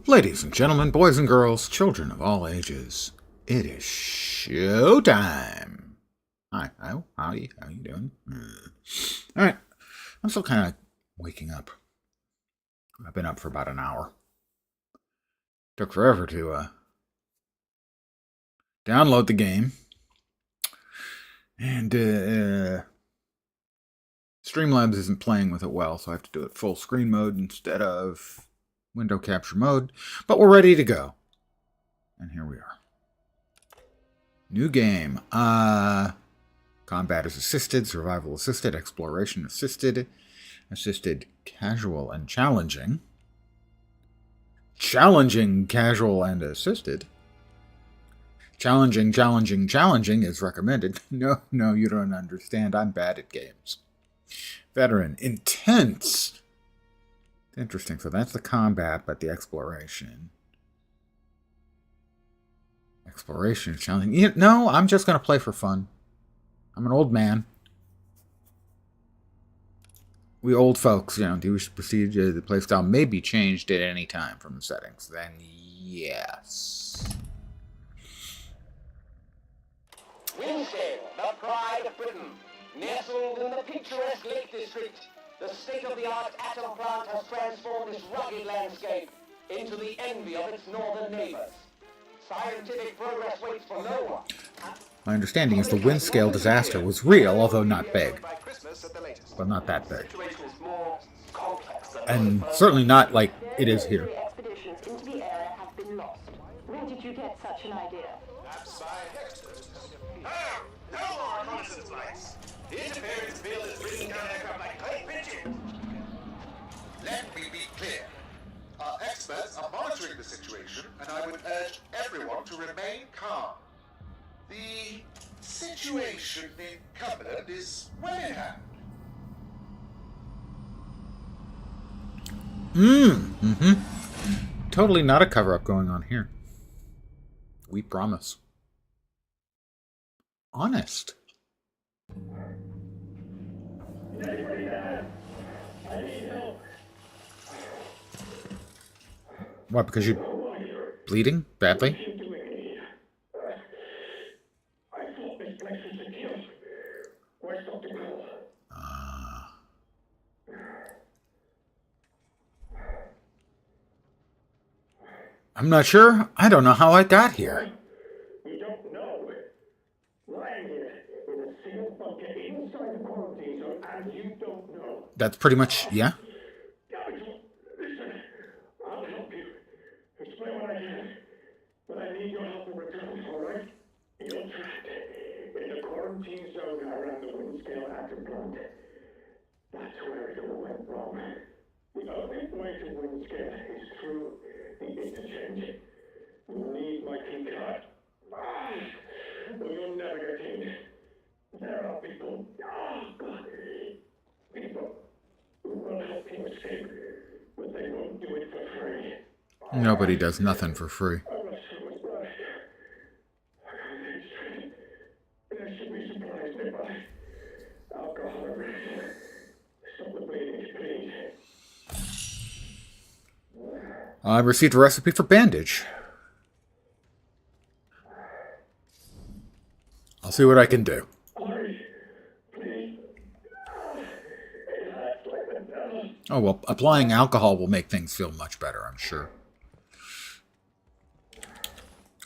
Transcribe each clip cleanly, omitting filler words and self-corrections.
Ladies and gentlemen, boys and girls, children of all ages, it is showtime. Hi, howdy, how you doing? All right, I'm still kind of waking up. I've been up for about an hour. Took forever to download the game, and Streamlabs isn't playing with it well, so I have to do it full screen mode instead of window capture mode, but we're ready to go. And here we are. New game. Combat is assisted, survival assisted, exploration assisted, assisted casual and challenging. Challenging, casual, and assisted. Challenging is recommended. No, you don't understand. I'm bad at games. Veteran. Intense. Interesting. So that's the combat, but the exploration. Exploration is challenging. No, I'm just going to play for fun. I'm an old man. We old folks, the wish procedure, the playstyle may be changed at any time from the settings. Then, yes. Windscale, the pride of Britain, nestled in the picturesque Lake District, the state-of-the-art atom plant has transformed this rugged landscape into the envy of its northern neighbors. Scientific progress waits for no one. My understanding is the Windscale disaster was real, although not big. Well, not that big. And certainly not like it is here. Expeditions into the area have been lost. Where did you get such an idea? No more reconnaissance lights. The interference field is bringing down aircraft like clay pigeons. Let me be clear. Our experts are monitoring the situation, and I would urge everyone to remain calm. The situation in Cumberland is well in hand. Totally not a cover-up going on here. We promise. Honest. What, because you're bleeding badly? I'm not sure. I don't know how I got here. We don't know. Lying here in a sealed bunker inside the quarantine zone, and you don't know. That's pretty much, yeah. Listen, I'll help you. Explain what I can. But I need your help in return, all right? You're trapped in the quarantine zone around the Windscale atom plant. That's where it all went wrong. The only way to Windscale is through the interchange. You'll need my key card. Well, you'll never get in. There are people, people who will help you escape, but they won't do it for free. Nobody does nothing for free. I've lost so much blood. There should be supplies nearby. Alcohol everywhere. Stop the bleeding, please. I received a recipe for bandage. I'll see what I can do. Oh, well, applying alcohol will make things feel much better, I'm sure.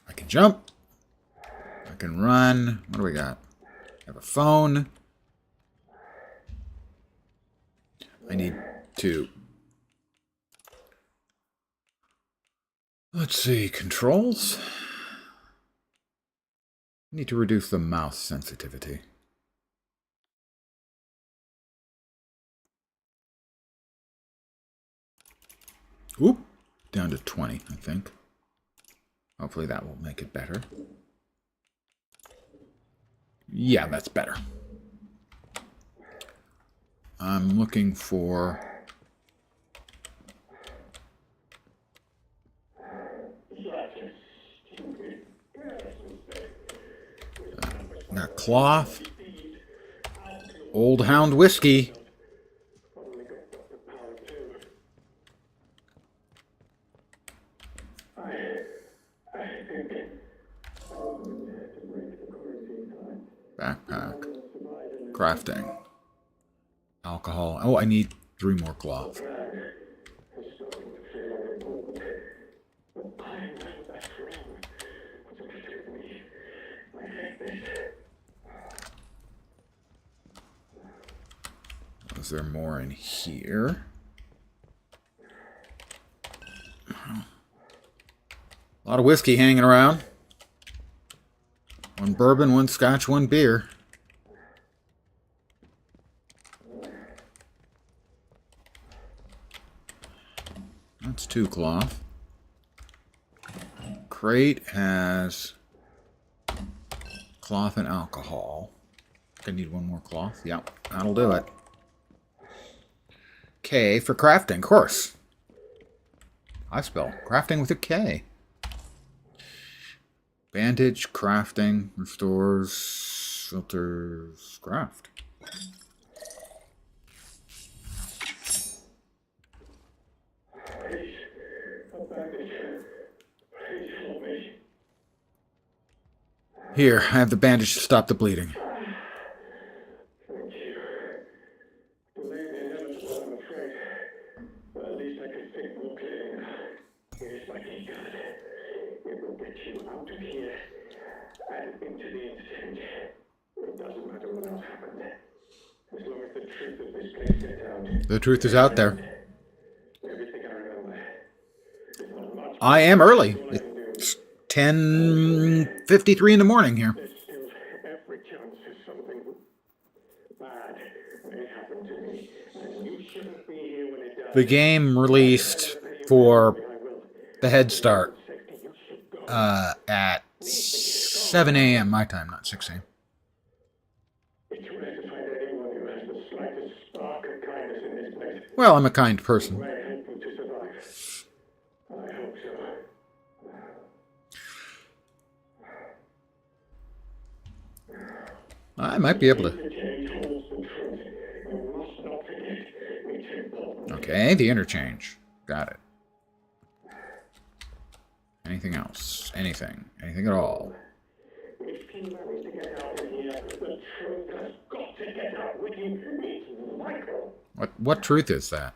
I can jump. I can run. What do we got? I have a phone. I need to... Let's see, controls. Need to reduce the mouse sensitivity. Oop, down to 20, I think. Hopefully that will make it better. Yeah, that's better. I'm looking for... Got cloth. Old Hound whiskey. crafting. Alcohol. Oh, I need 3 more cloth. Is there more in here? A lot of whiskey hanging around. 1 bourbon, 1 scotch, 1 beer. That's 2 cloth. Crate has cloth and alcohol. I need 1 more cloth. Yep, that'll do it. K for crafting, of course. I spell crafting with a K. Bandage, crafting, restores, filters, craft. Please, a bandage. Please help me. Here, I have the bandage to stop the bleeding. Thank you. Delayed the inevitable, I'm afraid. But at least I can think more clearly now. Here's my key card. It will get you out of here and into the interchange. It doesn't matter what else happened. As long as the truth of this place gets out. The truth is out there. Everything I remember. It's not much. I am early. It's 10:53 in the morning here. There's still every chance that something bad may happen to me. And you shouldn't be here when it does. The game released for the Head Start at 7 a.m. my time, not 6 a.m. It's rare to find anyone who has the slightest spark of kindness in this place. Well, I'm a kind person. May I help you to survive? I hope so. I might be able to. Interchange holds the truth. You must not forget. It's important. Okay, the interchange. Got it. Anything else? Anything? Anything at all? If you manage to get out of here, the truth has got to get out with you. It's vital. What truth is that?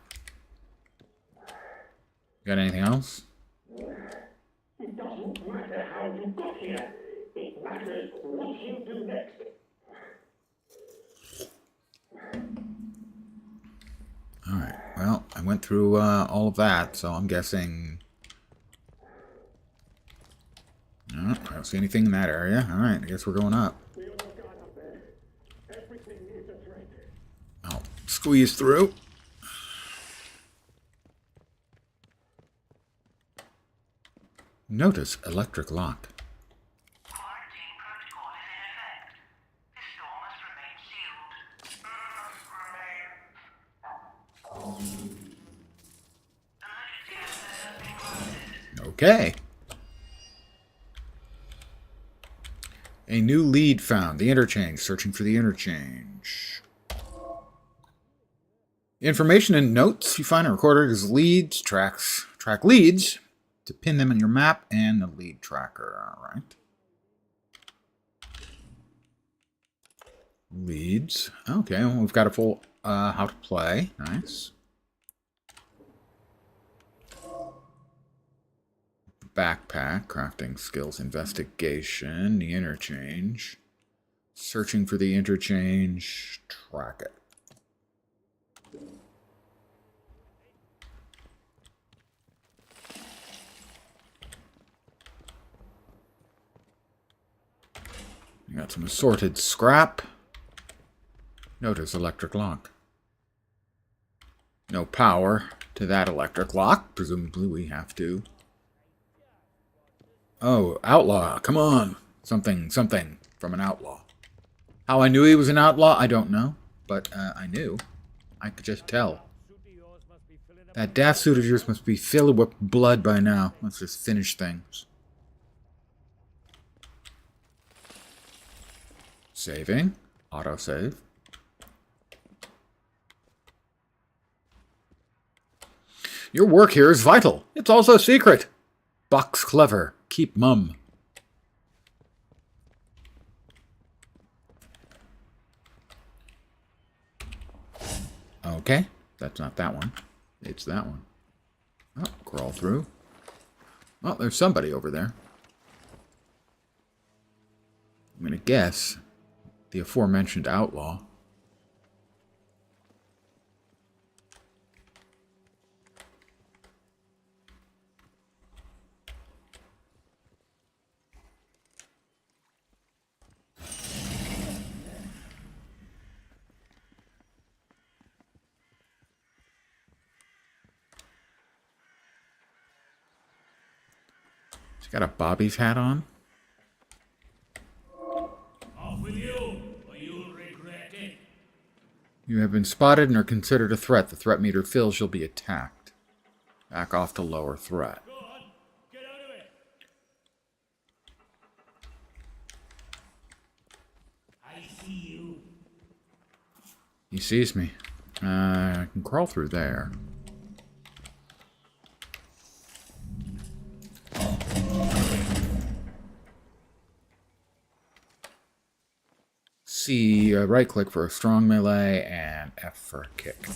Got anything else? It doesn't matter how you got here. It matters what you do next. Alright, well, I went through all of that, so I'm guessing... No, I don't see anything in that area. Alright, I guess we're going up. We all got up there. Everything is a threat. I'll squeeze through. Notice electric lock. Quarantine protocol is in effect. This door must remain sealed. Emergency access has been granted. Okay. A new lead found. The interchange. Searching for the interchange. Information and notes you find are recorded as leads, tracks, track leads to pin them in your map and the lead tracker. All right. Leads. Okay, well, we've got a full how to play. Nice. Backpack, crafting skills, investigation, the interchange. Searching for the interchange, track it. You got some assorted scrap. Notice electric lock. No power to that electric lock. Presumably we have to. Oh, outlaw. Come on. Something from an outlaw. How I knew he was an outlaw, I don't know. But I knew. I could just tell. That daft suit of yours must be filled with blood by now. Let's just finish things. Saving. Autosave. Your work here is vital. It's also secret. Buck's clever. Keep mum. Okay, that's not that one. It's that one. Oh, crawl through. Oh, there's somebody over there. I'm going to guess the aforementioned outlaw. He's got a Bobby's hat on. Off with you, or you'll regret it. You have been spotted and are considered a threat. The threat meter fills, you'll be attacked. Back off to lower threat. Go on, get out of it. I see you. He sees me. I can crawl through there. C, right click for a strong melee, and F for a kick.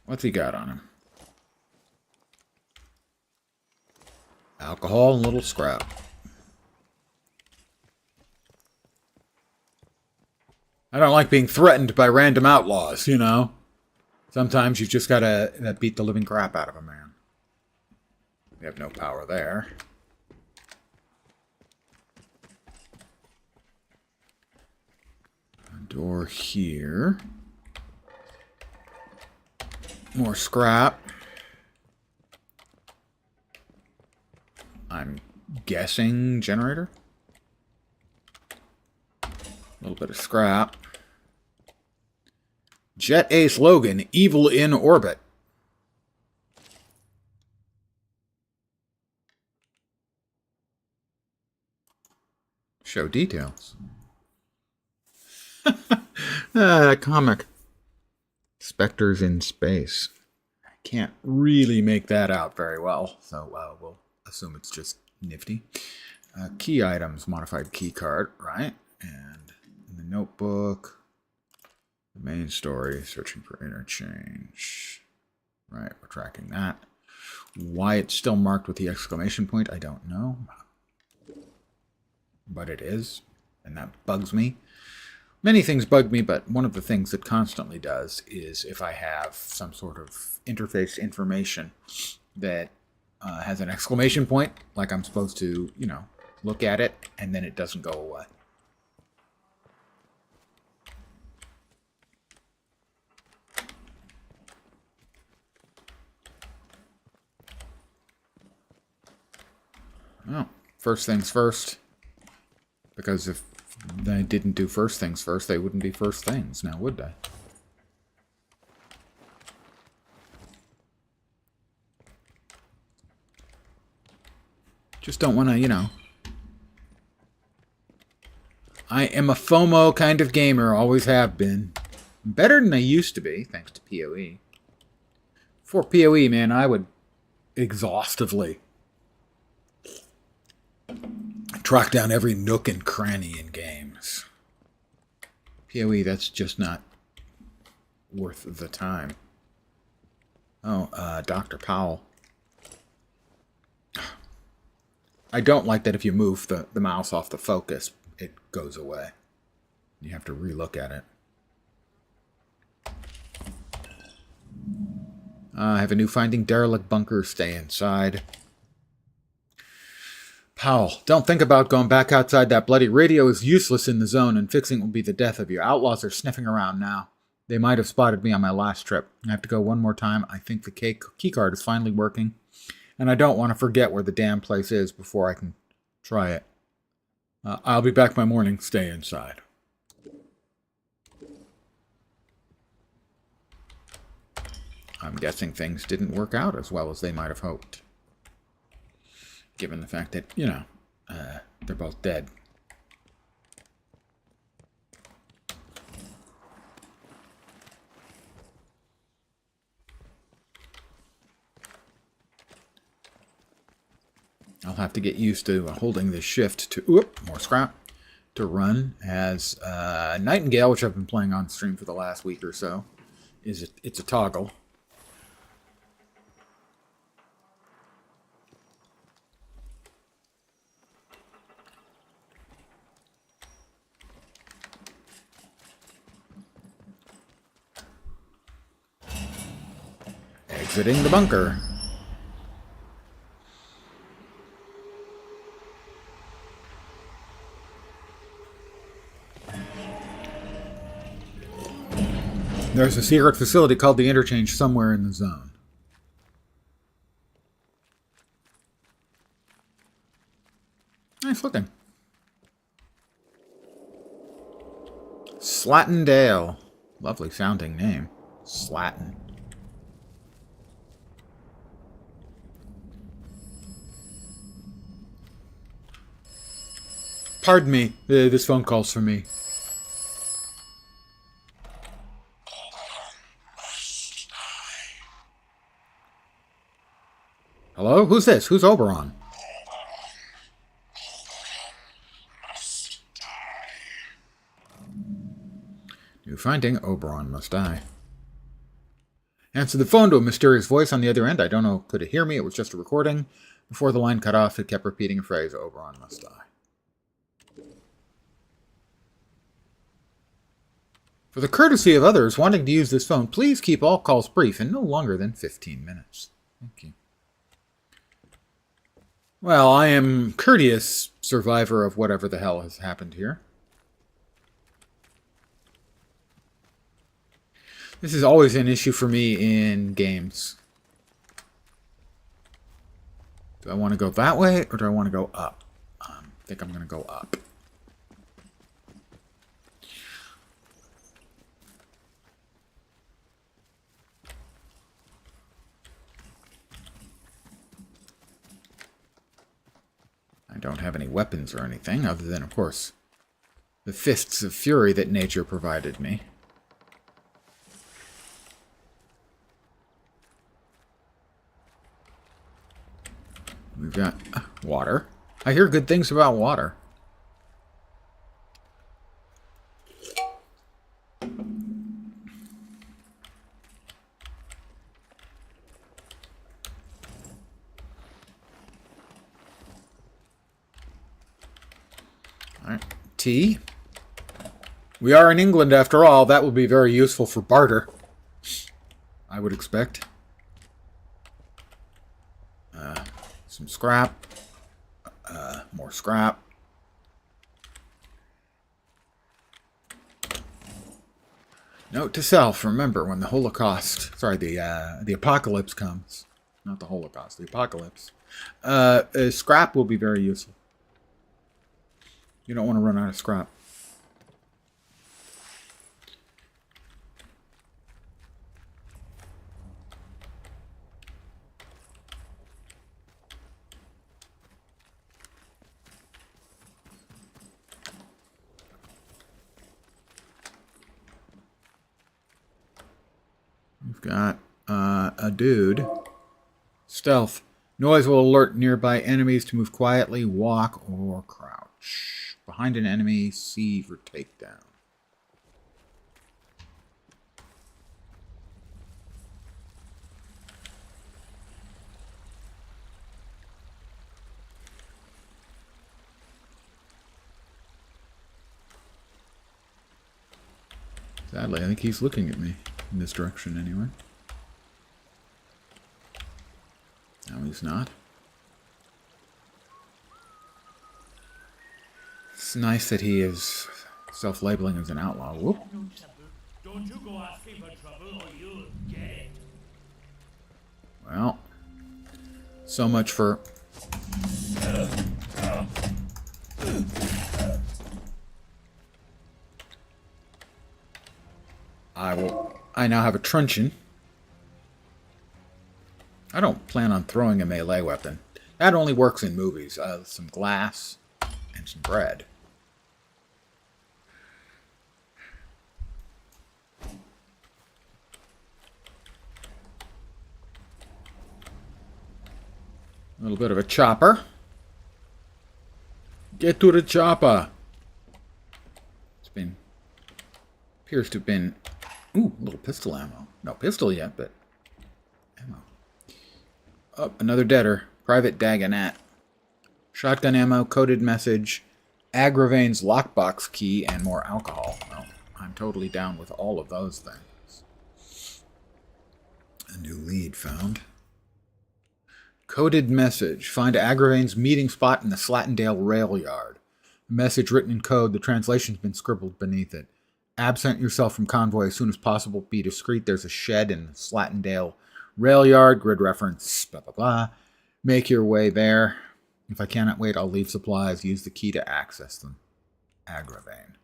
What's he got on him? Alcohol and little scrap. I don't like being threatened by random outlaws, you know? Sometimes you've just gotta beat the living crap out of a man. We have no power there. A door here. More scrap. I'm guessing generator. A little bit of scrap. Jet Ace Logan, evil in orbit. Show details. Comic. Spectres in space. I can't really make that out very well, so we'll assume it's just nifty. Key items, modified key card, right? And in the notebook, the main story, searching for interchange. Right, we're tracking that. Why it's still marked with the exclamation point, I don't know. But it is, and that bugs me. Many things bug me, but one of the things it constantly does is if I have some sort of interface information that has an exclamation point, like I'm supposed to, you know, look at it, and then it doesn't go away. Oh, first things first. Because if they didn't do first things first, they wouldn't be first things, now would they? Just don't want to, you know. I am a FOMO kind of gamer, always have been. Better than I used to be, thanks to PoE. Before PoE, man, I would exhaustively track down every nook and cranny in games. PoE, that's just not worth the time. Oh, Dr. Powell. I don't like that if you move the mouse off the focus, it goes away. You have to relook at it. I have a new finding. Derelict bunker. Stay inside. Powell, don't think about going back outside. That bloody radio is useless in the zone, and fixing it will be the death of you. Outlaws are sniffing around now. They might have spotted me on my last trip. I have to go one more time. I think the key card is finally working, and I don't want to forget where the damn place is before I can try it. I'll be back by morning. Stay inside. I'm guessing things didn't work out as well as they might have hoped. Given the fact that, you know, they're both dead. I'll have to get used to holding this shift to... Oop, more scrap. to run as Nightingale, which I've been playing on stream for the last week or so. It's a toggle. Exiting the bunker. There's a secret facility called the Interchange somewhere in the zone. Nice looking. Slattendale. Lovely sounding name. Slatten. Pardon me. This phone call's for me. Hello? Who's this? Who's Oberon? New finding, Oberon must die. Answered the phone to a mysterious voice on the other end. I don't know, could it hear me? It was just a recording. Before the line cut off, it kept repeating a phrase, Oberon must die. For the courtesy of others wanting to use this phone, please keep all calls brief and no longer than 15 minutes. Thank you. Well, I am courteous survivor of whatever the hell has happened here. This is always an issue for me in games. Do I want to go that way or do I want to go up? I think I'm going to go up. I don't have any weapons or anything, other than, of course, the fists of fury that nature provided me. We've got water. I hear good things about water. Alright, tea. We are in England after all. That will be very useful for barter, I would expect. Some scrap. More scrap. Note to self, remember when the Holocaust, sorry, the apocalypse comes. Not the Holocaust, the apocalypse. Scrap will be very useful. You don't want to run out of scrap. We've got a dude. Stealth. Noise will alert nearby enemies to move quietly, walk, or crouch. Behind an enemy, C for takedown. Sadly, I think he's looking at me. In this direction, anyway. No, he's not. It's nice that he is self-labeling as an outlaw. Whoop. Don't you go asking for trouble or you'll get it. Well, so much for... I now have a truncheon. I don't plan on throwing a melee weapon. That only works in movies. Some glass and some bread. A little bit of a chopper. Get to the chopper. appears to have been... Ooh, a little pistol ammo. No pistol yet, but ammo. Oh, another deader. Private Dagonet. Shotgun ammo, coded message, Agravain's lockbox key, and more alcohol. Well, I'm totally down with all of those things. A new lead found. Coded message. Find Agravain's meeting spot in the Slatendale rail yard. A message written in code. The translation's been scribbled beneath it. Absent yourself from convoy as soon as possible. Be discreet. There's a shed in the Slatendale rail yard. Grid reference. Blah, blah, blah. Make your way there. If I cannot wait, I'll leave supplies. Use the key to access them. Agravain.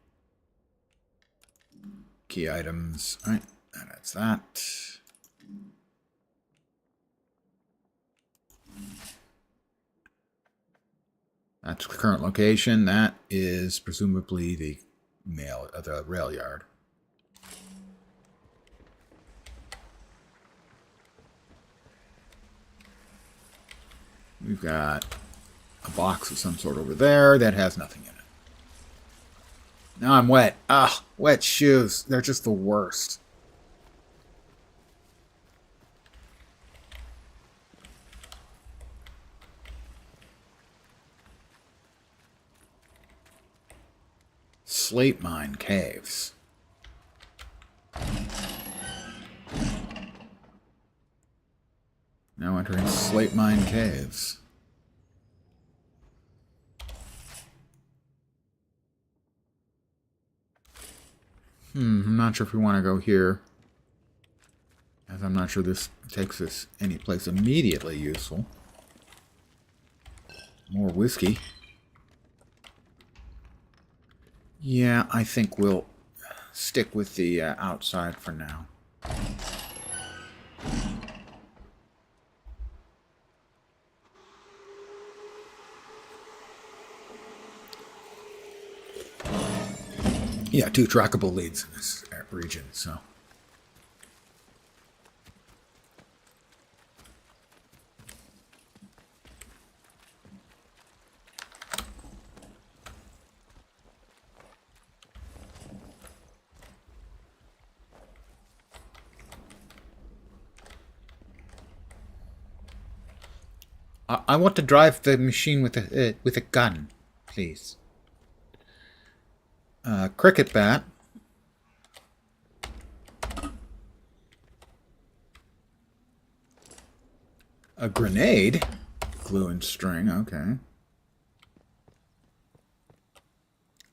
Key items. All right. That's that. That's the current location. That is presumably the rail yard. We've got a box of some sort over there that has nothing in it. Now I'm wet. Ah, wet shoes. They're just the worst. Slate Mine Caves. Now entering Slate Mine Caves. I'm not sure if we want to go here, as I'm not sure this takes us any place immediately useful. More whiskey. Yeah, I think we'll stick with the outside for now. Yeah, 2 trackable leads in this region, so. I want to drive the machine with a gun, please. Cricket bat. A grenade. Glue and string, okay.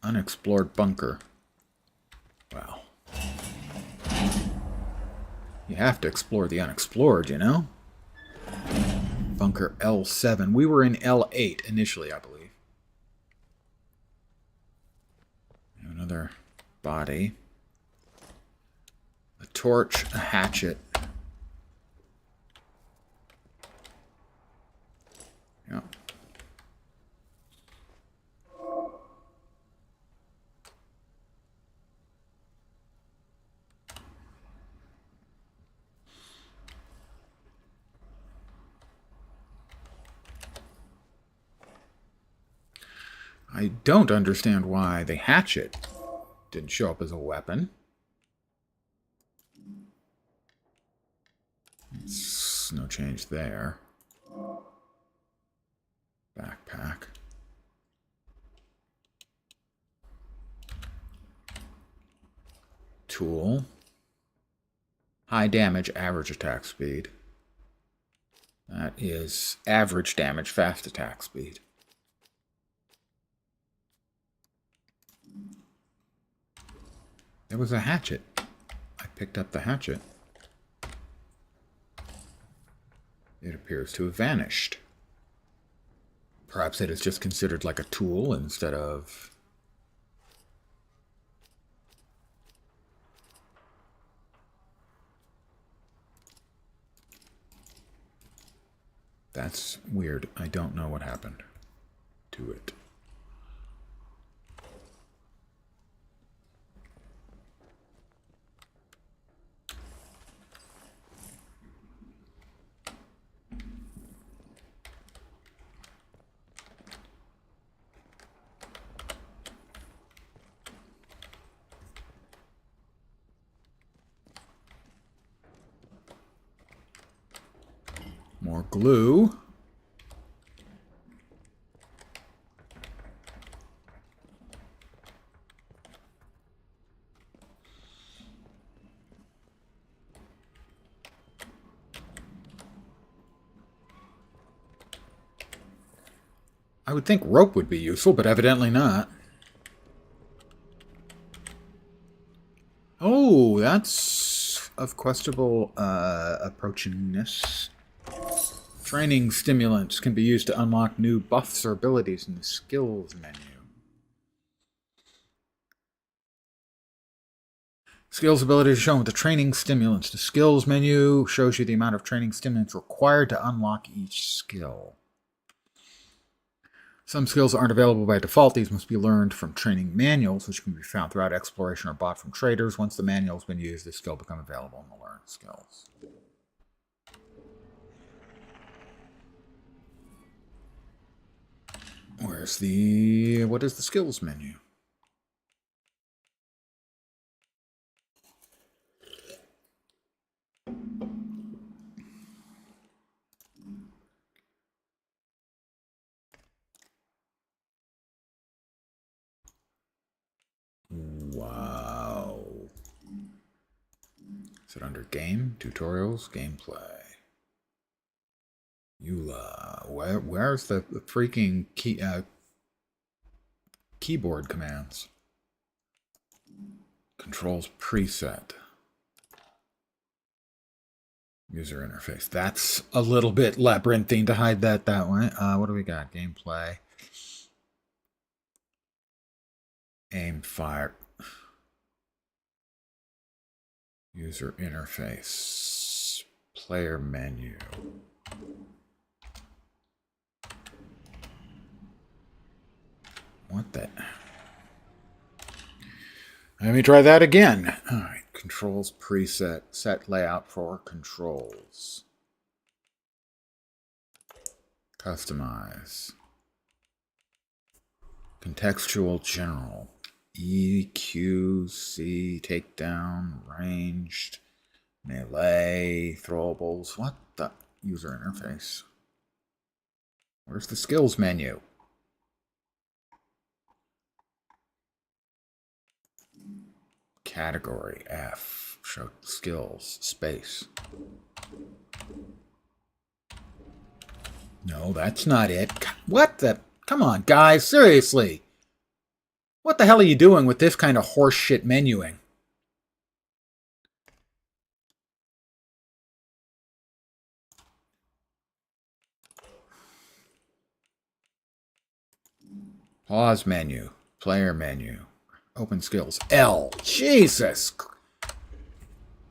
Unexplored bunker. Wow. You have to explore the unexplored, you know? Bunker L7. We were in L8 initially, I believe. Another body. A torch, a hatchet. Yeah. I don't understand why the hatchet didn't show up as a weapon. No change there. Backpack. Tool. High damage, average attack speed. That is average damage, fast attack speed. There was a hatchet. I picked up the hatchet. It appears to have vanished. Perhaps it is just considered like a tool instead of... That's weird. I don't know what happened to it. More glue. I would think rope would be useful, but evidently not. Oh, that's of questionable approachingness. Training stimulants can be used to unlock new buffs or abilities in the skills menu. Skills abilities shown with the training stimulants. The skills menu shows you the amount of training stimulants required to unlock each skill. Some skills aren't available by default. These must be learned from training manuals, which can be found throughout exploration or bought from traders. Once the manual has been used, the skill becomes available in the learned skills. What is the skills menu? Wow. Is it under game, tutorials, gameplay? EULA. Where's the freaking keyboard commands? Controls preset. User interface. That's a little bit labyrinthine to hide that way. What do we got? Gameplay. Aim, fire. User interface. Player menu. What the? Let me try that again. All right. Controls preset. Set layout for controls. Customize. Contextual general. EQC, takedown, ranged, melee, throwables. What the? User interface. Where's the skills menu? Category F. Show skills. Space. No, that's not it. What the? Come on, guys. Seriously. What the hell are you doing with this kind of horseshit menuing? Pause menu. Player menu. Open skills. L. Jesus.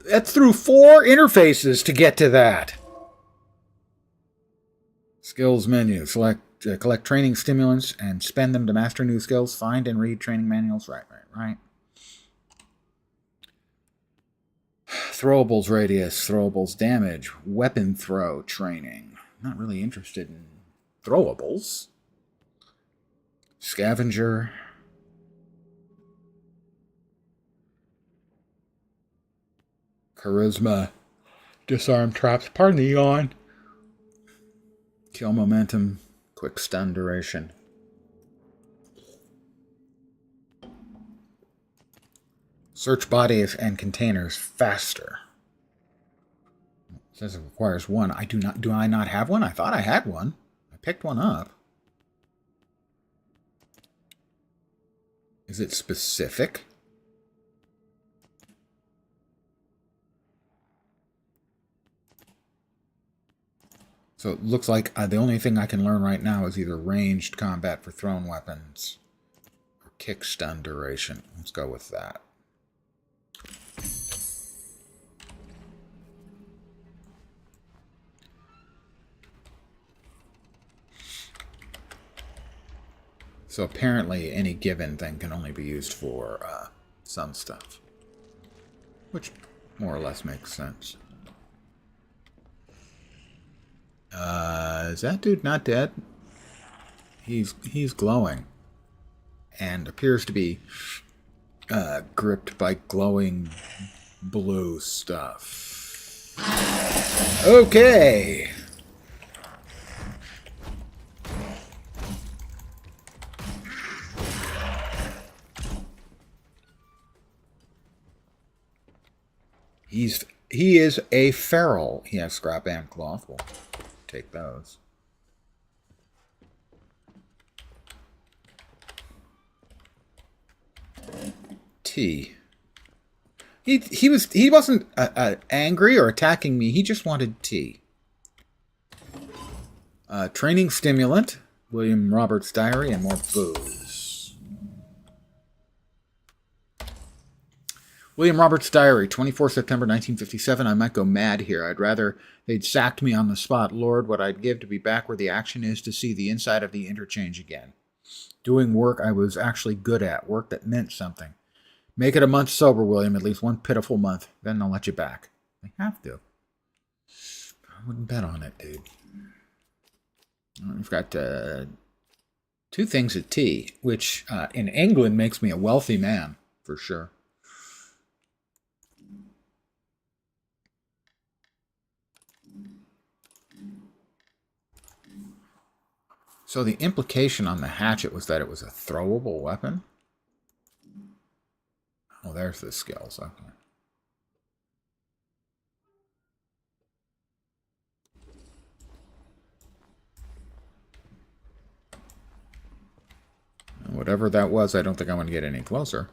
That's through 4 interfaces to get to that. Skills menu. Select, collect training stimulants and spend them to master new skills. Find and read training manuals. Right. Throwables radius. Throwables damage. Weapon throw training. Not really interested in throwables. Scavenger. Charisma. Disarm traps. Pardon the yawn. Kill momentum. Quick stun duration. Search bodies and containers faster. It says it requires 1. Do I not have one? I thought I had one. I picked one up. Is it specific? So it looks like the only thing I can learn right now is either ranged combat for thrown weapons or kick stun duration. Let's go with that. So apparently any given thing can only be used for some stuff. Which more or less makes sense. Is that dude not dead? He's glowing. And appears to be gripped by glowing blue stuff. Okay. He is a feral. He has scrap and cloth. We'll take those. Tea. He wasn't angry or attacking me. He just wanted tea. Training stimulant, William Roberts' diary, and more booze. William Roberts' diary, 24 September 1957. I might go mad here. I'd rather they'd sacked me on the spot. Lord, what I'd give to be back where the action is, to see the inside of the interchange again. Doing work I was actually good at, work that meant something. Make it a month sober, William, at least one pitiful month. Then I'll let you back. I have to. I wouldn't bet on it, dude. We've got 2 things of tea, which in England makes me a wealthy man, for sure. So the implication on the hatchet was that it was a throwable weapon? Oh, there's the skills. Okay. Whatever that was, I don't think I'm going to get any closer.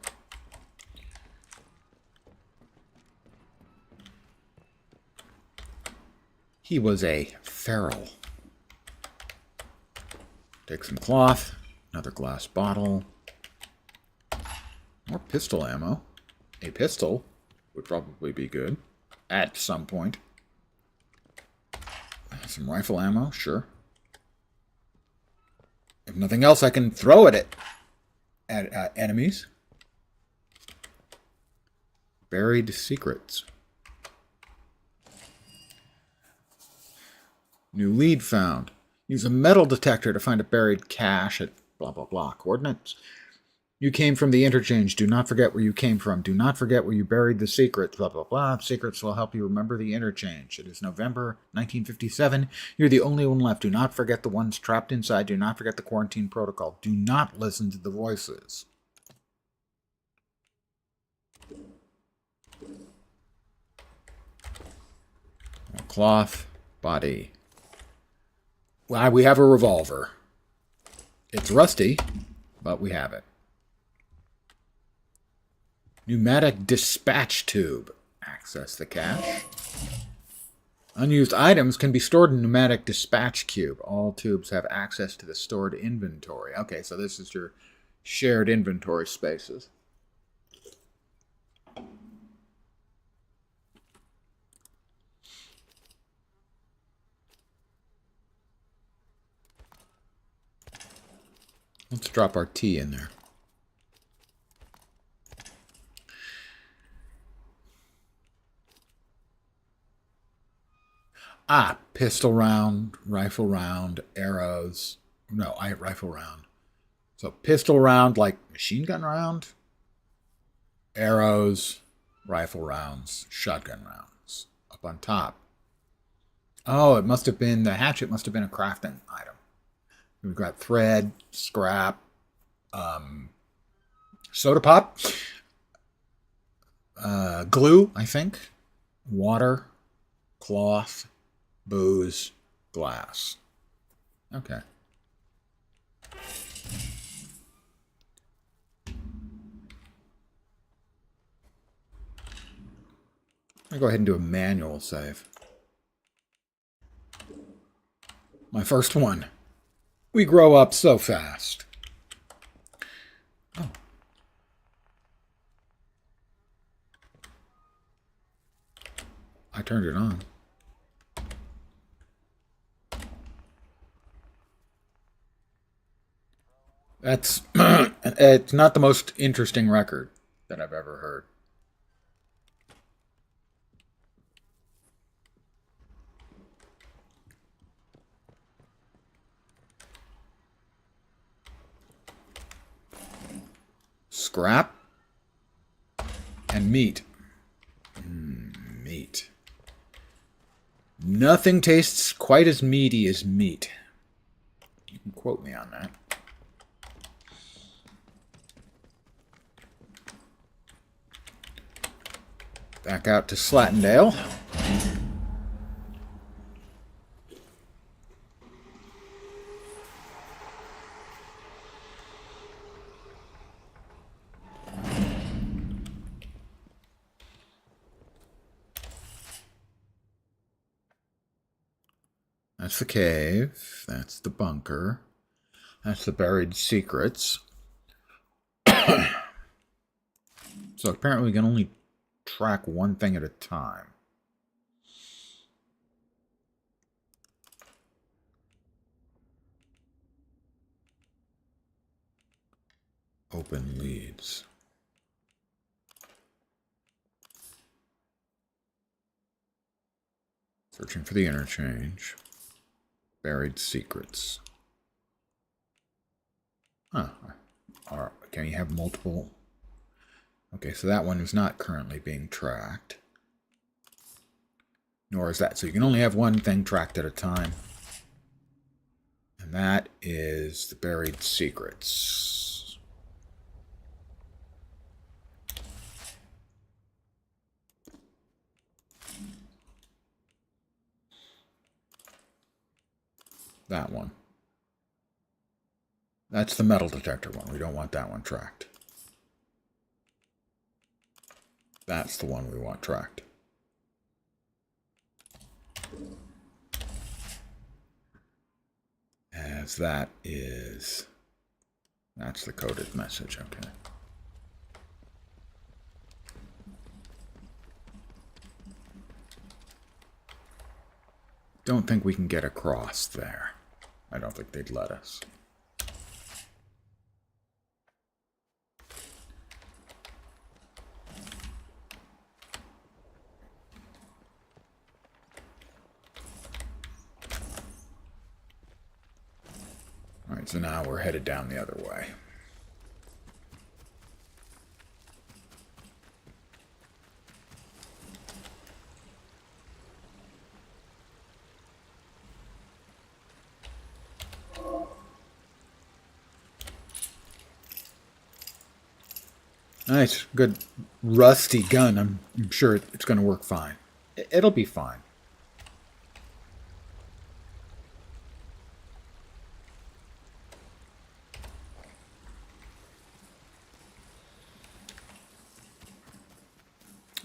He was a feral. Take some cloth, another glass bottle, more pistol ammo. A pistol would probably be good at some point. Some rifle ammo, sure. If nothing else, I can throw it at enemies. Buried secrets. New lead found. Use a metal detector to find a buried cache at blah blah blah coordinates. You came from the interchange. Do not forget where you came from. Do not forget where you buried the secrets. Blah blah blah. Secrets will help you remember the interchange. It is November 1957. You're the only one left. Do not forget the ones trapped inside. Do not forget the quarantine protocol. Do not listen to the voices. Cloth, body. Well, we have a revolver. It's rusty, but we have it. Pneumatic dispatch tube. Access the cache. Unused items can be stored in pneumatic dispatch cube. All tubes have access to the stored inventory. Okay, so this is your shared inventory spaces. Let's drop our tea in there. Pistol round, rifle round, arrows. No, rifle round. So pistol round, like machine gun round, arrows, rifle rounds, shotgun rounds. Up on top. Oh, it must have been, the hatchet must have been a crafting item. We've got thread, scrap, soda pop, glue, I think, water, cloth, booze, glass. Okay. I'm going to go ahead and do a manual save. My first one. We grow up so fast. Oh. I turned it on. That's it's not the most interesting record that I've ever heard. Scrap and meat. Meat. Nothing tastes quite as meaty as meat. You can quote me on that. Back out to Slattendale. That's the cave. That's the bunker. That's the buried secrets. So apparently we can only track one thing at a time. Open leads. Searching for the interchange. Buried secrets. Huh. Can you have multiple? Okay, so that one is not currently being tracked. Nor is that. So you can only have one thing tracked at a time. And that is the buried secrets. That one. That's the metal detector one. We don't want that one tracked. That's the one we want tracked. As that is... That's the coded message, okay. Don't think we can get across there. I don't think they'd let us. Alright, so now we're headed down the other way. Nice, good rusty gun. I'm sure it's going to work fine. It'll be fine.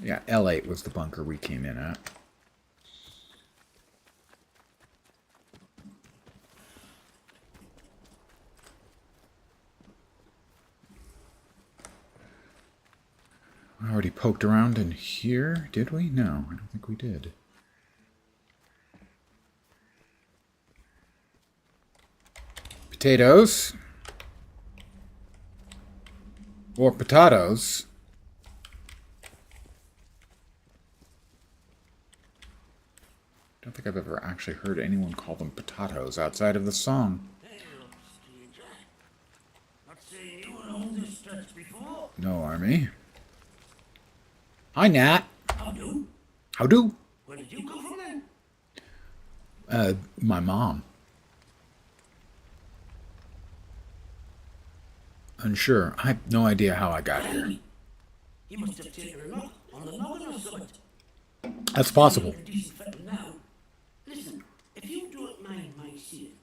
Yeah, L8 was the bunker we came in at. I already poked around in here, did we? No, I don't think we did. Potatoes. Or potatoes. I don't think I've ever actually heard anyone call them potatoes outside of the song. Hey, look, stranger. Not saying you were on this stretch before. No, Army. Hi, Nat. How do? How do? Where did you come from then? My mom. Unsure. I have no idea how I got here. He must have taken a knock on the noggin or something. That's possible. You're a decent fellow now. Listen, if you don't mind my saying,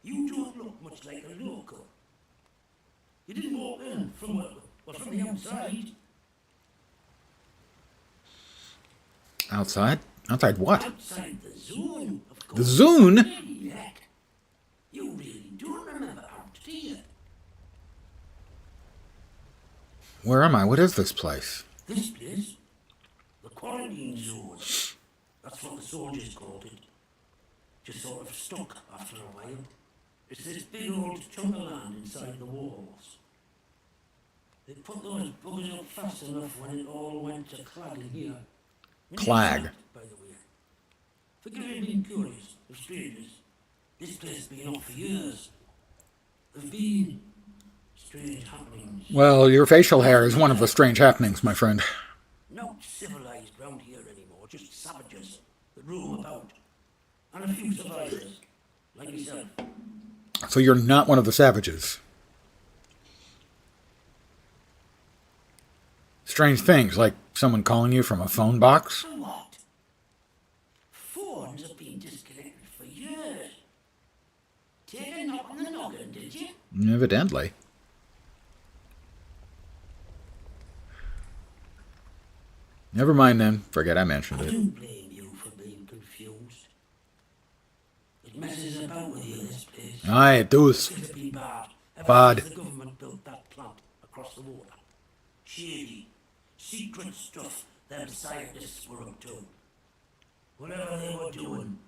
you don't look much like a local. You didn't walk in from from the outside. Outside? Outside what? Outside the zone, of course. The Zune? Heck, you really don't remember out here. Where am I? What is this place? This place, the quarantine zone. That's what the soldiers called it. Just sort of stuck after a while. It's this big old chunk of land inside the walls. They put those buggers up fast enough when it all went to clag in here. Clag. By the way. Forgive me being curious of strangers. This place has been up for years. There've been strange happenings. Well, your facial hair is one of the strange happenings, my friend. Not civilized round here anymore, just savages that roam about. And a few survivors, like yourself. So you're not one of the savages. Strange things, like someone calling you from a phone box. For what? Phones have been disconnected for years. Take a knock on the noggin, did you? Evidently. Never mind then. Forget I mentioned I it. don't blame you for being confused. It messes about with you, this place. Aye, it does. Could have been bad. Ever Bad. since the government built that plant across the water. Shady, secret stuff them scientists were up to. Whatever they were doing,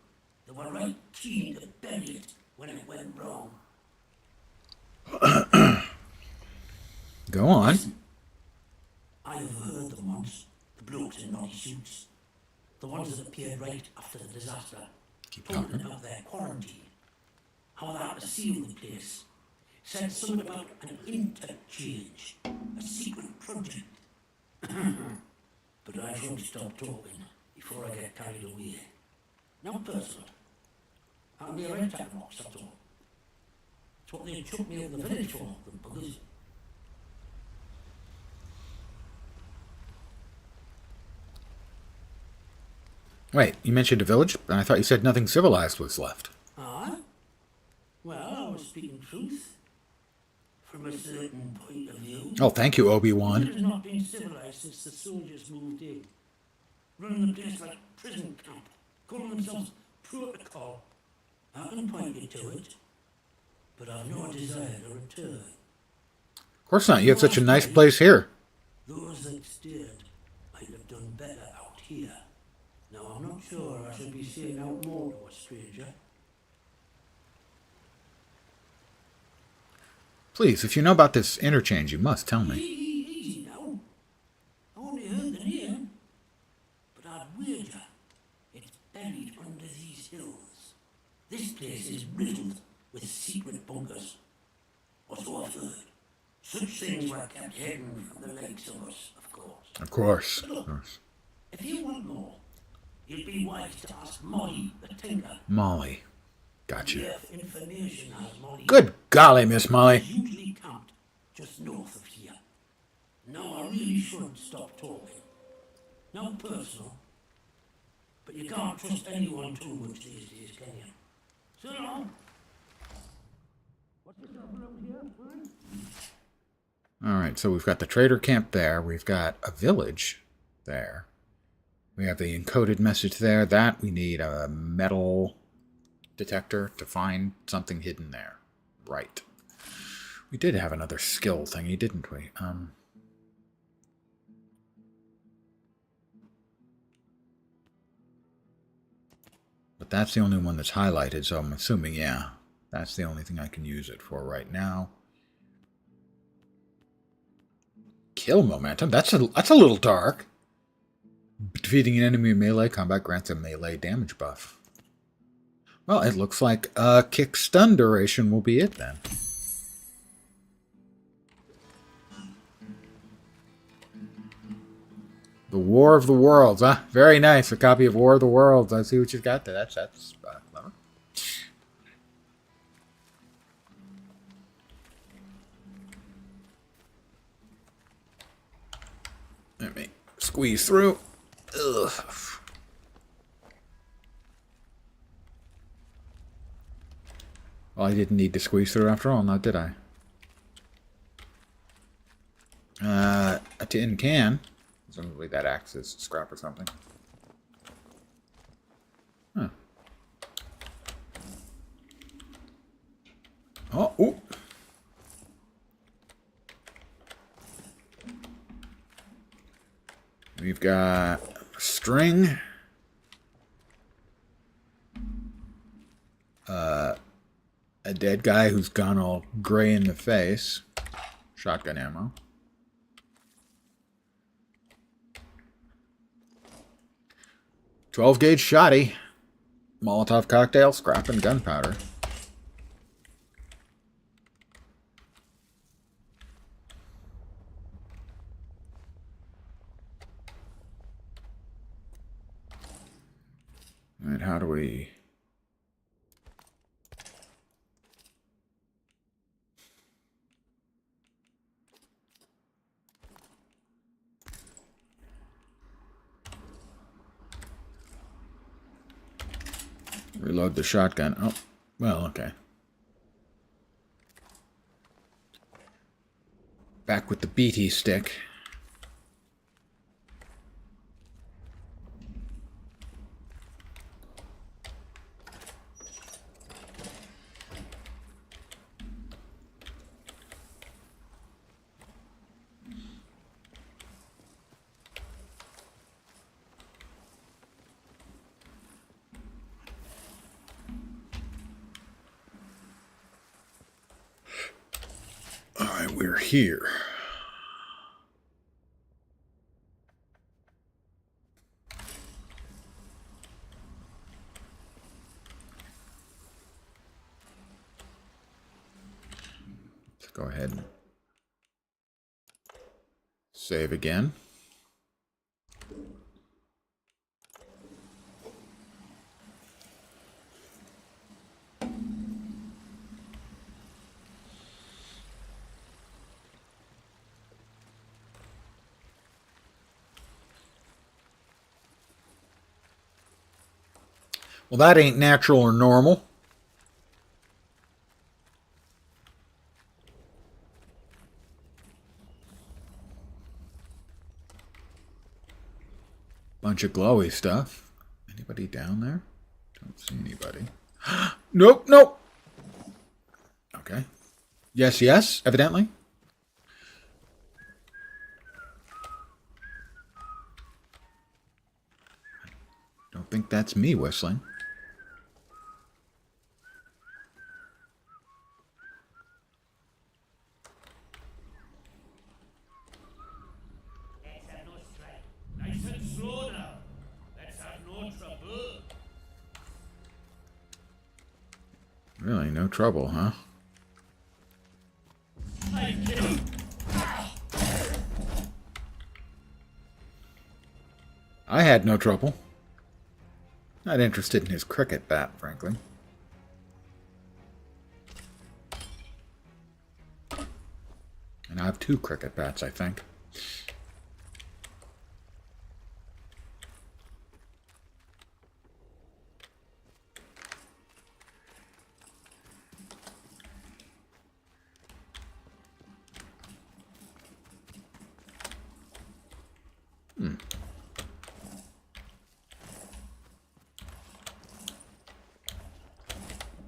they were right keen to bury it when it went wrong. Go on. I overheard them once, the blokes in naughty suits. The ones that appeared right after the disaster. Keep Talking talking. about their quarantine. How they had to seal the place. Said something about an interchange. A secret project. But I should stop talking before I get carried away. Not personal. I'll be a red tag box, that's all. It's what they took me out of the village for, them buggers. Wait, you mentioned a village? I thought you said nothing civilized was left. Ah? Well, I was speaking truth. From a certain point of view. Oh, thank you, It Obi-Wan. has not been civilized since the soldiers moved in. Running the place like prison camp. Calling themselves protocol. I can point you to it. But I've no desire to return. Of course not. You have such a nice place here. Those that steered might have done better out here. Now, I'm not sure I should be saying out more to a stranger. Please, if you know about this interchange, you must tell me. Easy now. I only heard the name. But I'd wager it's buried under these hills. This place is riddled with secret bunkers. Or so I've heard. Such things were kept hidden from the likes of us, of course. Of course. But look, if you want more, you'd be wise to ask Molly, the tinker. Molly. Gotcha. If information has Molly. Good golly, Miss Molly. Usually camped just north of here. No, I really shouldn't stop talking. Not personal. But you can't trust anyone too much these days, can you? So long. What's yourself around here, Fern? Alright, so we've got the trader camp there. We've got a village there. We have the encoded message there. That we need a metal detector to find something hidden there. Right. We did have another skill thingy, didn't we? But that's the only one that's highlighted, so I'm assuming, yeah, that's the only thing I can use it for right now. Kill momentum? That's a little dark. Defeating an enemy in melee combat grants a melee damage buff. Well, it looks like kick stun duration will be it then. The War of the Worlds, huh? Very nice. A copy of War of the Worlds. I see what you've got there. That's clever. Let me squeeze through. Ugh. Well, I didn't need to squeeze through after all, now did I? A tin can. Presumably that acts as scrap or something. Huh. Oh, ooh. We've got string. A dead guy who's gone all gray in the face. Shotgun ammo. .12 gauge shotty. Molotov cocktail, scrap, and gunpowder. And how do we... Reload the shotgun. Oh, well, okay. Back with the BT stick. Alright, we're here. Let's go ahead and save again. Well, that ain't natural or normal. Bunch of glowy stuff. Anybody down there? Don't see anybody. Nope, nope. Okay. Yes, yes, evidently. Don't think that's me whistling. Let's have no strife. Nice and slow now. Let's have no trouble. Really, no trouble, huh? I kill. I had no trouble. Not interested in his cricket bat, frankly. And I have 2 cricket bats, I think.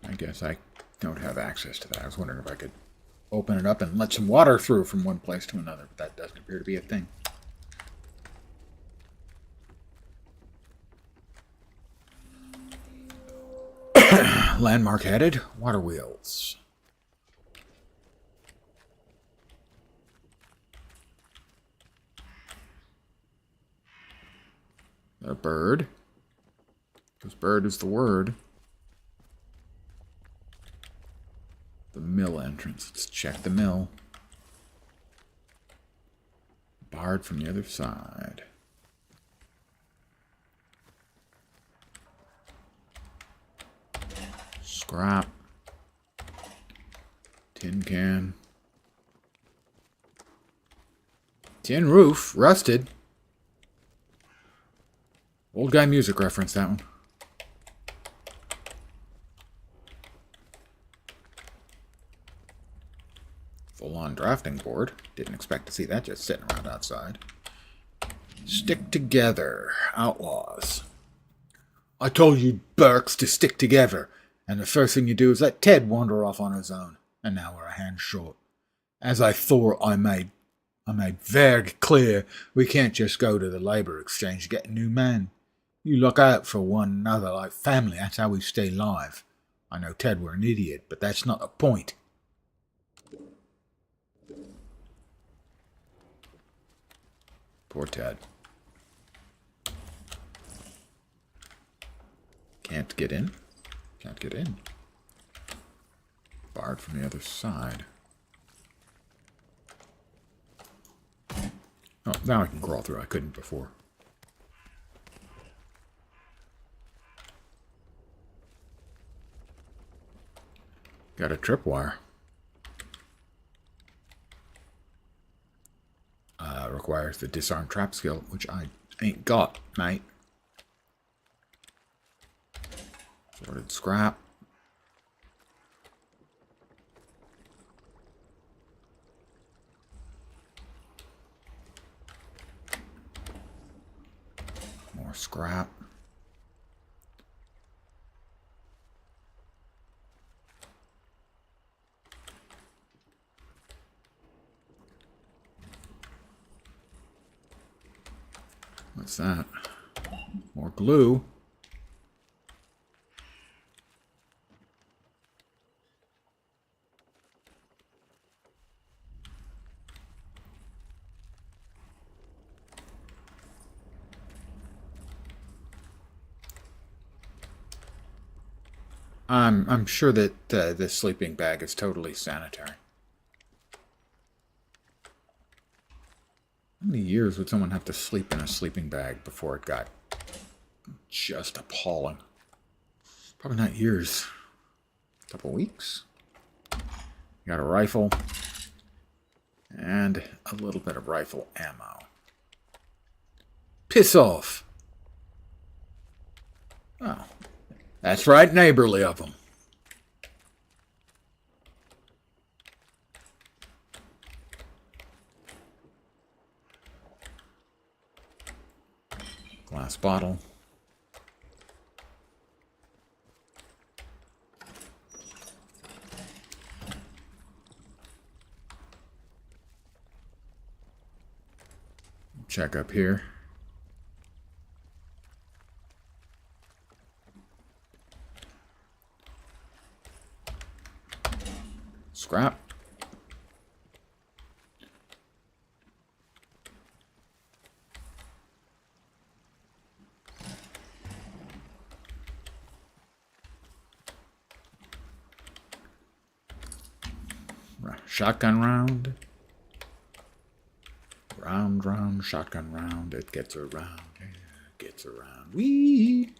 I guess I don't have access to that. I was wondering if I could open it up and let some water through from one place to another, but that doesn't appear to be a thing. Landmark headed. Water wheels. A bird. Because bird is the word. The mill entrance. Let's check the mill. Barred from the other side. Scrap. Tin can. Tin roof. Rusted. Old guy music reference, that one. Full-on drafting board. Didn't expect to see that just sitting around outside. Stick together. Outlaws. I told you, Burks, to stick together. And the first thing you do is let Ted wander off on his own. And now we're a hand short. As I thought I made very clear we can't just go to the labor exchange to get a new man. You look out for one another like family. That's how we stay alive. I know Ted were an idiot, but that's not the point. Poor Ted. Can't get in. Can't get in. Barred from the other side. Oh, now I can crawl through. I couldn't before. Got a tripwire. Requires the disarm trap skill, which I ain't got, mate. Sorted scrap. More scrap. What's that? More glue. I'm sure that this sleeping bag is totally sanitary. How many years would someone have to sleep in a sleeping bag before it got just appalling? Probably not years. A couple weeks. You got a rifle. And a little bit of rifle ammo. Piss off! Oh. That's right, neighborly of them. Glass bottle. Check up here. Scrap. Shotgun round. Round, shotgun round. It gets around. It gets around. Whee!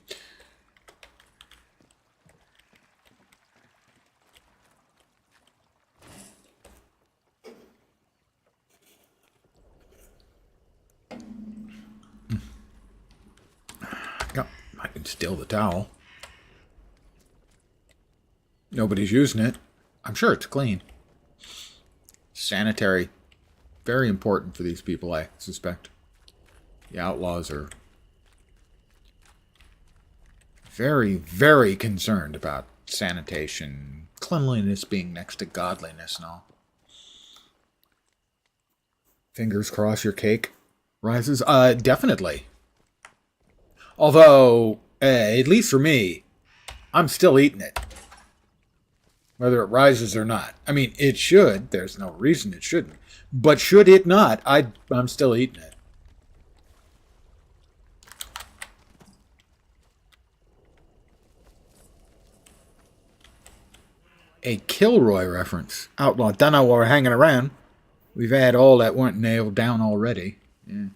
Yep, I can steal the towel. Nobody's using it. I'm sure it's clean. Sanitary. Very important for these people, I suspect. The outlaws are very, very concerned about sanitation, cleanliness being next to godliness and all. Fingers crossed your cake rises? Definitely. Although, at least for me, I'm still eating it. Whether it rises or not. I mean, it should. There's no reason it shouldn't. But should it not, I'm still eating it. A Kilroy reference. Outlaw, don't know while we're hanging around. We've had all that weren't nailed down already. Yeah.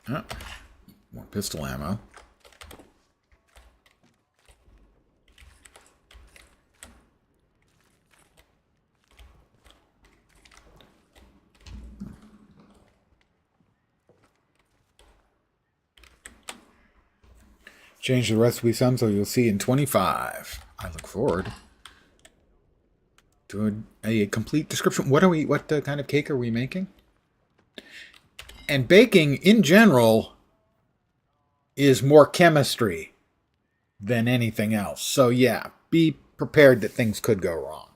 Oh, more pistol ammo. Change the recipe some so you'll see in 25. I look forward to a complete description. What kind of cake are we making? And baking, in general, is more chemistry than anything else. So yeah, be prepared that things could go wrong.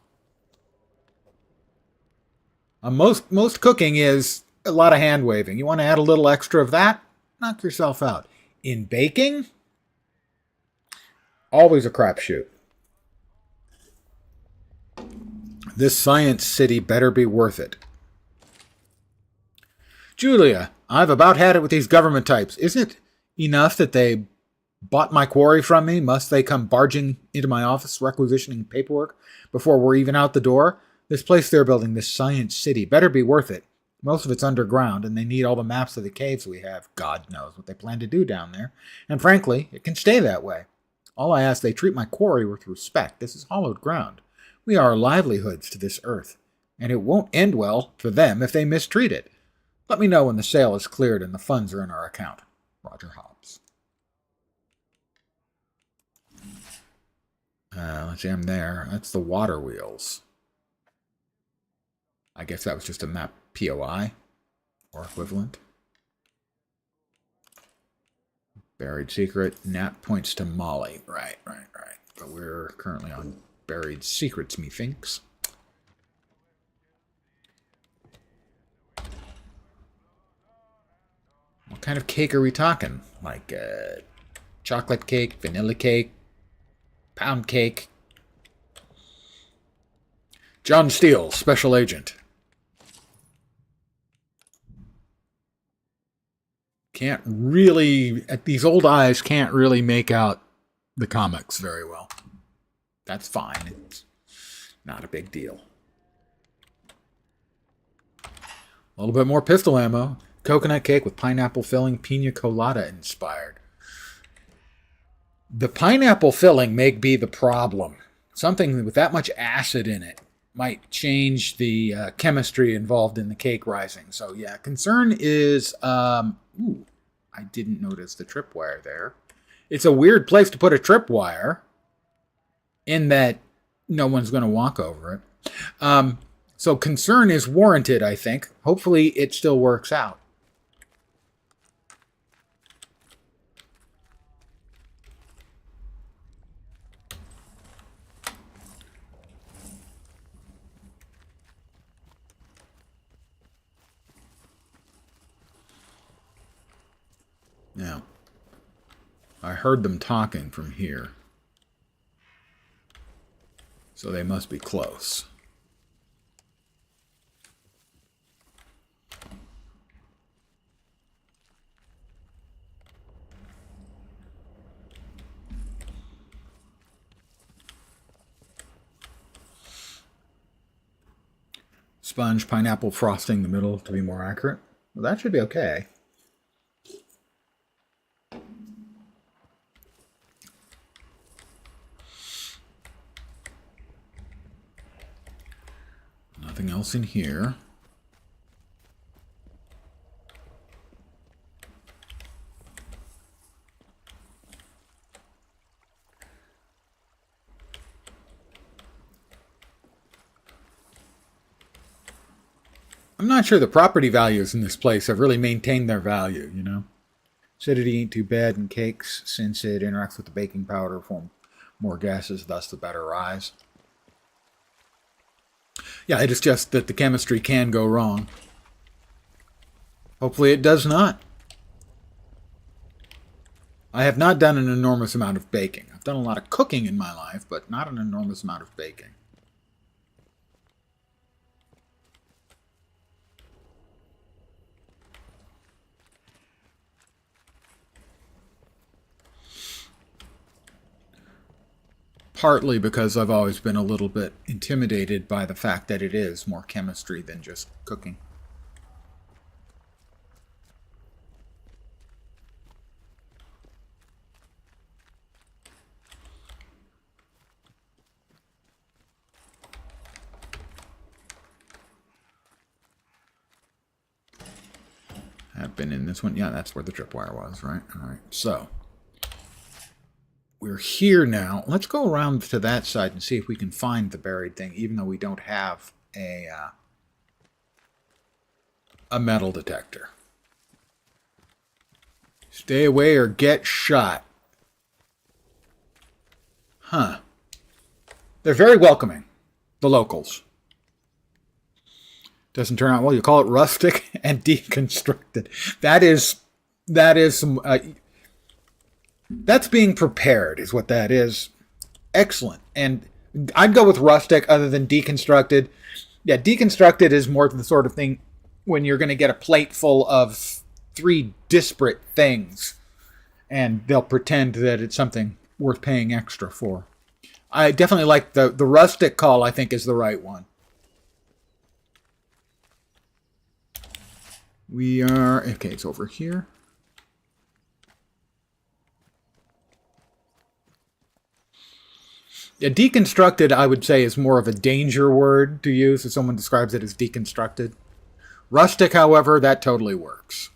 Most cooking is a lot of hand waving. You want to add a little extra of that? Knock yourself out. In baking, always a crapshoot. This science city better be worth it. Julia, I've about had it with these government types. Isn't it enough that they bought my quarry from me? Must they come barging into my office requisitioning paperwork before we're even out the door? This place they're building, this science city, better be worth it. Most of it's underground, and they need all the maps of the caves we have. God knows what they plan to do down there. And frankly, it can stay that way. All I ask, they treat my quarry with respect. This is hallowed ground. We are livelihoods to this earth, and it won't end well for them if they mistreat it. Let me know when the sale is cleared and the funds are in our account. Roger Hobbs. Let's see, I'm there. That's the water wheels. I guess that was just a map POI or equivalent. Buried secret. Nat points to Molly. Right. But we're currently on buried secrets, methinks. What kind of cake are we talking? Like chocolate cake, vanilla cake, pound cake. John Steele, special agent. Can't really, at these old eyes, can't really make out the comics very well. That's fine. It's not a big deal. A little bit more pistol ammo. Coconut cake with pineapple filling, pina colada inspired. The pineapple filling may be the problem. Something with that much acid in it might change the chemistry involved in the cake rising. So yeah, concern is, ooh, I didn't notice the tripwire there. It's a weird place to put a tripwire in that no one's going to walk over it. So concern is warranted, I think. Hopefully it still works out. Now, I heard them talking from here. So they must be close. Sponge, pineapple frosting the middle to be more accurate. Well, that should be okay. Nothing else in here. I'm not sure the property values in this place have really maintained their value, you know. Acidity ain't too bad in cakes since it interacts with the baking powder, form more gases, thus the better rise. Yeah, it is just that the chemistry can go wrong. Hopefully it does not. I have not done an enormous amount of baking. I've done a lot of cooking in my life, but not an enormous amount of baking. Partly because I've always been a little bit intimidated by the fact that it is more chemistry than just cooking. I've been in this one. Yeah, that's where the tripwire was, right? All right, so we're here now. Let's go around to that side and see if we can find the buried thing, even though we don't have a metal detector. Stay away or get shot. Huh. They're very welcoming, the locals. Doesn't turn out well. You call it rustic and deconstructed. That is some... that's being prepared, is what that is. Excellent. And I'd go with rustic other than deconstructed. Yeah, deconstructed is more the sort of thing when you're going to get a plate full of 3 disparate things, and they'll pretend that it's something worth paying extra for. I definitely like the rustic call, I think, is the right one. We are... Okay, it's over here. Yeah, deconstructed, I would say, is more of a danger word to use if someone describes it as deconstructed. Rustic, however, that totally works.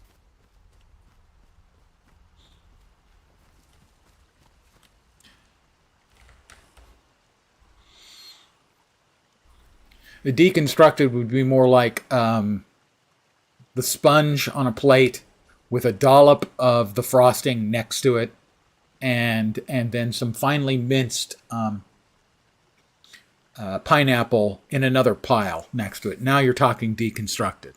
The deconstructed would be more like the sponge on a plate with a dollop of the frosting next to it, and then some finely minced pineapple in another pile next to it. Now you're talking deconstructed.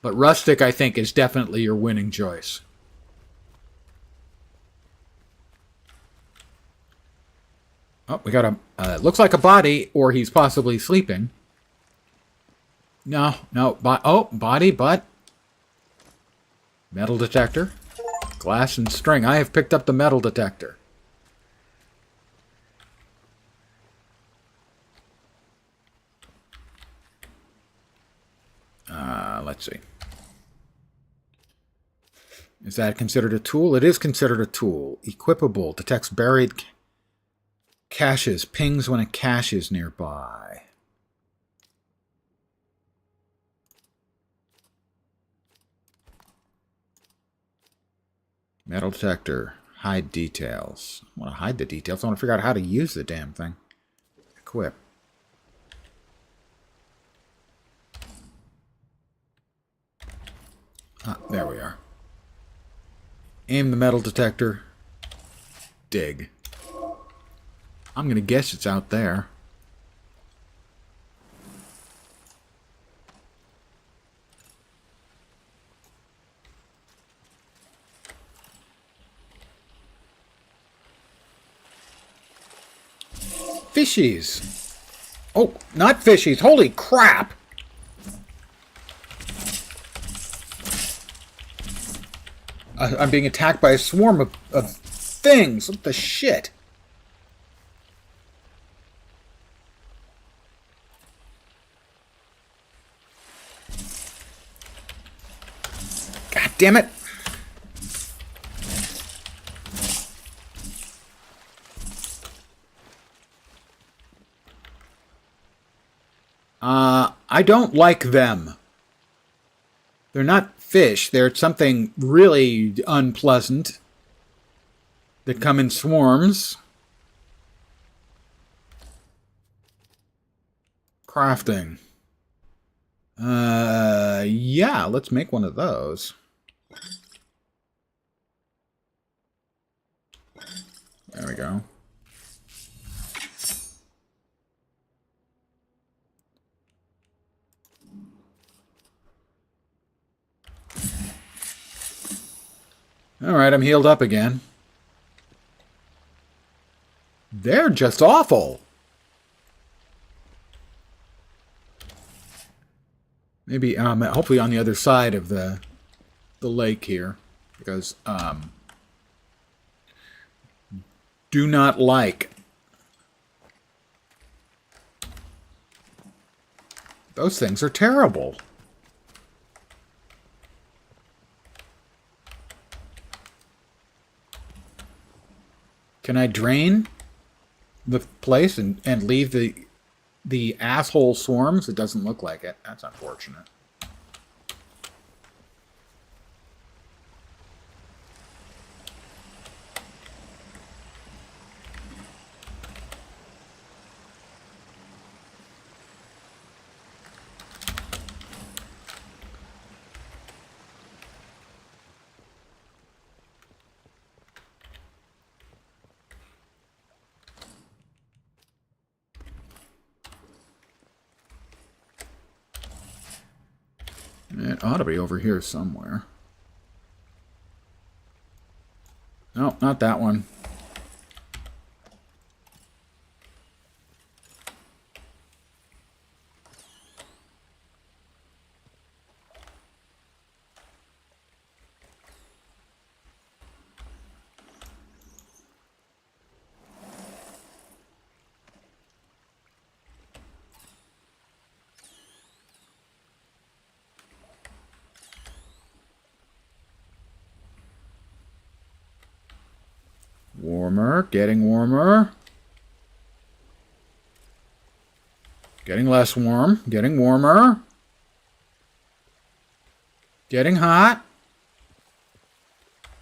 But rustic, I think, is definitely your winning choice. Oh, we got a... looks like a body, or he's possibly sleeping. No. Body, but... Metal detector. Glass and string. I have picked up the metal detector. Let's see. Is that considered a tool? It is considered a tool. Equipable. Detects buried caches. Pings when a cache is nearby. Metal detector. Hide details. I want to hide the details. I want to figure out how to use the damn thing. Equip. Ah, there we are. Aim the metal detector. Dig. I'm going to guess it's out there. Fishies. Oh, not fishies. Holy crap. I'm being attacked by a swarm of things. What the shit? God damn it. I don't like them. They're not fish. They're something really unpleasant that come in swarms. Crafting. Yeah, let's make one of those. There we go. Alright, I'm healed up again. They're just awful. Maybe, hopefully on the other side of the lake here. Because, do not like. Those things are terrible. Can I drain the place and leave the asshole swarms? It doesn't look like it. That's unfortunate. It ought to be over here somewhere. No, not that one. Warmer, getting warmer. Getting less warm, getting warmer. Getting hot.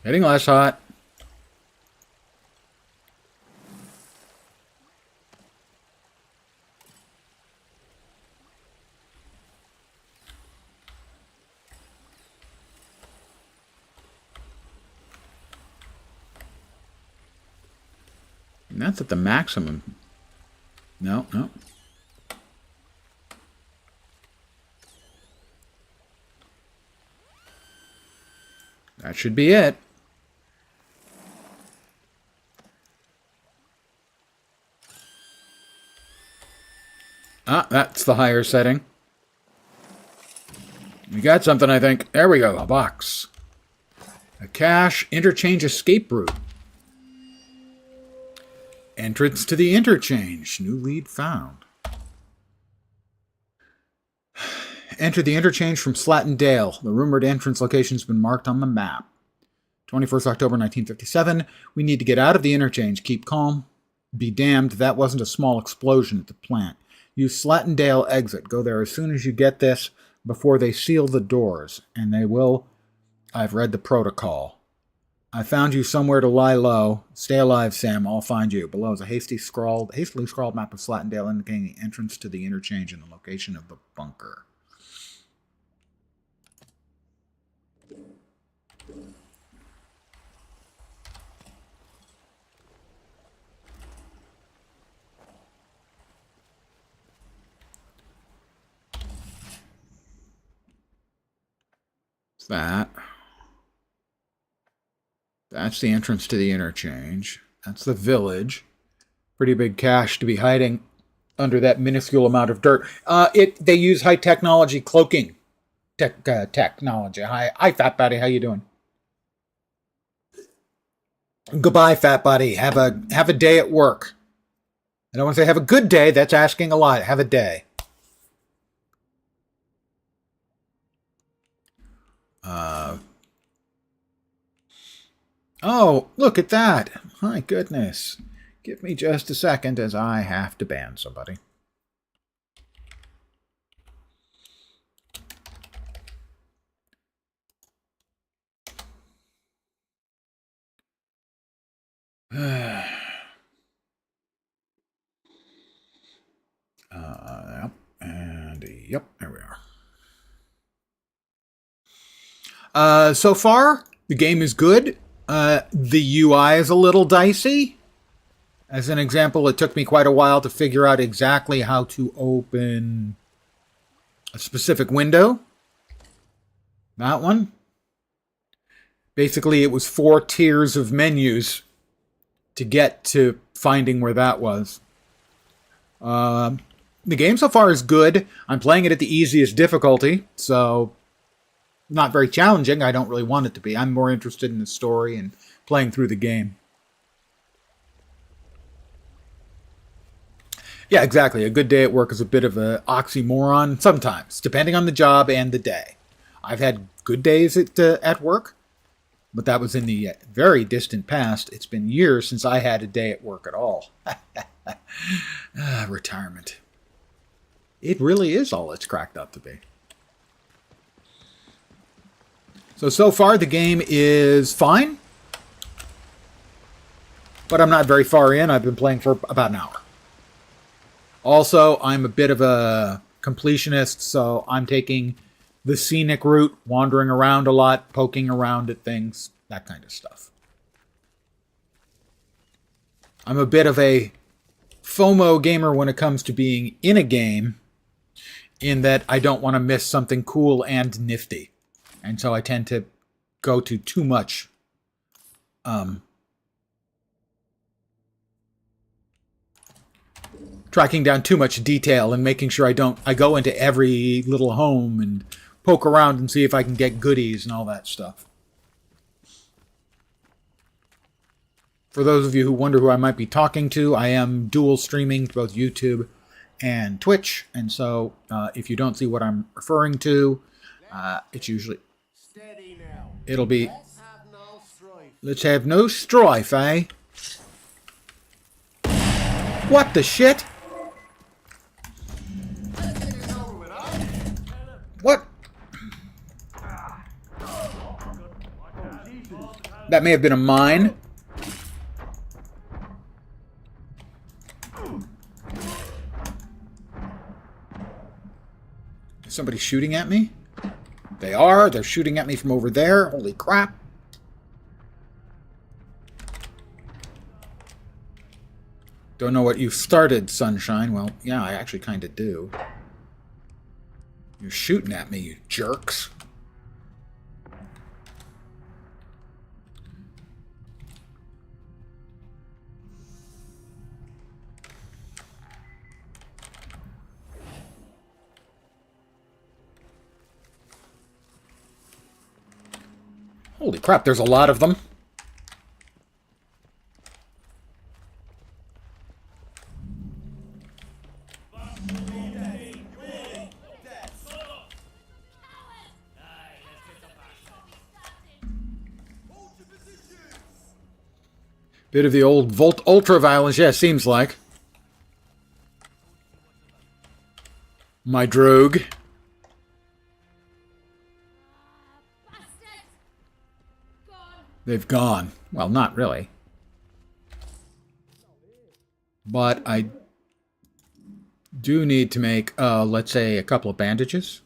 Getting less hot. And that's at the maximum. No, no. That should be it. Ah, that's the higher setting. We got something, I think. There we go, a box. A cache interchange escape route. Entrance to the interchange. New lead found. Enter the interchange from Slatin Dale. The rumored entrance location has been marked on the map. 21st October 1957. We need to get out of the interchange. Keep calm. Be damned, that wasn't a small explosion at the plant. Use Slatin Dale exit. Go there as soon as you get this before they seal the doors. And they will. I've read the protocol. I found you somewhere to lie low. Stay alive, Sam. I'll find you. Below is a hastily scrawled map of Slatin Dale indicating the entrance to the interchange and the location of the bunker. That. That's the entrance to the interchange. That's the village. Pretty big cache to be hiding under that minuscule amount of dirt. They use high technology cloaking technology. Hi, Fat Buddy. How you doing? Goodbye, Fat Buddy. Have a day at work. I don't want to say have a good day. That's asking a lot. Have a day. Oh, look at that. My goodness. Give me just a second as I have to ban somebody. Yep, and yep, there we are. So far, the game is good. The UI is a little dicey. As an example, it took me quite a while to figure out exactly how to open a specific window. That one. Basically, it was 4 tiers of menus to get to finding where that was. The game so far is good. I'm playing it at the easiest difficulty, so not very challenging. I don't really want it to be. I'm more interested in the story and playing through the game. Yeah, exactly. A good day at work is a bit of an oxymoron sometimes, depending on the job and the day. I've had good days at work, but that was in the very distant past. It's been years since I had a day at work at all. Retirement. It really is all it's cracked up to be. So far the game is fine, but I'm not very far in. I've been playing for about an hour. Also, I'm a bit of a completionist, so I'm taking the scenic route, wandering around a lot, poking around at things, that kind of stuff. I'm a bit of a FOMO gamer when it comes to being in a game, in that I don't want to miss something cool and nifty. And so I tend to go to too much tracking down too much detail and making sure I go into every little home and poke around and see if I can get goodies and all that stuff. For those of you who wonder who I might be talking to, I am dual streaming to both YouTube and Twitch. And so if you don't see what I'm referring to, it's usually... It'll be... Let's have no strife, eh? What the shit? What? That may have been a mine. Is somebody shooting at me? They are. They're shooting at me from over there. Holy crap. Don't know what you've started, Sunshine. Well, yeah, I actually kind of do. You're shooting at me, you jerks. Holy crap, there's a lot of them. Bit of the old ultra-violence, yeah, seems like. My drogue. They've gone. Well, not really. But I do need to make, let's say, a couple of bandages.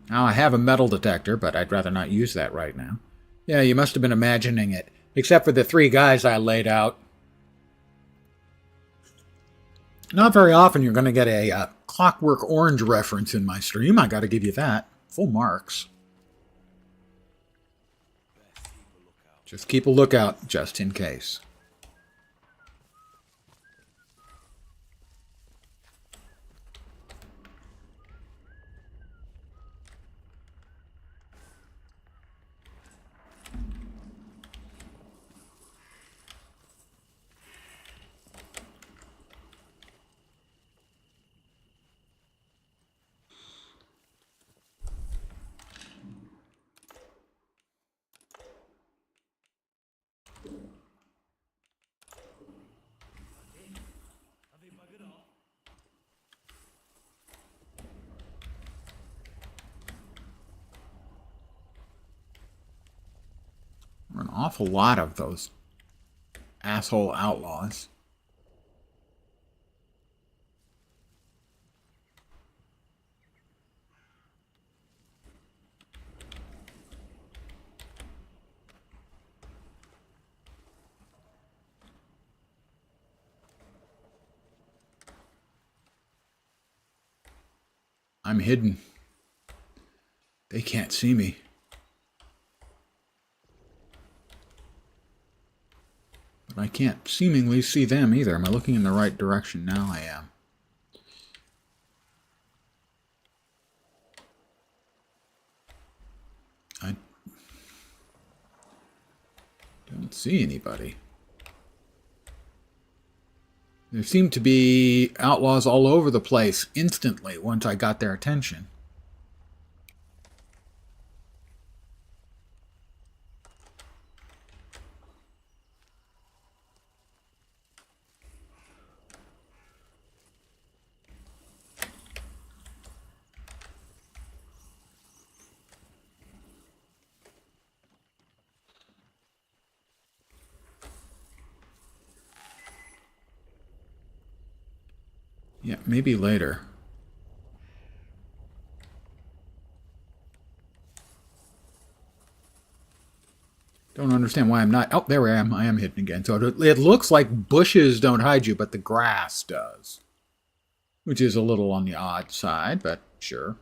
Now, I have a metal detector, but I'd rather not use that right now. Yeah, you must have been imagining it. Except for the 3 guys I laid out. Not very often you're going to get a Clockwork Orange reference in my stream. I got to give you that. Full marks. Just keep a lookout, just in case. An awful lot of those asshole outlaws. I'm hidden. They can't see me. But I can't seemingly see them either. Am I looking in the right direction? Now I am. I don't see anybody. There seemed to be outlaws all over the place instantly once I got their attention. Yeah, maybe later. Don't understand why I'm not... Oh, there I am. I am hidden again. So it looks like bushes don't hide you, but the grass does. Which is a little on the odd side, but sure.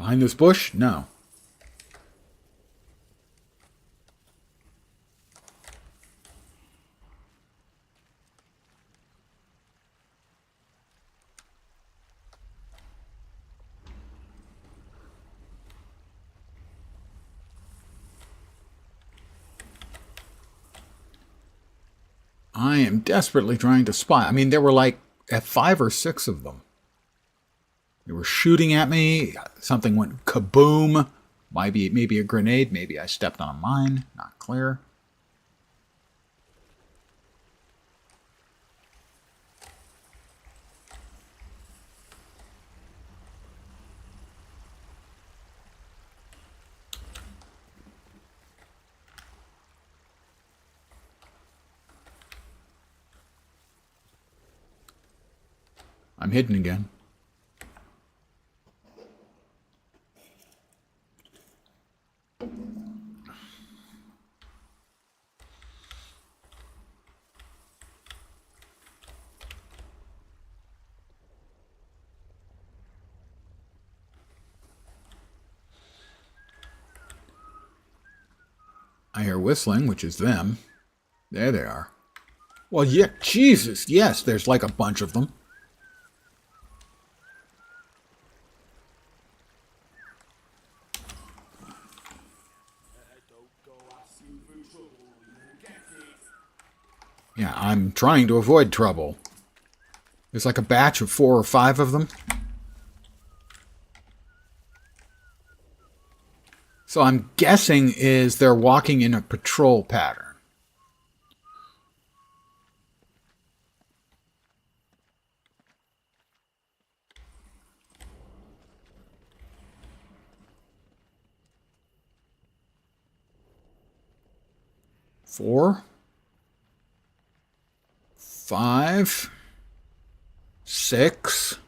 Behind this bush? No. I am desperately trying to spy. I mean, there were like 5 or 6 of them. They were shooting at me. Something went kaboom. Maybe a grenade. Maybe I stepped on a mine. Not clear. I'm hidden again. I hear whistling, which is them. There they are. Well, yeah, Jesus, yes, there's like a bunch of them. Yeah, I'm trying to avoid trouble. There's like a batch of 4 or 5 of them. So I'm guessing is they're walking in a patrol pattern. Four, 5, 6.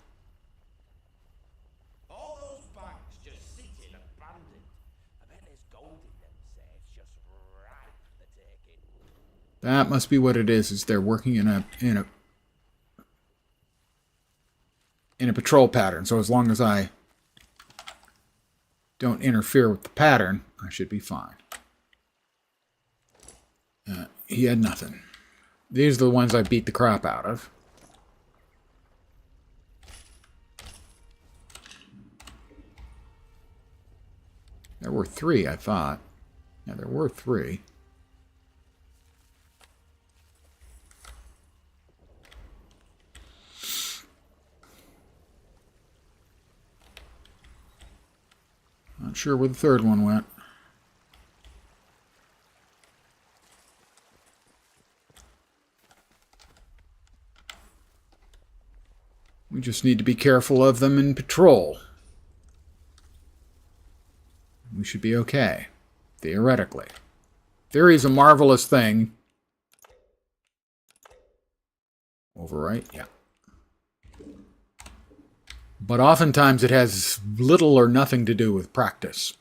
All those banks just sitting abandoned. I bet there's gold in them safes just ripe for the taking. That must be what it is they're working in a patrol pattern. So as long as I don't interfere with the pattern, I should be fine. He had nothing. These are the ones I beat the crap out of. There were 3, I thought. Yeah, there were 3. Not sure where the 3rd one went. We just need to be careful of them in patrol. We should be okay, theoretically. Theory's a marvelous thing. Overwrite, yeah. But oftentimes it has little or nothing to do with practice.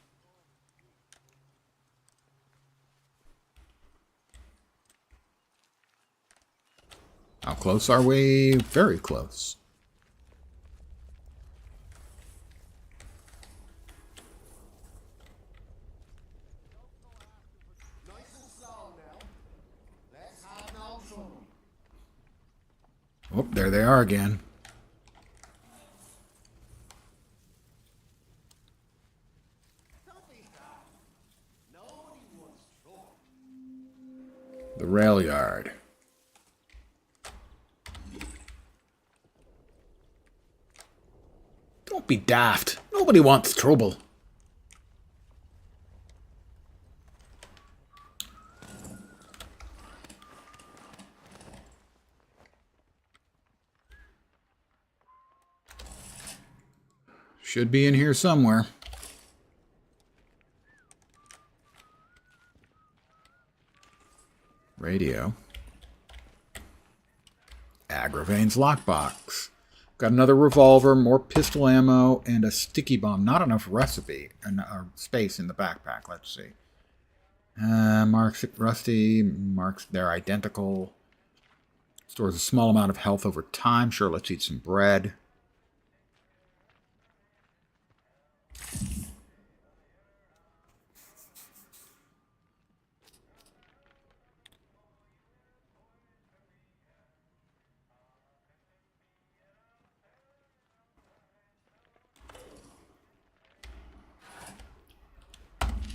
How close are we? Very close. Oh, there they are again. The rail yard. Don't be daft. Nobody wants trouble. Should be in here somewhere. Radio. Agravain's lockbox. Got another revolver, more pistol ammo, and a sticky bomb. Not enough recipe or space in the backpack. Let's see. Marks rusty. Marks, they're identical. Stores a small amount of health over time. Sure, let's eat some bread.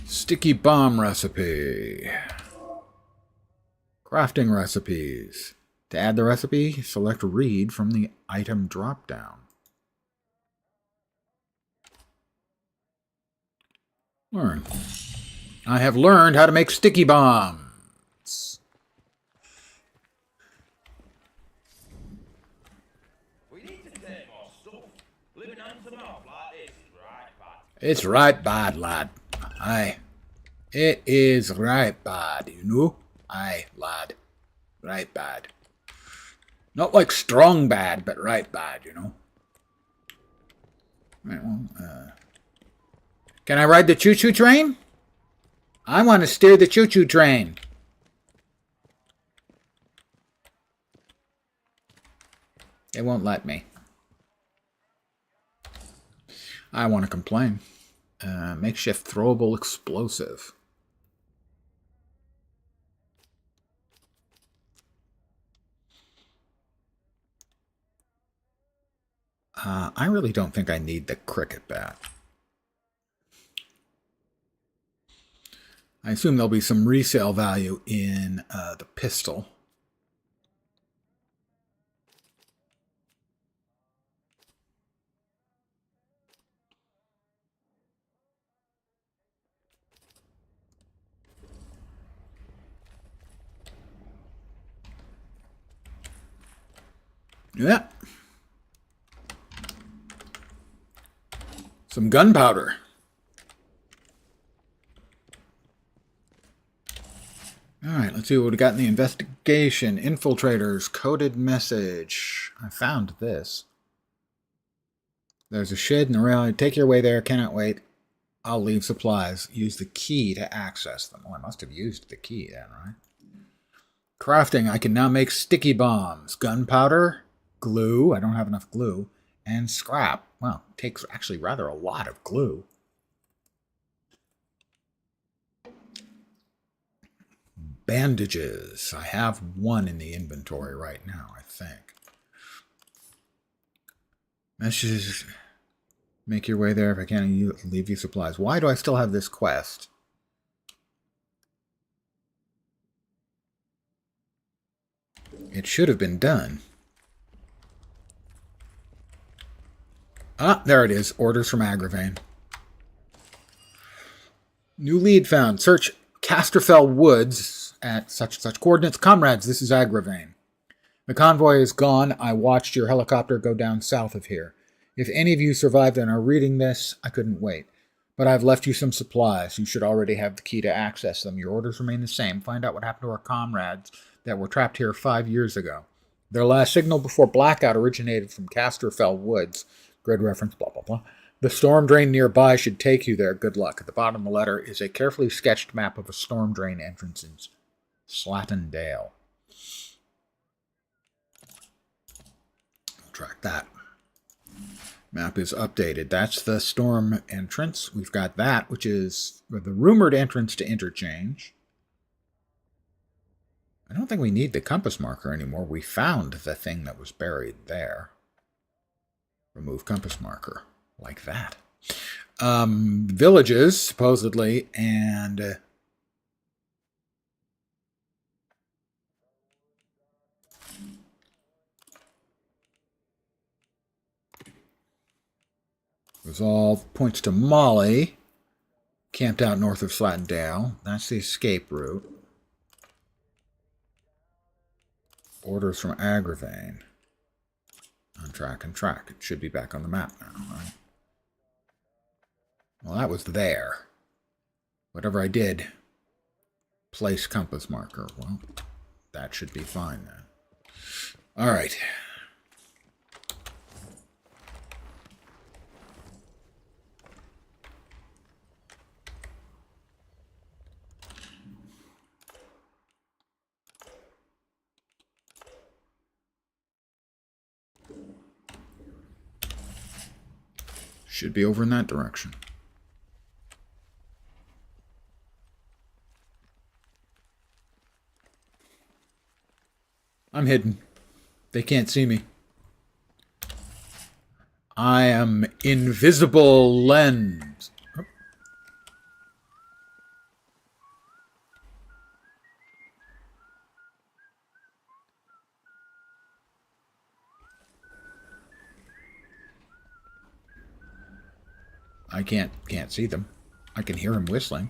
Sticky bomb recipe. Crafting recipes. To add the recipe, select read from the item dropdown. Learn. I have learned how to make sticky bombs. We need to take more stuff. Living hand to mouth like this is right bad. It's right bad, lad. Aye. It is right bad, you know? Aye, lad. Right bad. Not like strong bad, but right bad, you know? Right, well, can I ride the choo-choo train? I want to steer the choo-choo train. They won't let me. I want to complain. Makeshift throwable explosive. I really don't think I need the cricket bat. I assume there'll be some resale value in the pistol. Yeah. Some gunpowder. Alright, let's see what we got in the investigation. Infiltrators, coded message. I found this. There's a shed in the railway. Take your way there. Cannot wait. I'll leave supplies. Use the key to access them. Oh, I must have used the key then, right? Crafting. I can now make sticky bombs. Gunpowder, glue. I don't have enough glue. And scrap. Well, it takes actually rather a lot of glue. Bandages. I have one in the inventory right now, I think. Messages. Make your way there if I can. Leave you supplies. Why do I still have this quest? It should have been done. Ah, there it is. Orders from Agravain. New lead found. Search Casterfell Woods at such coordinates. Comrades, this is Agravain. The convoy is gone. I watched your helicopter go down south of here. If any of you survived and are reading this, I couldn't wait. But I've left you some supplies. You should already have the key to access them. Your orders remain the same. Find out what happened to our comrades that were trapped here 5 years ago. Their last signal before blackout originated from Casterfell Woods. Grid reference, blah, blah, blah. The storm drain nearby should take you there. Good luck. At the bottom of the letter is a carefully sketched map of a storm drain entrance in Slattendale. We'll track that. Map is updated. That's the storm entrance. We've got that, which is the rumored entrance to interchange. I don't think we need the compass marker anymore. We found the thing that was buried there. Remove compass marker. Like that. Villages, supposedly, and... Resolve points to Molly, camped out north of Slattendale. That's the escape route. Orders from Agravain. On track and track. It should be back on the map now, right? Well, that was there. Whatever I did, place compass marker. Well, that should be fine then. All right. Should be over in that direction. I'm hidden. They can't see me. I am invisible lens. I can't see them. I can hear him whistling.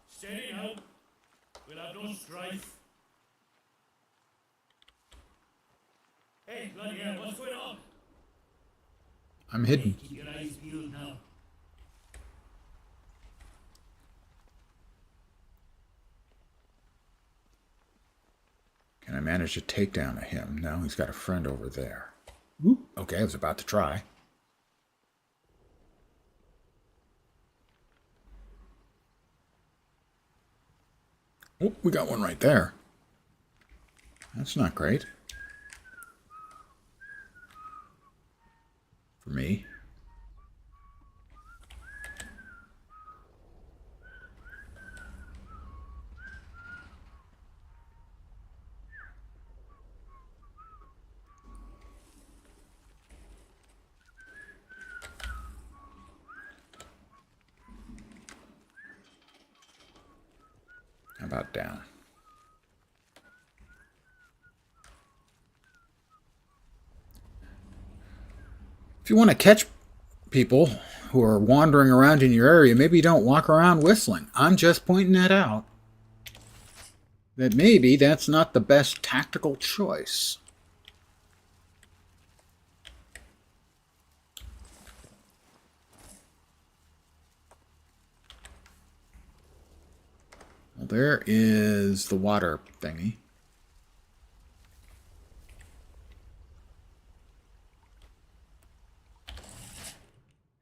Steady now. We'll have no strife. Hey, bloody hell, what's going on? I'm hidden. Keep your eyes peeled now. Can I manage to take down him? No, he's got a friend over there. Ooh, okay, I was about to try. Oh, we got one right there. That's not great. For me. How about down? If you want to catch people who are wandering around in your area, maybe you don't walk around whistling. I'm just pointing that out. That maybe that's not the best tactical choice. Well, there is the water thingy.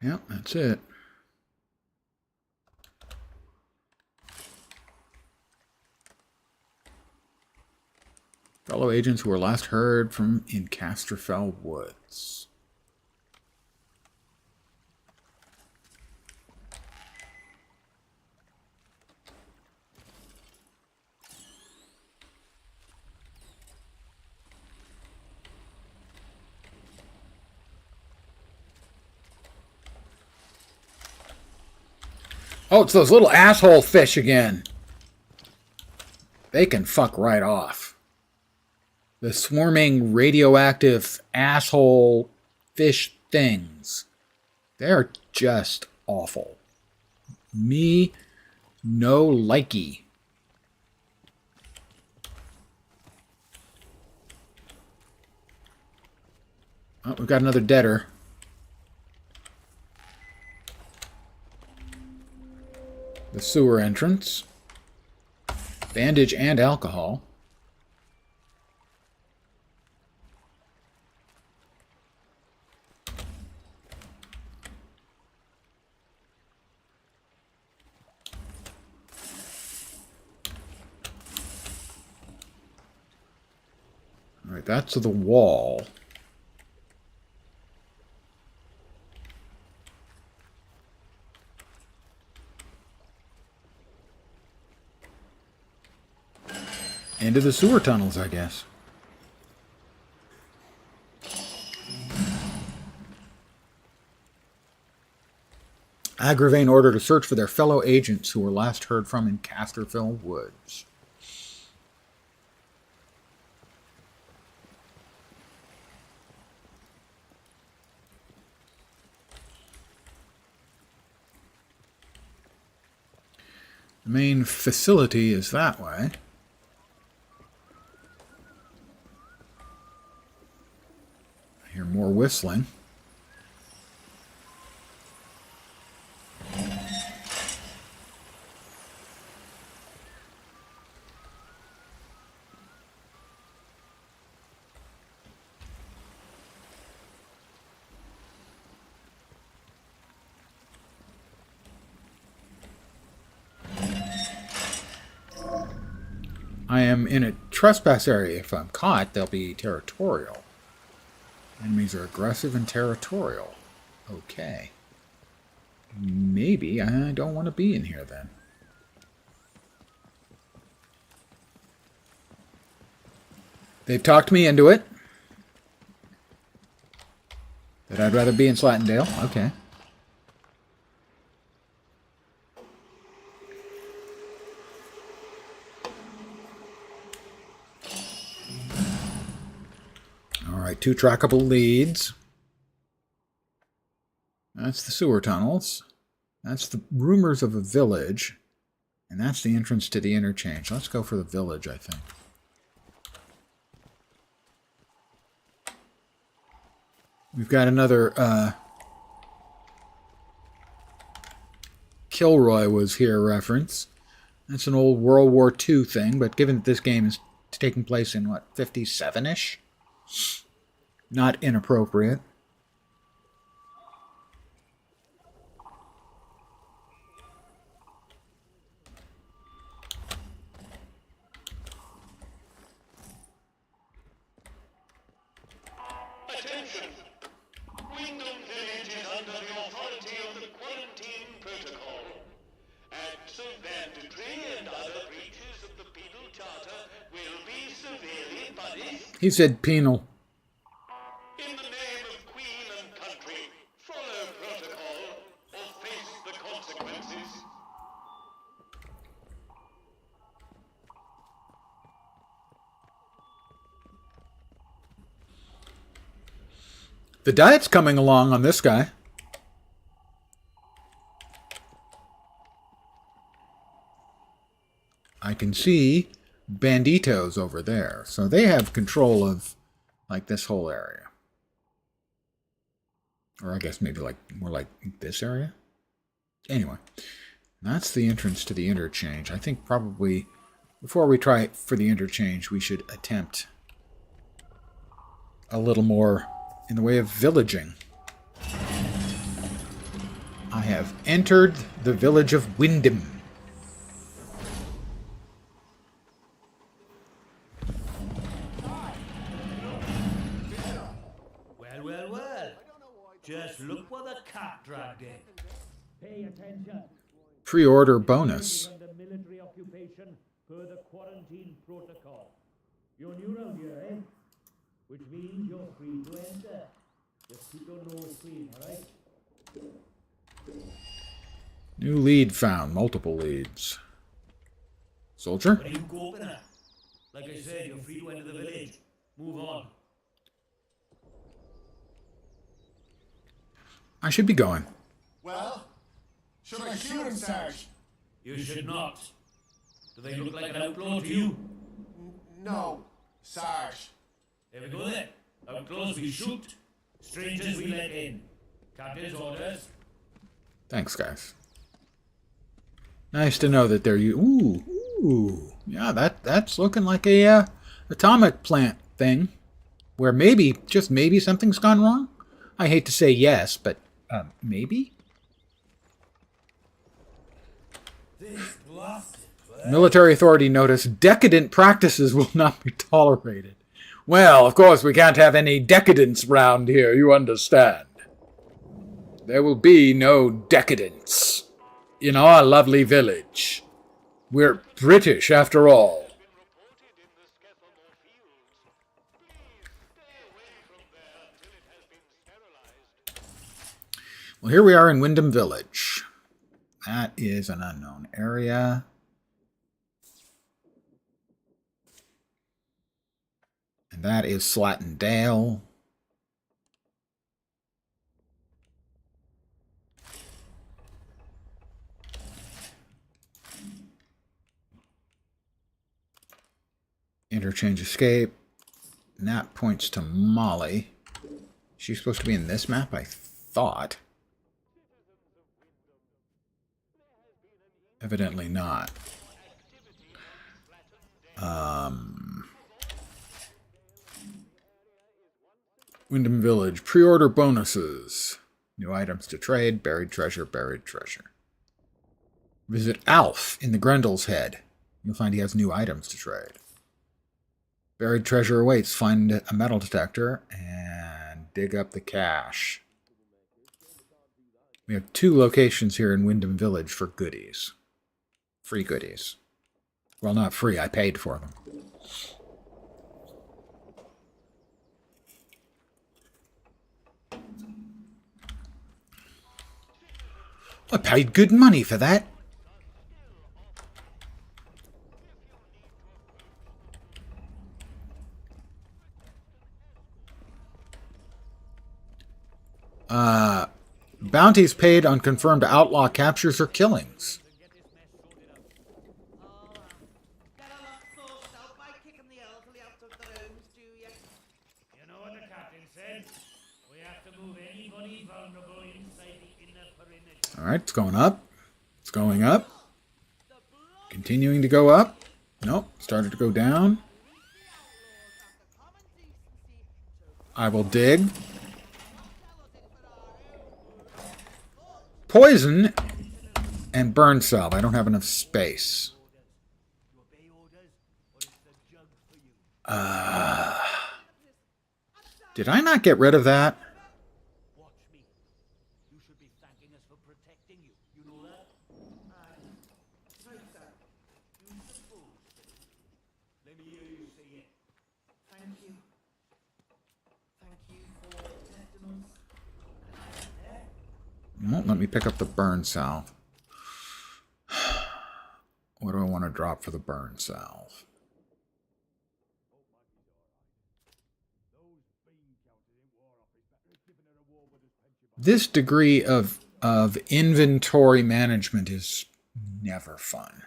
Yep, that's it. Fellow agents who were last heard from in Casterfell Woods. Oh, it's those little asshole fish again. They can fuck right off. The swarming radioactive asshole fish things. They're just awful. Me no likey. Oh, we've got another deader. The sewer entrance. Bandage and alcohol. All right, that's the wall. Into the sewer tunnels, I guess. Agravain ordered a search for their fellow agents who were last heard from in Casterfell Woods. The main facility is that way. I hear more whistling. I am in a trespass area. If I'm caught, they'll be territorial. Enemies are aggressive and territorial. Okay. Maybe I don't want to be in here then. They've talked me into it. I'd rather be in Slattendale. Okay. Alright, 2 trackable leads. That's the sewer tunnels. That's the rumors of a village. And that's the entrance to the interchange. Let's go for the village, I think. We've got another Kilroy was here reference. That's an old World War II thing, but given that this game is taking place in, what, 57-ish? Not inappropriate. Attention! Wyndham Village is under the authority of the Quarantine Protocol. Acts of banditry and other breaches of the Penal Charter will be severely punished. He said penal. In the name of Queen and country, follow protocol or face the consequences. The diet's coming along on this guy. I can see banditos over there. So they have control of, like, this whole area. Or I guess maybe, like, more like this area. Anyway, that's the entrance to the interchange. I think probably, before we try for the interchange, we should attempt a little more in the way of villaging. I have entered the village of Wyndham. Well, well, well. Just look what the cat dragged in. Pay attention. Pre-order bonus. Under military occupation per the quarantine protocol. You're new around here, eh? Which means you're free to enter. Just keep your nose clean, alright? New lead found. Multiple leads. Soldier? Where you go, Pinner? Like I said, you're free to enter the village. Move on. I should be going. Well, should I shoot him, Sarge? You should not. Do they look like an outlaw to you? No, Sarge. There we go then. Outlaws we shoot. Strangers we let in. Captain's orders. Thanks, guys. Nice to know that they're you. Ooh. Yeah, that's looking like a atomic plant thing, where maybe, just maybe, something's gone wrong. I hate to say yes, but maybe. This blasted place. Military authority notice: decadent practices will not be tolerated. Well, of course, we can't have any decadence round here, you understand. There will be no decadence in our lovely village. We're British, after all. Well, here we are in Wyndham Village. That is an unknown area. And that is Slattendale. Interchange escape. And that points to Molly. She's supposed to be in this map, I thought. Evidently not. Wyndham Village. Pre-order bonuses. New items to trade. Buried treasure, buried treasure. Visit Alf in the Grendel's Head. You'll find he has new items to trade. Buried treasure awaits. Find a metal detector and dig up the cache. We have 2 locations here in Wyndham Village for goodies. Free goodies. Well, not free. I paid for them. I paid good money for that. Bounties paid on confirmed outlaw captures or killings. You know what the captain said? We have to move anybody vulnerable inside the inner perimeter. Alright, it's going up. It's going up. Continuing to go up. Nope, started to go down. I will dig. Poison and burn salve. I don't have enough space. Did I not get rid of that? Watch me. You should be thanking us for protecting you. You know that? Right, sir. You suppose. Let me hear you say it. Thank you. Thank you for protecting us. Won't let me pick up the burn salve. What do I want to drop for the burn salve? This degree of inventory management is never fun.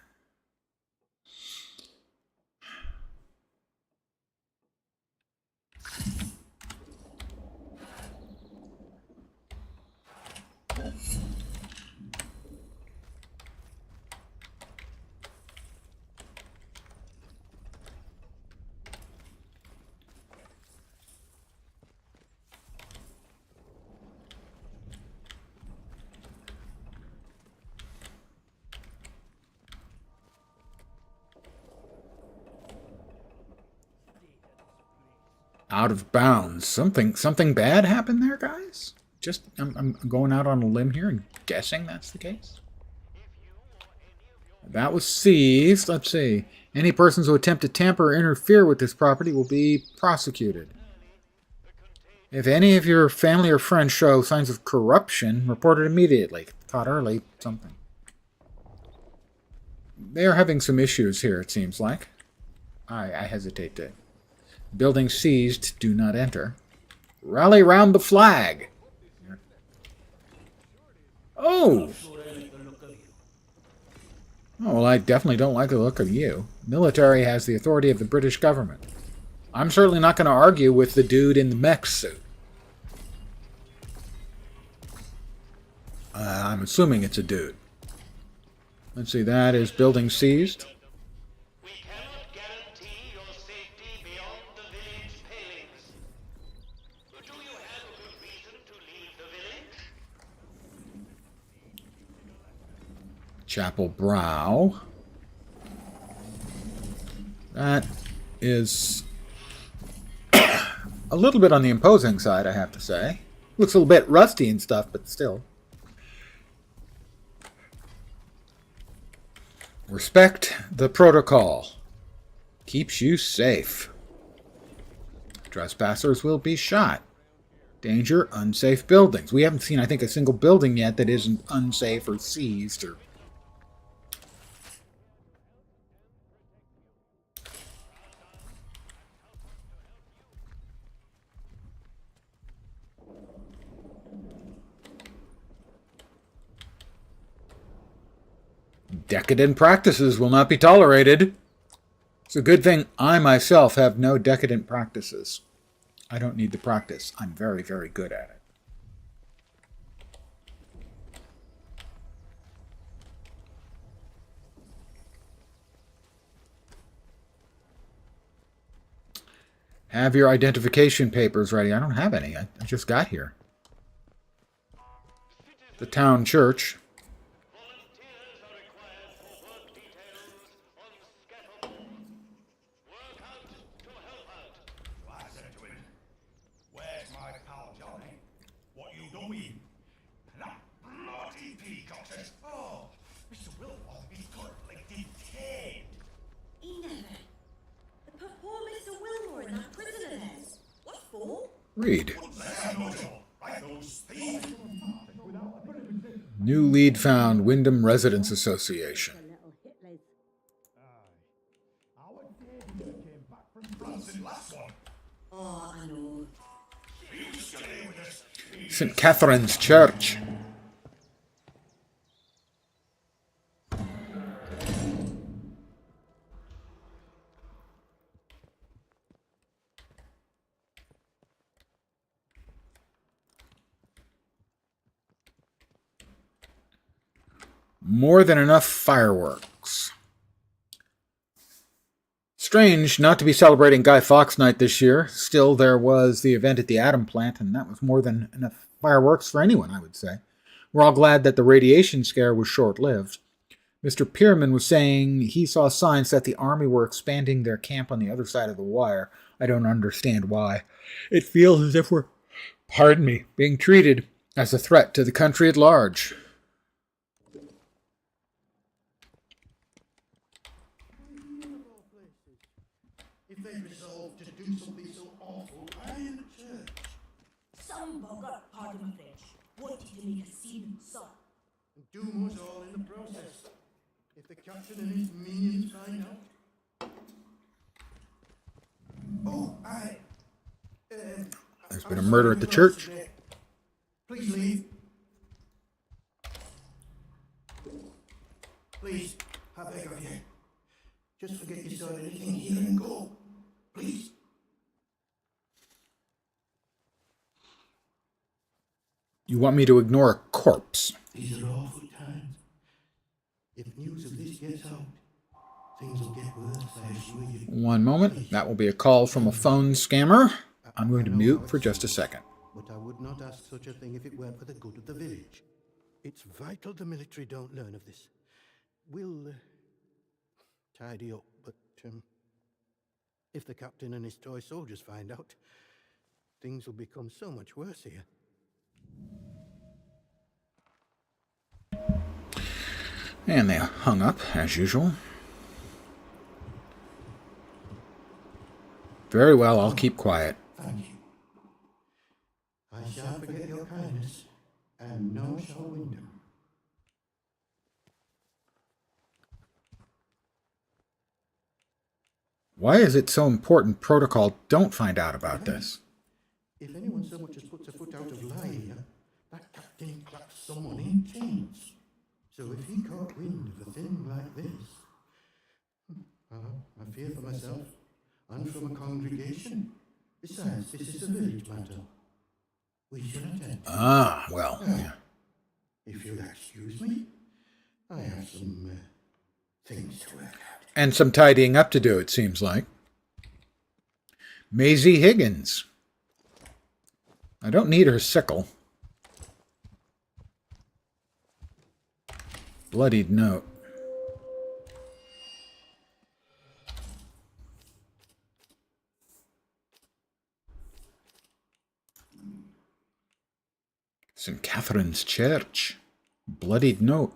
Out of bounds. Something bad happened there, guys? Just I'm going out on a limb here and guessing that's the case. That was seized. Let's see. Any persons who attempt to tamper or interfere with this property will be prosecuted. If any of your family or friends show signs of corruption, report it immediately. Caught early, something. They are having some issues here, it seems like. I hesitate to. Building seized, do not enter. Rally round the flag. Oh! Oh, well, I definitely don't like the look of you. Military has the authority of the British government. I'm certainly not going to argue with the dude in the mech suit. I'm assuming it's a dude. Let's see, that is building seized. We cannot guarantee your safety beyond the village palings. Do you have a good reason to leave the village? Chapel Brow. That is a little bit on the imposing side, I have to say. Looks a little bit rusty and stuff, but still. Respect the protocol. Keeps you safe. Trespassers will be shot. Danger, unsafe buildings. We haven't seen, I think, a single building yet that isn't unsafe or seized or... Decadent practices will not be tolerated. It's a good thing I myself have no decadent practices. I don't need the practice. I'm very, very good at it. Have your identification papers ready. I don't have any. I just got here. The town church. Read. New lead found, Wyndham Residents Association. Oh, I know. St. Catherine's Church. More than enough fireworks. Strange not to be celebrating Guy Fawkes Night this year. Still, there was the event at the Atom plant, and that was more than enough fireworks for anyone, I would say. We're all glad that the radiation scare was short-lived. Mr. Pierman was saying he saw signs that the Army were expanding their camp on the other side of the wire. I don't understand why. It feels as if we're, being treated as a threat to the country at large. If they resolve to do something so awful, I in the church. Some bugger, pardon my French, wanted to make a scene, sir. And doom us all in the process. If the captain and his minions find out. Oh, There's been a murder at the church. Please leave. Please, I beg of you. Just forget you saw anything here and go. Please. You want me to ignore a corpse? These are awful times. If news of this gets out, things will get worse, I assure you. One moment. That will be a call from a phone scammer. I'm going to mute for just a second. But I would not ask such a thing if it weren't for the good of the village. It's vital the military don't learn of this. We'll tidy up, but if the captain and his toy soldiers find out, things will become so much worse here. And they hung up, as usual. Very well, I'll keep quiet. Thank you. I shall forget your kindness, and no shall Wyndham. Why is it so important protocol don't find out about this? If anyone so much as puts a foot out of line here, that captain claps someone in chains. So if he caught wind of a thing like this, I fear for myself and from a congregation. Besides, this is a village matter. We should attend. Ah, well, yeah. If you'll excuse me, I have some things to work out. And some tidying up to do, it seems like. Maisie Higgins. I don't need her sickle. Bloodied note. St. Catherine's Church. Bloodied note.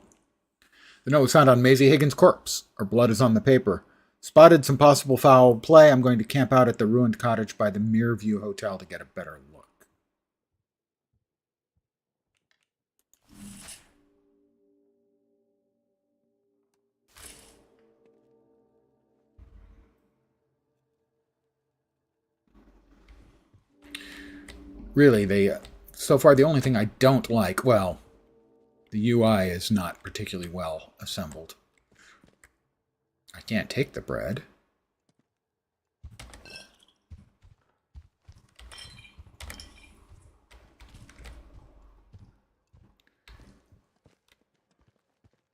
The note was found on Maisie Higgins' corpse. Her blood is on the paper. Spotted some possible foul play. I'm going to camp out at the ruined cottage by the Mireview Hotel to get a better look. Really, so far the only thing I don't like, well, the UI is not particularly well assembled. I can't take the bread.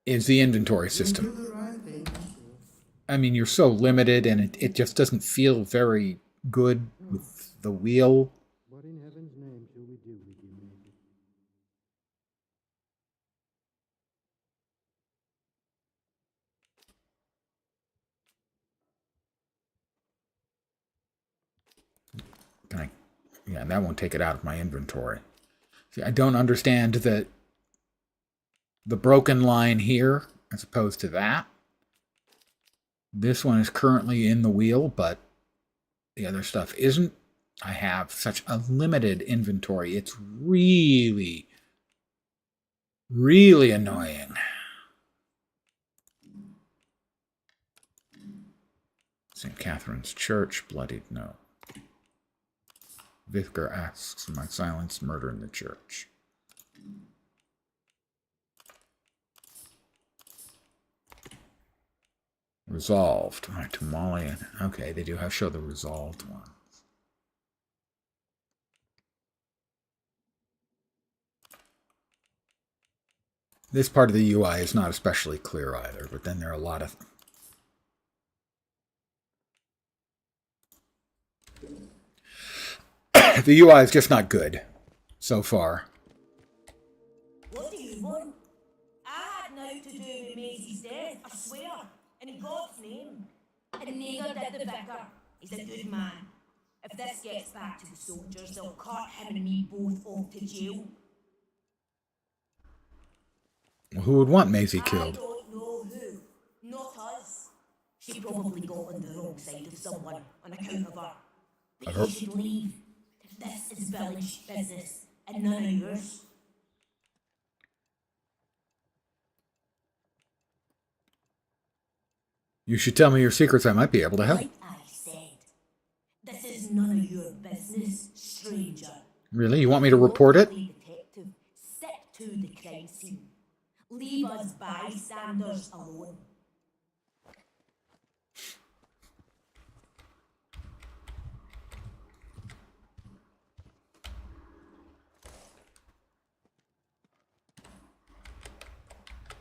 Is the inventory system. I mean, you're so limited and it just doesn't feel very good with the wheel. What in heaven's name shall we do with you, Maisie? Yeah, that won't take it out of my inventory. See, I don't understand the broken line here as opposed to that. This one is currently in the wheel, but the other stuff isn't. I have such a limited inventory. It's really Really annoying. St. Catherine's Church, bloodied note. Vicar asks for my silence, murder in the church. Resolved. All right, Tamale. Okay, they do have show the resolved ones. This part of the UI is not especially clear either, but then there are a lot of... The UI is just not good so far. What do you want? I had naught to do with Maisie's death, I swear. In God's name. And neither did the vicar. He's a good man. If this gets back to the soldiers, they'll cart him and me both off to jail. Well, who would want Maisie killed? I don't know who. Not us. She probably got on the wrong side of someone on account of her. But you should leave. If this is village business and none of yours. You should tell me your secrets. I might be able to help. Like I said, this is none of your business, stranger. Really? You want me to report it? Detective, stick to the crime scene. Leave us bystanders alone.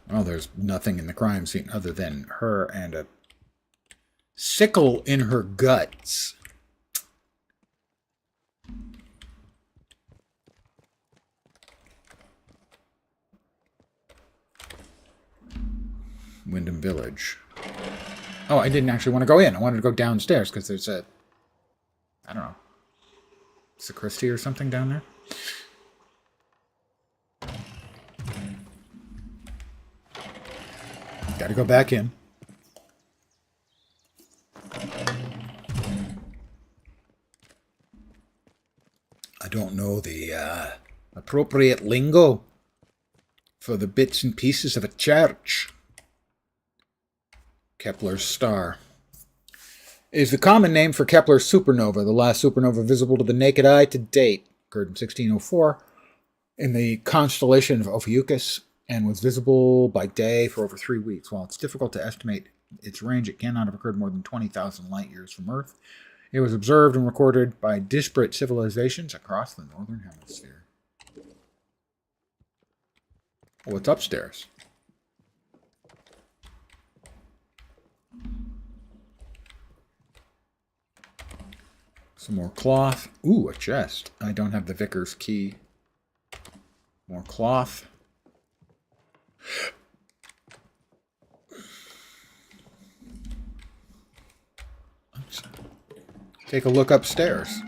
Well, there's nothing in the crime scene other than her and a sickle in her guts. Wyndham Village. Oh, I didn't actually want to go in. I wanted to go downstairs because there's a, I don't know, sacristy or something down there. Got to go back in. I don't know the appropriate lingo for the bits and pieces of a church. Kepler's star is the common name for Kepler's supernova, the last supernova visible to the naked eye to date. Occurred in 1604 in the constellation of Ophiuchus and was visible by day for over 3 weeks. While it's difficult to estimate its range, it cannot have occurred more than 20,000 light years from Earth. It was observed and recorded by disparate civilizations across the northern hemisphere. Oh, it's upstairs. Some more cloth. Ooh, a chest. I don't have the vicar's key. More cloth. Let's take a look upstairs.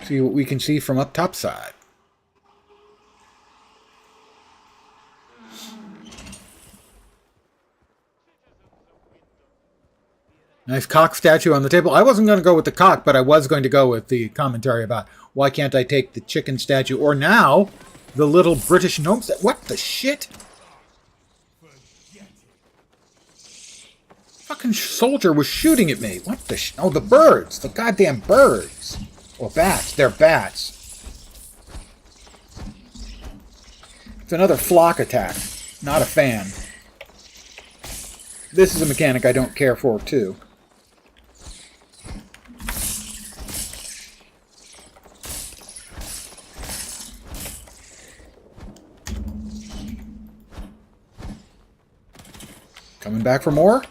See what we can see from up top side. Nice cock statue on the table. I wasn't going to go with the cock, but I was going to go with the commentary about why can't I take the chicken statue or now the little British gnome statue. What the shit? Fucking soldier was shooting at me. What the oh, the birds. The goddamn birds. Or bats. They're bats. It's another flock attack. Not a fan. This is a mechanic I don't care for, too. Coming back for more?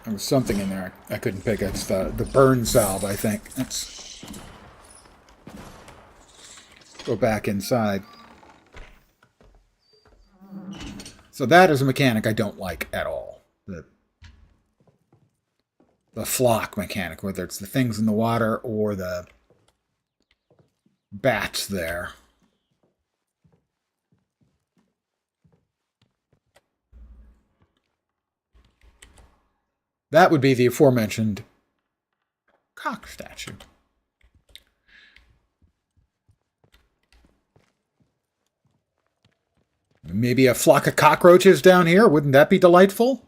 There was something in there I couldn't pick. It's the burn salve, I think. Let's go back inside. So that is a mechanic I don't like at all. The flock mechanic, whether it's the things in the water or the bats there. That would be the aforementioned cock statue. Maybe a flock of cockroaches down here? Wouldn't that be delightful?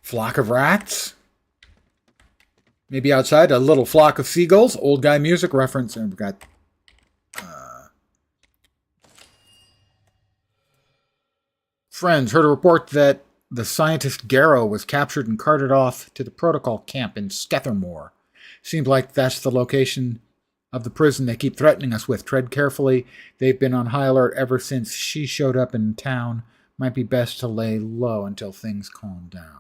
Flock of rats? Maybe outside a little flock of seagulls? Old guy music reference. And we've got... Friends heard a report that the scientist Garrow was captured and carted off to the protocol camp in Skethermore. Seems like that's the location of the prison they keep threatening us with. Tread carefully. They've been on high alert ever since she showed up in town. Might be best to lay low until things calm down.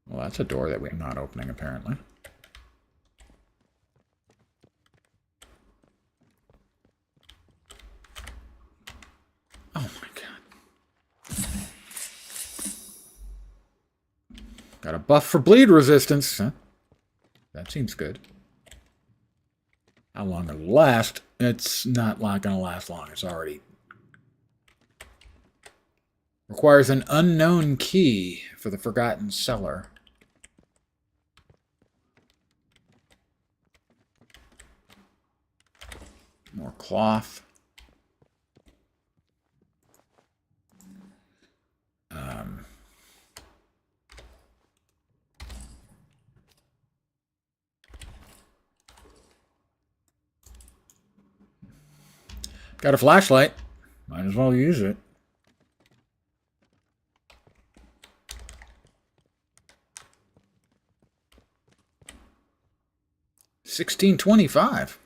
Well, that's a door that we're not opening, apparently. Oh my god. Got a buff for bleed resistance. Huh? That seems good. How long it'll last? It's not going to last long. It's already... Requires an unknown key for the Forgotten Cellar. More cloth. Got a flashlight. Might as well use it. $16.25.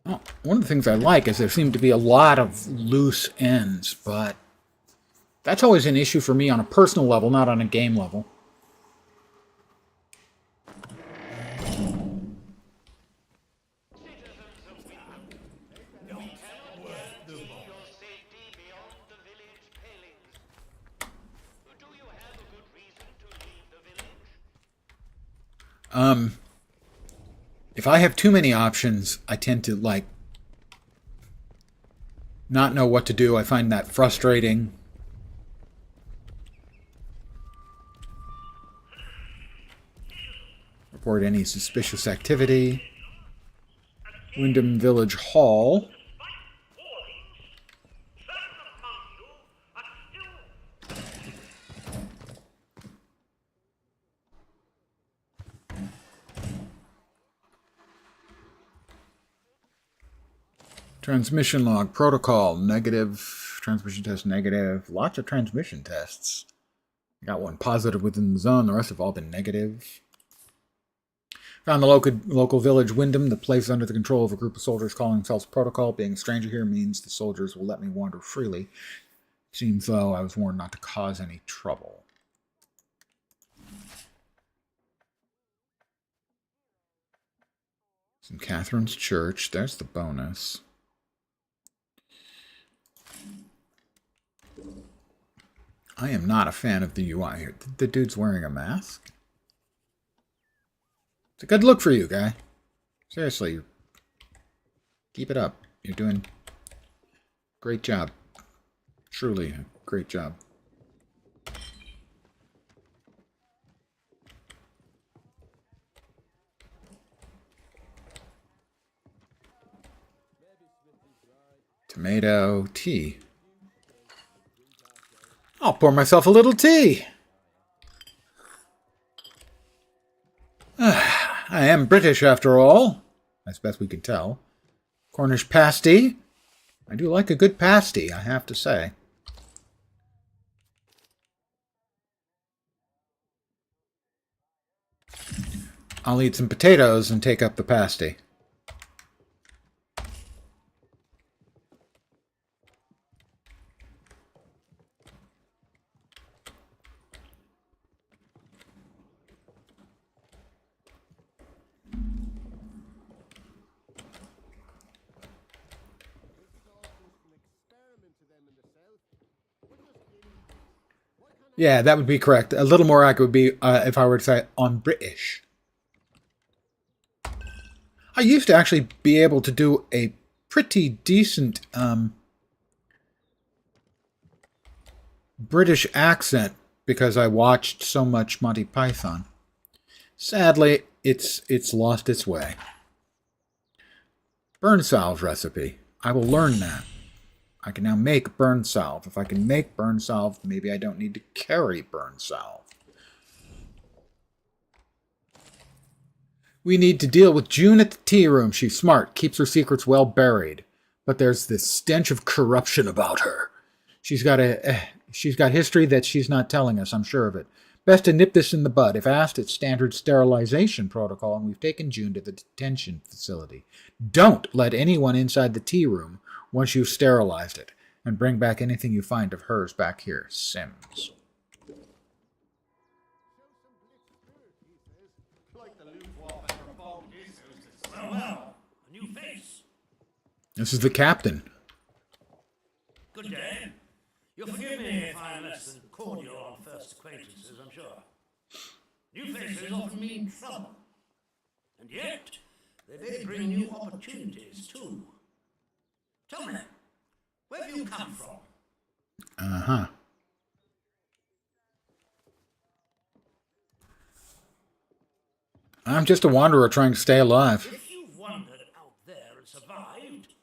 Well, one of the things I like is there seem to be a lot of loose ends, but that's always an issue for me on a personal level, not on a game level. If I have too many options, I tend to, like, not know what to do. I find that frustrating. Report any suspicious activity. Wyndham Village Hall. Transmission log, protocol, negative. Transmission test, negative. Lots of transmission tests. Got one positive within the zone. The rest have all been negative. Found the local village, Wyndham. The place under the control of a group of soldiers calling themselves Protocol. Being a stranger here means the soldiers will let me wander freely. Seems though I was warned not to cause any trouble. St. Catherine's Church. There's the bonus. I am not a fan of the UI here. The dude's wearing a mask? It's a good look for you, guy. Seriously. Keep it up. You're doing a great job. Truly a great job. Tomato tea. I'll pour myself a little tea. I am British after all, as best we can tell. Cornish pasty. I do like a good pasty, I have to say. I'll eat some potatoes and take up the pasty. Yeah, that would be correct. A little more accurate would be if I were to say on British. I used to actually be able to do a pretty decent British accent because I watched so much Monty Python. Sadly, it's lost its way. Burn salve recipe. I will learn that. I can now make burn salve. If I can make burn salve, maybe I don't need to carry burn salve. We need to deal with June at the tea room. She's smart, keeps her secrets well buried. But there's this stench of corruption about her. She's got history that she's not telling us, I'm sure of it. Best to nip this in the bud. If asked, it's standard sterilization protocol, and we've taken June to the detention facility. Don't let anyone inside the tea room once you've sterilized it, and bring back anything you find of hers back here. Sims. Well, a new face. This is the captain. Good day. You'll forgive me if I'm less than cordial on first acquaintances, I'm sure. New faces often mean trouble. And yet, they may bring new opportunities, too. Tell me, where have you come from? Uh-huh. I'm just a wanderer trying to stay alive. If you've wandered out there and survived,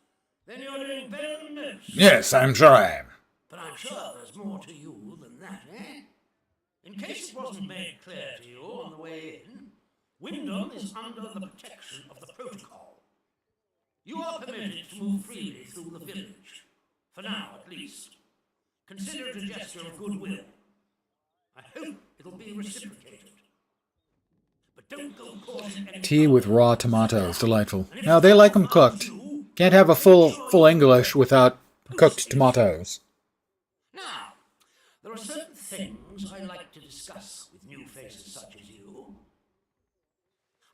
then you're doing better than most. Yes, I'm sure I am. But I'm sure there's more to you than that, eh? In case it wasn't made clear to you on the way in, Wyndham is under the protection of the protocol. You are permitted to move freely through the village. For now, at least. Consider it a gesture of goodwill. I hope it'll be reciprocated. But don't go causing any Tea with raw tomatoes. Delightful. Now, they like them cooked. Can't have a full English without cooked tomatoes. Now, there are certain things I like to discuss with new faces such as you.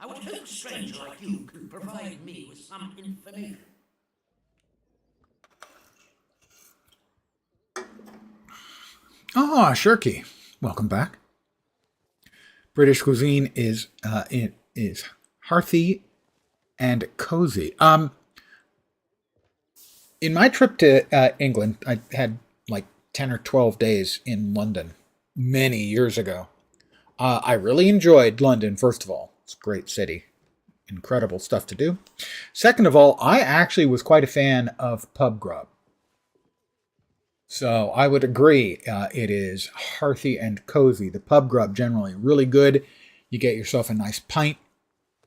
I would hope a stranger like you could provide me with some information. Ah, Shirky. Welcome back. British cuisine is hearthy and cozy. In my trip to England, I had like 10 or 12 days in London many years ago. I really enjoyed London, first of all. It's a great city. Incredible stuff to do. Second of all, I actually was quite a fan of pub grub. So I would agree, it is hearty and cozy. The pub grub generally really good. You get yourself a nice pint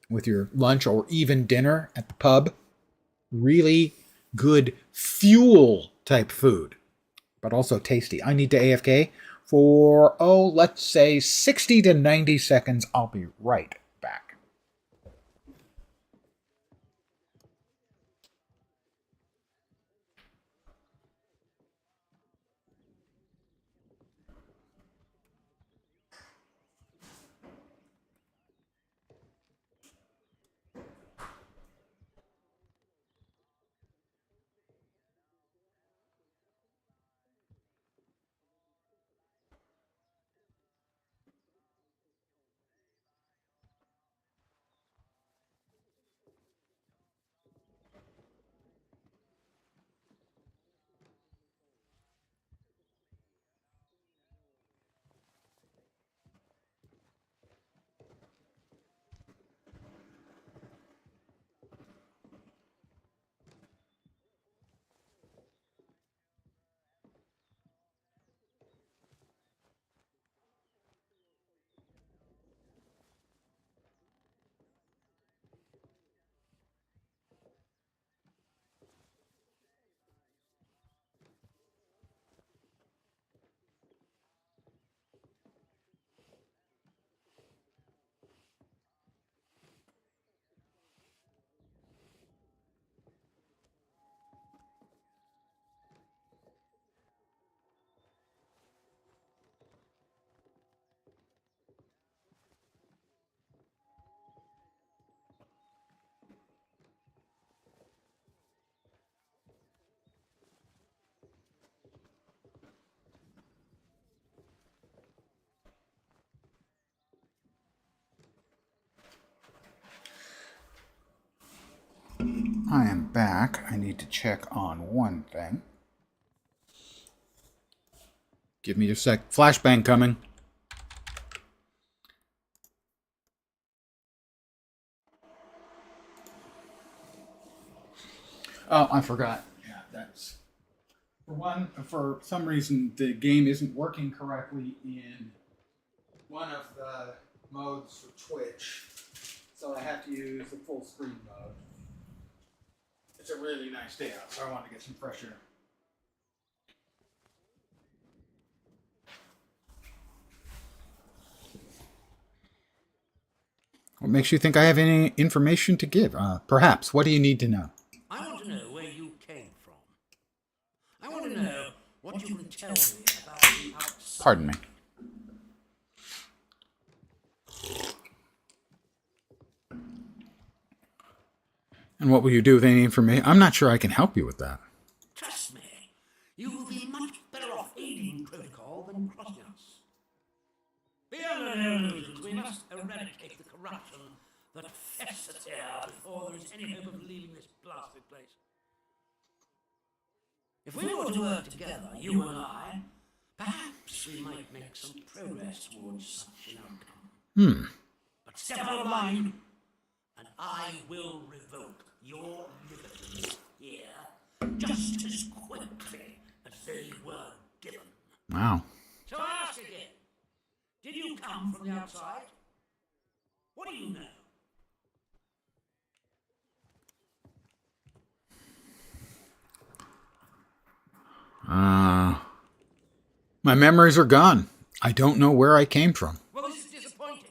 with your lunch or even dinner at the pub. Really good fuel type food, but also tasty. I need to AFK for, let's say 60 to 90 seconds. I'll be right back. back, I need to check on one thing. Give me a sec. Flashbang coming. Oh, I forgot. Yeah, that's... For some reason, the game isn't working correctly in one of the modes for Twitch. So I have to use the full screen mode. It's a really nice day out, so I want to get some fresh air. What makes you think I have any information to give? Perhaps. What do you need to know? I want to know where you came from. I want to know what you can tell me about the outside. Pardon me. And what will you do with any information? I'm not sure I can help you with that. Trust me, you will be much better off aiding protocol than crossing us. Beyond our illusions, we must eradicate the corruption that festers here before there is any hope of leaving this blasted place. If we were to work together, you and I, perhaps we might make some progress towards such an outcome. But step out of line, and I will revoke your liberties here just as quickly as they were given. Wow. So I ask again, did you come from the outside? What do you know? My memories are gone. I don't know where I came from. Well, this is disappointing.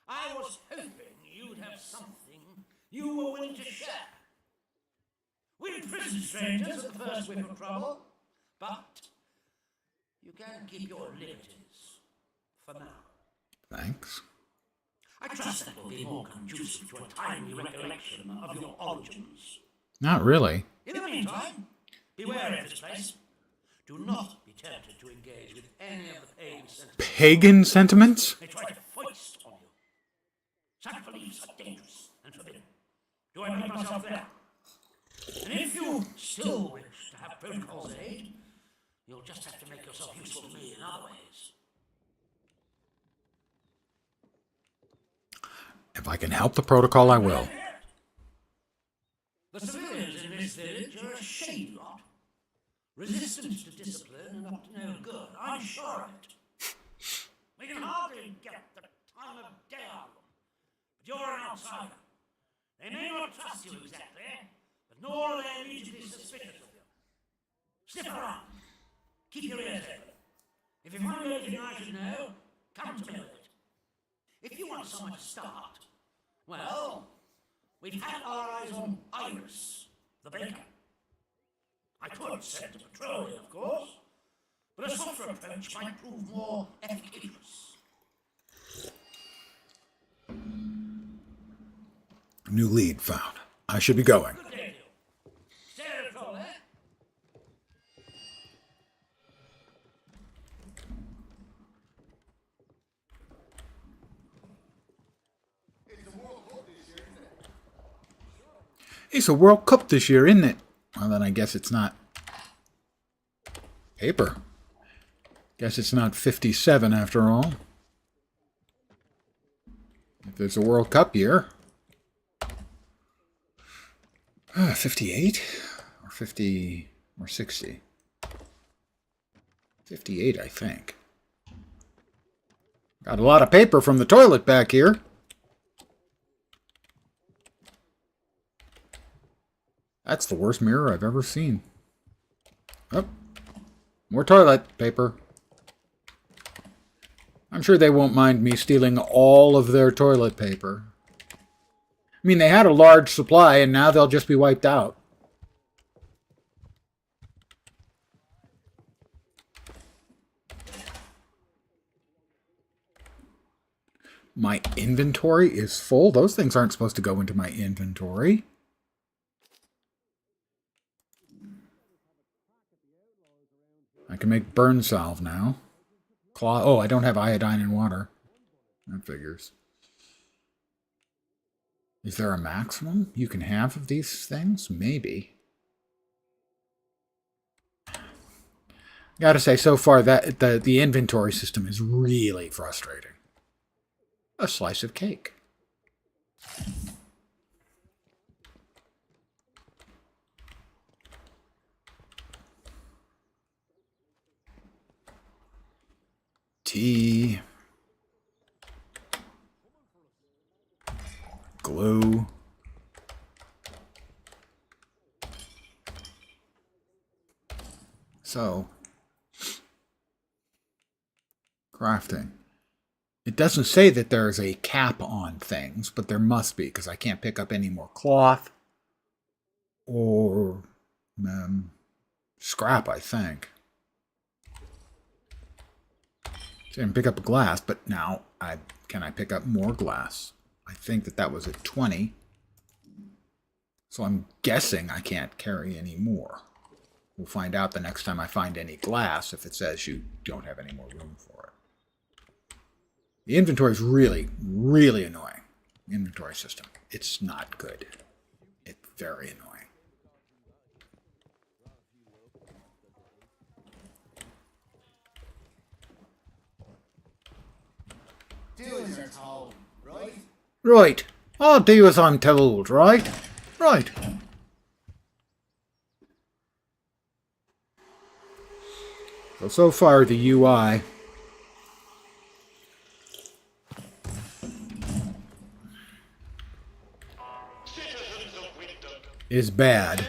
I was hoping you'd have something you were willing to share. We prison strangers at the first whiff of trouble, but you can keep your liberties for now. Thanks. I trust that will be more conducive to a timely recollection of your origins. Not really. In the meantime, beware of this place. Do not be tempted to engage with any of the pagan sentiments. Pagan sentiments? They try to foist on you. Such beliefs are dangerous and forbidden. Do I make myself clear? And if you still wish to have protocol's aid, you'll just have to make yourself useful to me in other ways. If I can help the protocol, I will. The civilians in this village are a shady lot. Resistant to discipline and up to no good. I'm sure of it. We can hardly get the time of day out of them. But you're an outsider. They may not trust you exactly, but nor are they immediately suspicious of you. Sniff around. Keep your ears open. If you find anything I should know, come to me with it. If you want someone to start, well, we've had our eyes on Iris, the baker. I could send a patrol in, of course, but a softer approach might prove more efficacious. New lead found. I should be going. Good day to you. Stay at a patrol, eh? It's a World Cup this year, isn't it? Well, then I guess it's not paper. Guess it's not 57 after all. If there's a World Cup year. 58? Or 50 or 60? 58, I think. Got a lot of paper from the toilet back here. That's the worst mirror I've ever seen. Oh, more toilet paper. I'm sure they won't mind me stealing all of their toilet paper. I mean, they had a large supply, and now they'll just be wiped out. My inventory is full? Those things aren't supposed to go into my inventory. I can make burn salve now. Oh, I don't have iodine in water. That figures. Is there a maximum you can have of these things? Maybe. Gotta say, so far that the inventory system is really frustrating. A slice of cake. Tea. Glue. So, crafting. It doesn't say that there's a cap on things, but there must be, because I can't pick up any more cloth or scrap, I think. So I can pick up a glass, but now can I pick up more glass? I think that was at 20. So I'm guessing I can't carry any more. We'll find out the next time I find any glass if it says you don't have any more room for it. The inventory is really, really annoying. The inventory system. It's not good. It's very annoying. Do as you're told, right? Right. I'll do as I'm told, right? Right. So far the UI is bad.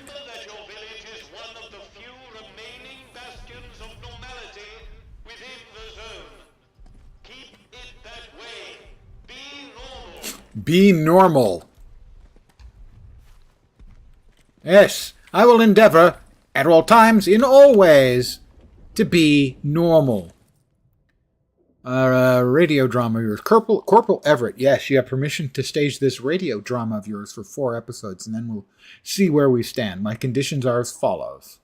Be normal. Yes, I will endeavor, at all times, in all ways, to be normal. Radio drama of yours. Corporal Everett, yes, you have permission to stage this radio drama of yours for 4 episodes, and then we'll see where we stand. My conditions are as follows.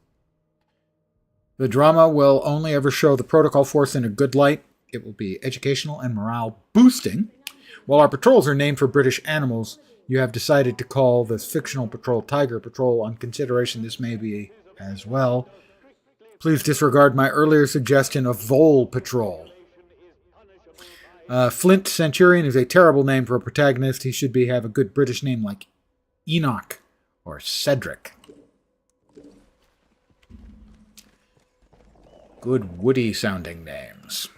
The drama will only ever show the protocol force in a good light. It will be educational and morale boosting. While our patrols are named for British animals, you have decided to call this fictional patrol Tiger Patrol. On consideration, this may be as well. Please disregard my earlier suggestion of Vole Patrol. Flint Centurion is a terrible name for a protagonist. He should have a good British name like Enoch or Cedric. Good woody sounding names.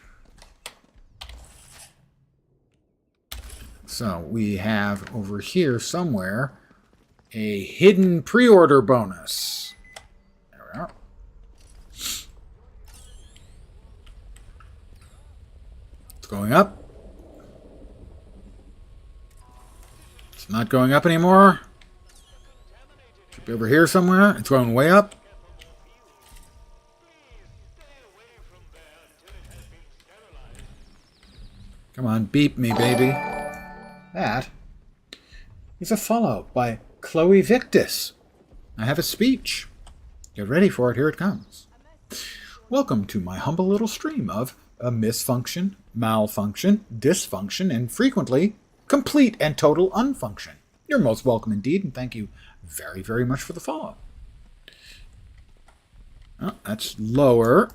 So we have over here somewhere a hidden pre-order bonus. There we are. It's going up. It's not going up anymore. Should be over here somewhere. It's going way up. Come on, beep me, baby. That is a follow by Chloe Victus. I have a speech. Get ready for it. Here it comes. Welcome to my humble little stream of a misfunction, malfunction, dysfunction, and frequently complete and total unfunction. You're most welcome indeed, and thank you very, very much for the follow. Oh, that's lower.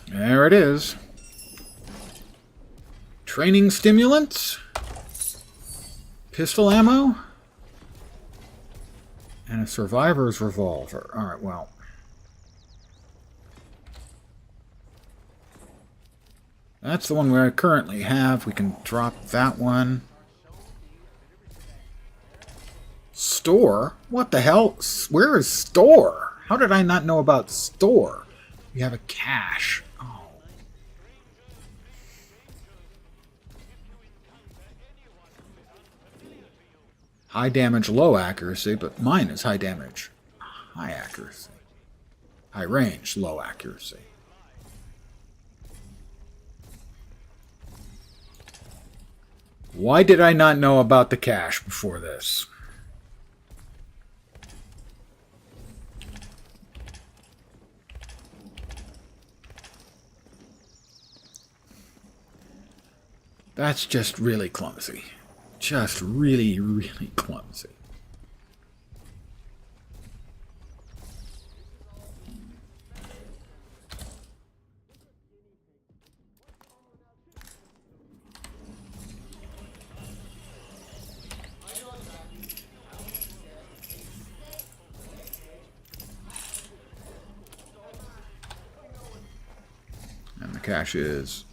There it is. Training stimulants, pistol ammo, and a survivor's revolver. Alright, well. That's the one we currently have. We can drop that one. Store? What the hell? Where is store? How did I not know about store? We have a cache. Oh. High damage, low accuracy, but mine is high damage, high accuracy. High range, low accuracy. Why did I not know about the cache before this? That's just really clumsy. Just really, really clumsy. And the cache is...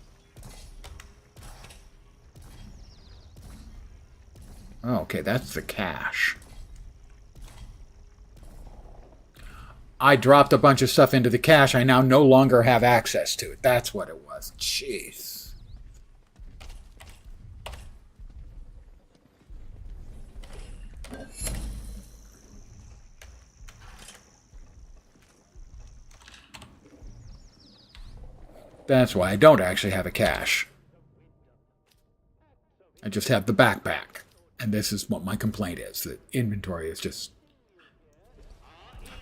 Oh, okay, that's the cache. I dropped a bunch of stuff into the cache. I now no longer have access to it. That's what it was. Jeez. That's why I don't actually have a cache. I just have the backpack. And this is what my complaint is. The inventory is just...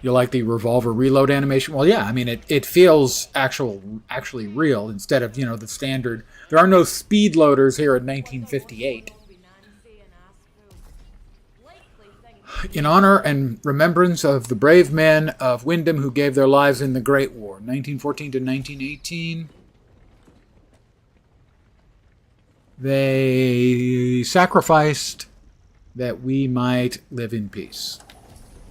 You like the revolver reload animation? Well, yeah, I mean, it feels actually real instead of, the standard... There are no speed loaders here in 1958. In honor and remembrance of the brave men of Wyndham who gave their lives in the Great War, 1914 to 1918. They sacrificed that we might live in peace.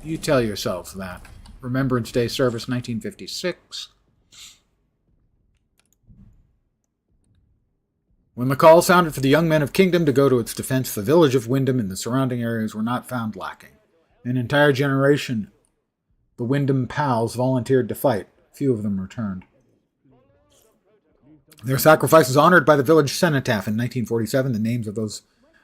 You tell yourselves that. Remembrance Day Service, 1956. When the call sounded for the young men of Kingdom to go to its defense, the village of Wyndham and the surrounding areas were not found lacking. An entire generation, the Wyndham pals, volunteered to fight. Few of them returned. Their sacrifices honored by the village cenotaph in 1947. The names of those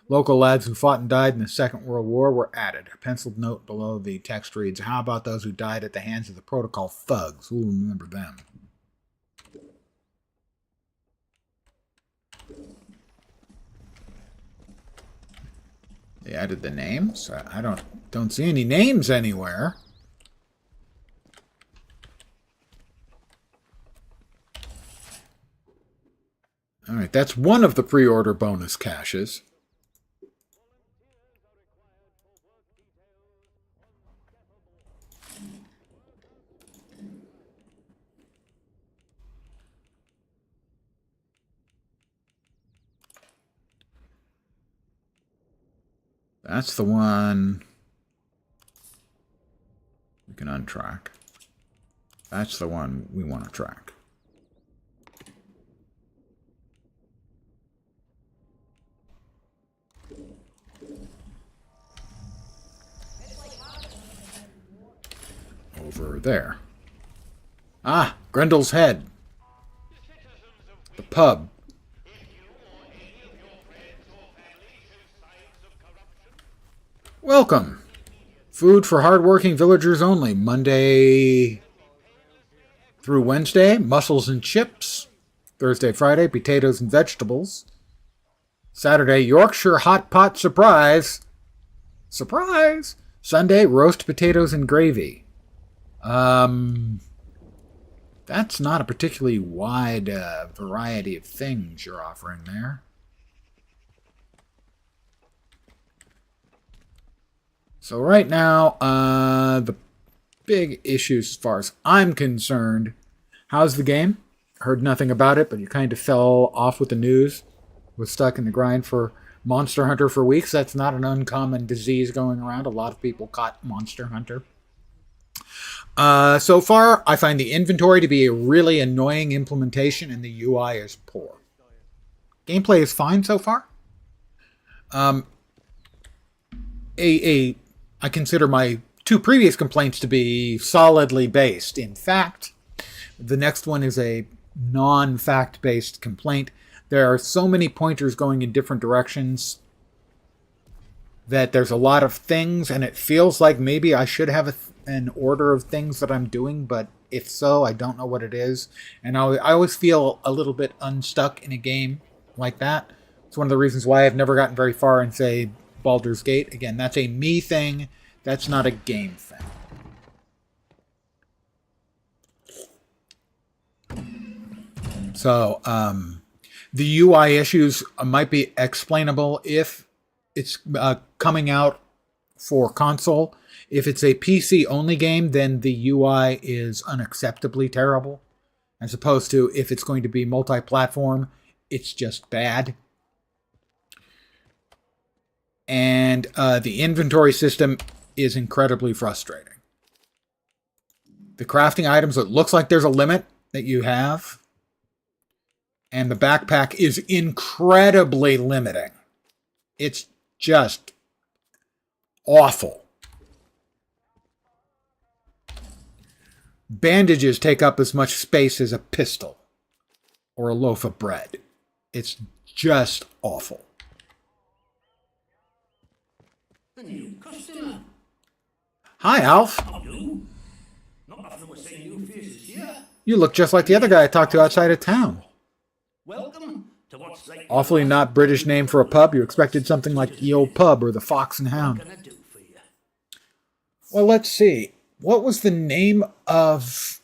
local lads who fought and died in the Second World War were added. A penciled note below the text reads, "How about those who died at the hands of the protocol thugs? Who will remember them?" They added the names? I don't see any names anywhere. Alright, that's one of the pre-order bonus caches. That's the one we can untrack. That's the one we want to track. Over there. Ah, Grendel's Head. The pub. Welcome. Food for hard-working villagers only. Monday through Wednesday, mussels and chips. Thursday, Friday, potatoes and vegetables. Saturday, Yorkshire hot pot surprise. Surprise! Sunday, roast potatoes and gravy. That's not a particularly wide variety of things you're offering there. So right now, the big issues as far as I'm concerned, how's the game? Heard nothing about it, but you kind of fell off with the news. Was stuck in the grind for Monster Hunter for weeks. That's not an uncommon disease going around. A lot of people caught Monster Hunter. So far, I find the inventory to be a really annoying implementation, and the UI is poor. Gameplay is fine so far. I consider my two previous complaints to be solidly based in fact. The next one is a non-fact-based complaint. There are so many pointers going in different directions that there's a lot of things, and it feels like maybe I should have an order of things that I'm doing, but if so, I don't know what it is. And I always feel a little bit unstuck in a game like that It's one of the reasons why I've never gotten very far in, say, Baldur's Gate. Again, that's a me thing. That's not a game thing. So, the UI issues might be explainable if it's coming out for console. If it's a PC-only game, then the UI is unacceptably terrible. As opposed to if it's going to be multi-platform, it's just bad. And the inventory system is incredibly frustrating. The crafting items, it looks like there's a limit that you have. And the backpack is incredibly limiting. It's just awful. Bandages take up as much space as a pistol or a loaf of bread. It's just awful. A new customer. Hi, Alf. Hello. Not after we're seeing new faces here. You look just like the other guy I talked to outside of town. Welcome to what's like. Awfully not British name for a pub. You expected something like the Old Pub or the Fox and Hound. What can I do for you? Well, let's see. What was the name of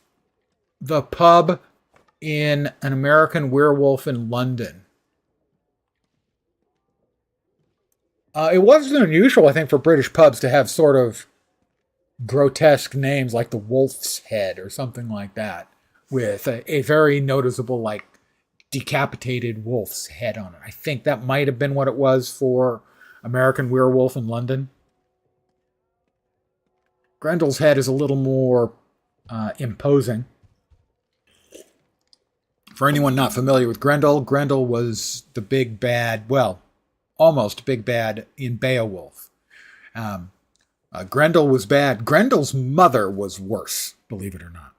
the pub in An American Werewolf in London? It wasn't unusual, I think, for British pubs to have sort of grotesque names like the Wolf's Head or something like that, with a very noticeable, like, decapitated wolf's head on it. I think that might have been what it was for American Werewolf in London. Grendel's head is a little more imposing. For anyone not familiar with Grendel, Grendel was the big bad, well, almost big bad in Beowulf. Grendel was bad. Grendel's mother was worse, believe it or not.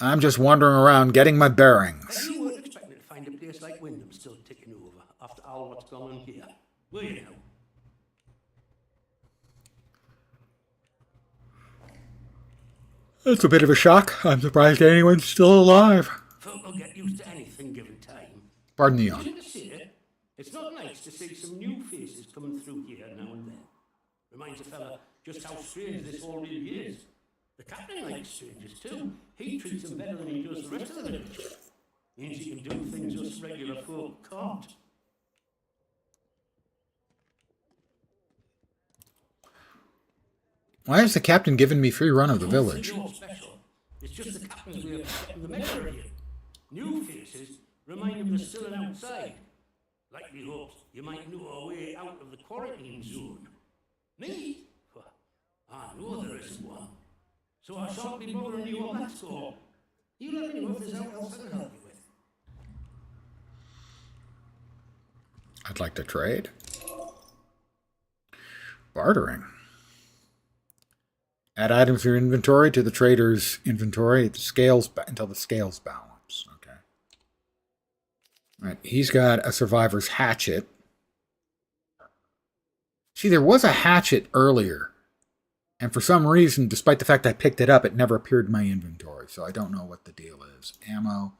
I'm just wandering around getting my bearings. You weren't expecting to find a place like Wyndham still ticking over after all what's gone on here, were you now? It's a bit of a shock. I'm surprised anyone's still alive. Folk will get used to anything given time. Pardon the yawn. Isn't it to say, it's not nice to see some new faces coming through here now and then. Reminds a fella just how strange this all really is. The captain likes strangers too. He treats them better than he does the rest of the village. Means he can do things us regular folk can't. Why has the captain given me free run of the village? It's just the captain's way of getting the measure of you. New faces remind him they're still outside. Likely hopes you might know a way out of the quarantine zone. Me? I know there isn't one. So I shan't be bothering you on that score. You let me know if there's anything else I can help you with. I'd like to trade. Bartering. Add items to your inventory to the trader's inventory at the scales until the scales balance. Okay. All right. He's got a survivor's hatchet. See, there was a hatchet earlier. And for some reason, despite the fact I picked it up, it never appeared in my inventory. So I don't know what the deal is. Ammo,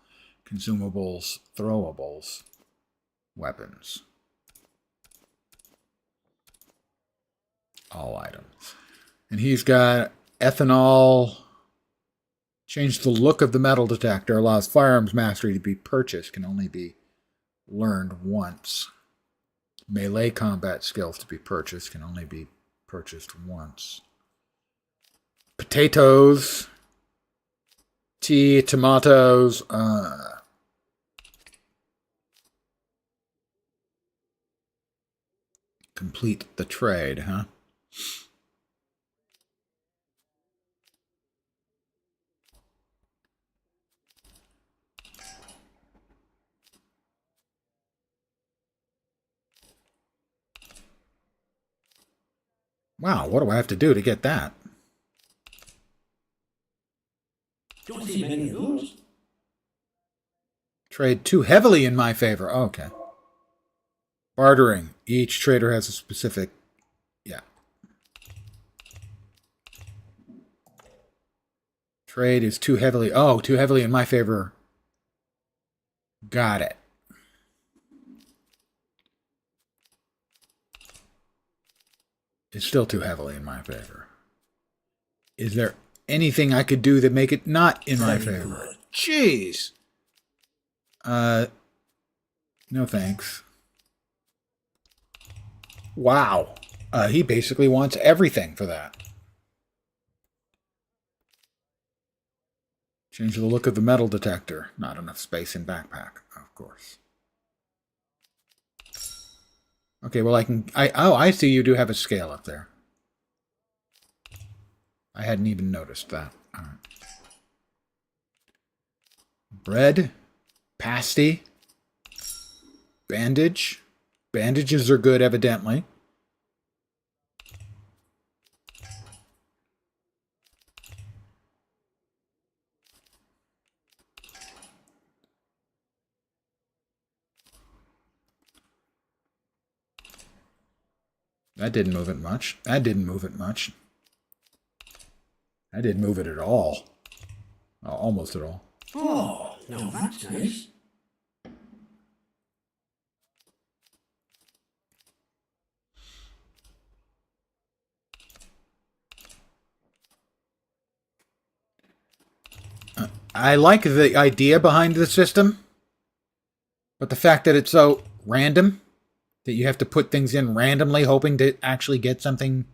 consumables, throwables, weapons. All items. And he's got ethanol. Change the look of the metal detector. Allows firearms mastery to be purchased. Can only be learned once. Melee combat skills to be purchased. Can only be purchased once. Potatoes. Tea, tomatoes. Complete the trade, huh? Wow, what do I have to do to get that? Don't see many of those. Trade too heavily in my favor. Okay. Bartering. Each trader has a specific... Yeah. Trade is too heavily... Oh, too heavily in my favor. Got it. It's still too heavily in my favor. Is there anything I could do to make it not in my favor? Jeez. No thanks. Wow. He basically wants everything for that. Change the look of the metal detector. Not enough space in backpack, of course. Okay, well I see you do have a scale up there. I hadn't even noticed that. All right. Bread, pasty, bandage. Bandages are good, evidently. That didn't move it much. That didn't move it much. That didn't move it at all. Oh, almost at all. Oh, now that's nice. I like the idea behind the system, but the fact that it's so random, that you have to put things in randomly hoping to actually get something,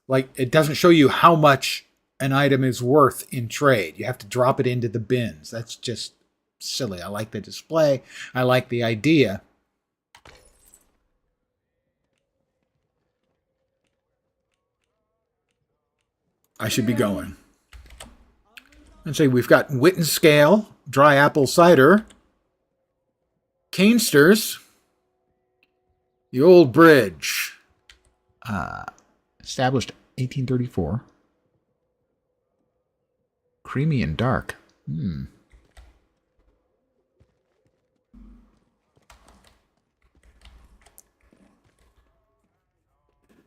like it doesn't show you how much an item is worth in trade. You have to drop it into the bins. That's just silly. I like the display. I like the idea. I should be going. Let's see, we've got Wit and Scale, Dry Apple Cider, Canesters, the Old Bridge, established 1834, Creamy and Dark.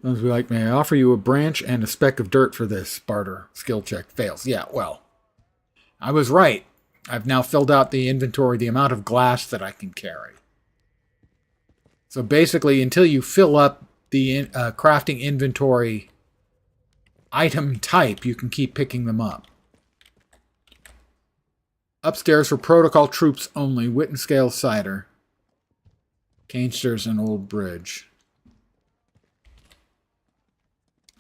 Those be like, may I offer you a branch and a speck of dirt for this? Barter. Skill check fails. Yeah, well, I was right. I've now filled out the inventory, the amount of glass that I can carry. So basically, until you fill up the crafting inventory item type, you can keep picking them up. Upstairs for protocol troops only. Wit and Scale Cider. Canesters and Old Bridge.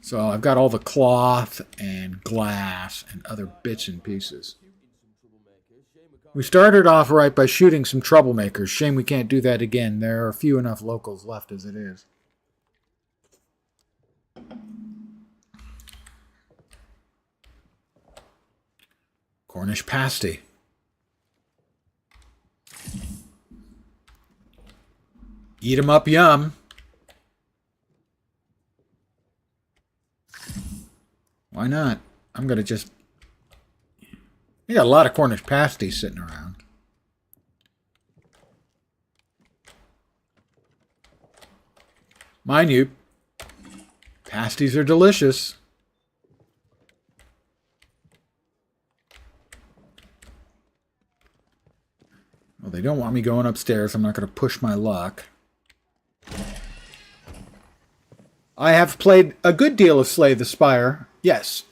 So I've got all the cloth and glass and other bits and pieces. We started off right by shooting some troublemakers. Shame we can't do that again. There are few enough locals left as it is. Cornish pasty. Eat 'em up, yum. Why not? I'm going to just... You got a lot of Cornish pasties sitting around. Mind you, pasties are delicious. Well, they don't want me going upstairs. I'm not going to push my luck. I have played a good deal of Slay the Spire. Yes.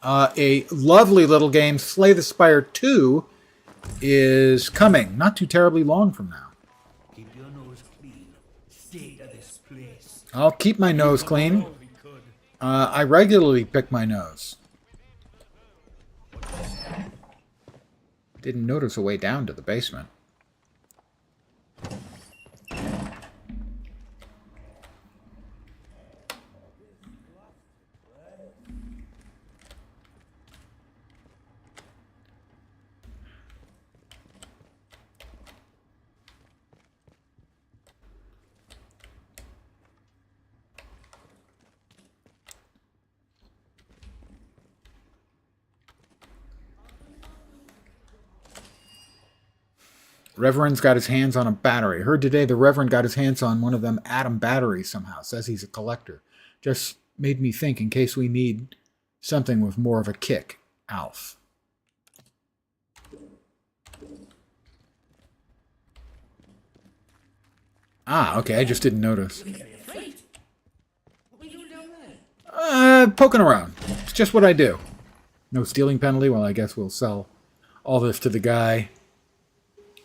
A lovely little game, Slay the Spire 2, is coming. Not too terribly long from now. Keep your nose clean. Stay to this place. I'll keep my nose clean. I regularly pick my nose. Didn't notice a way down to the basement. Reverend's got his hands on a battery. Heard today the Reverend got his hands on one of them atom batteries somehow. Says he's a collector. Just made me think in case we need something with more of a kick. Alf. Ah, okay, I just didn't notice. You're getting afraid. What are you doing down there? Poking around. It's just what I do. No stealing penalty? Well, I guess we'll sell all this to the guy.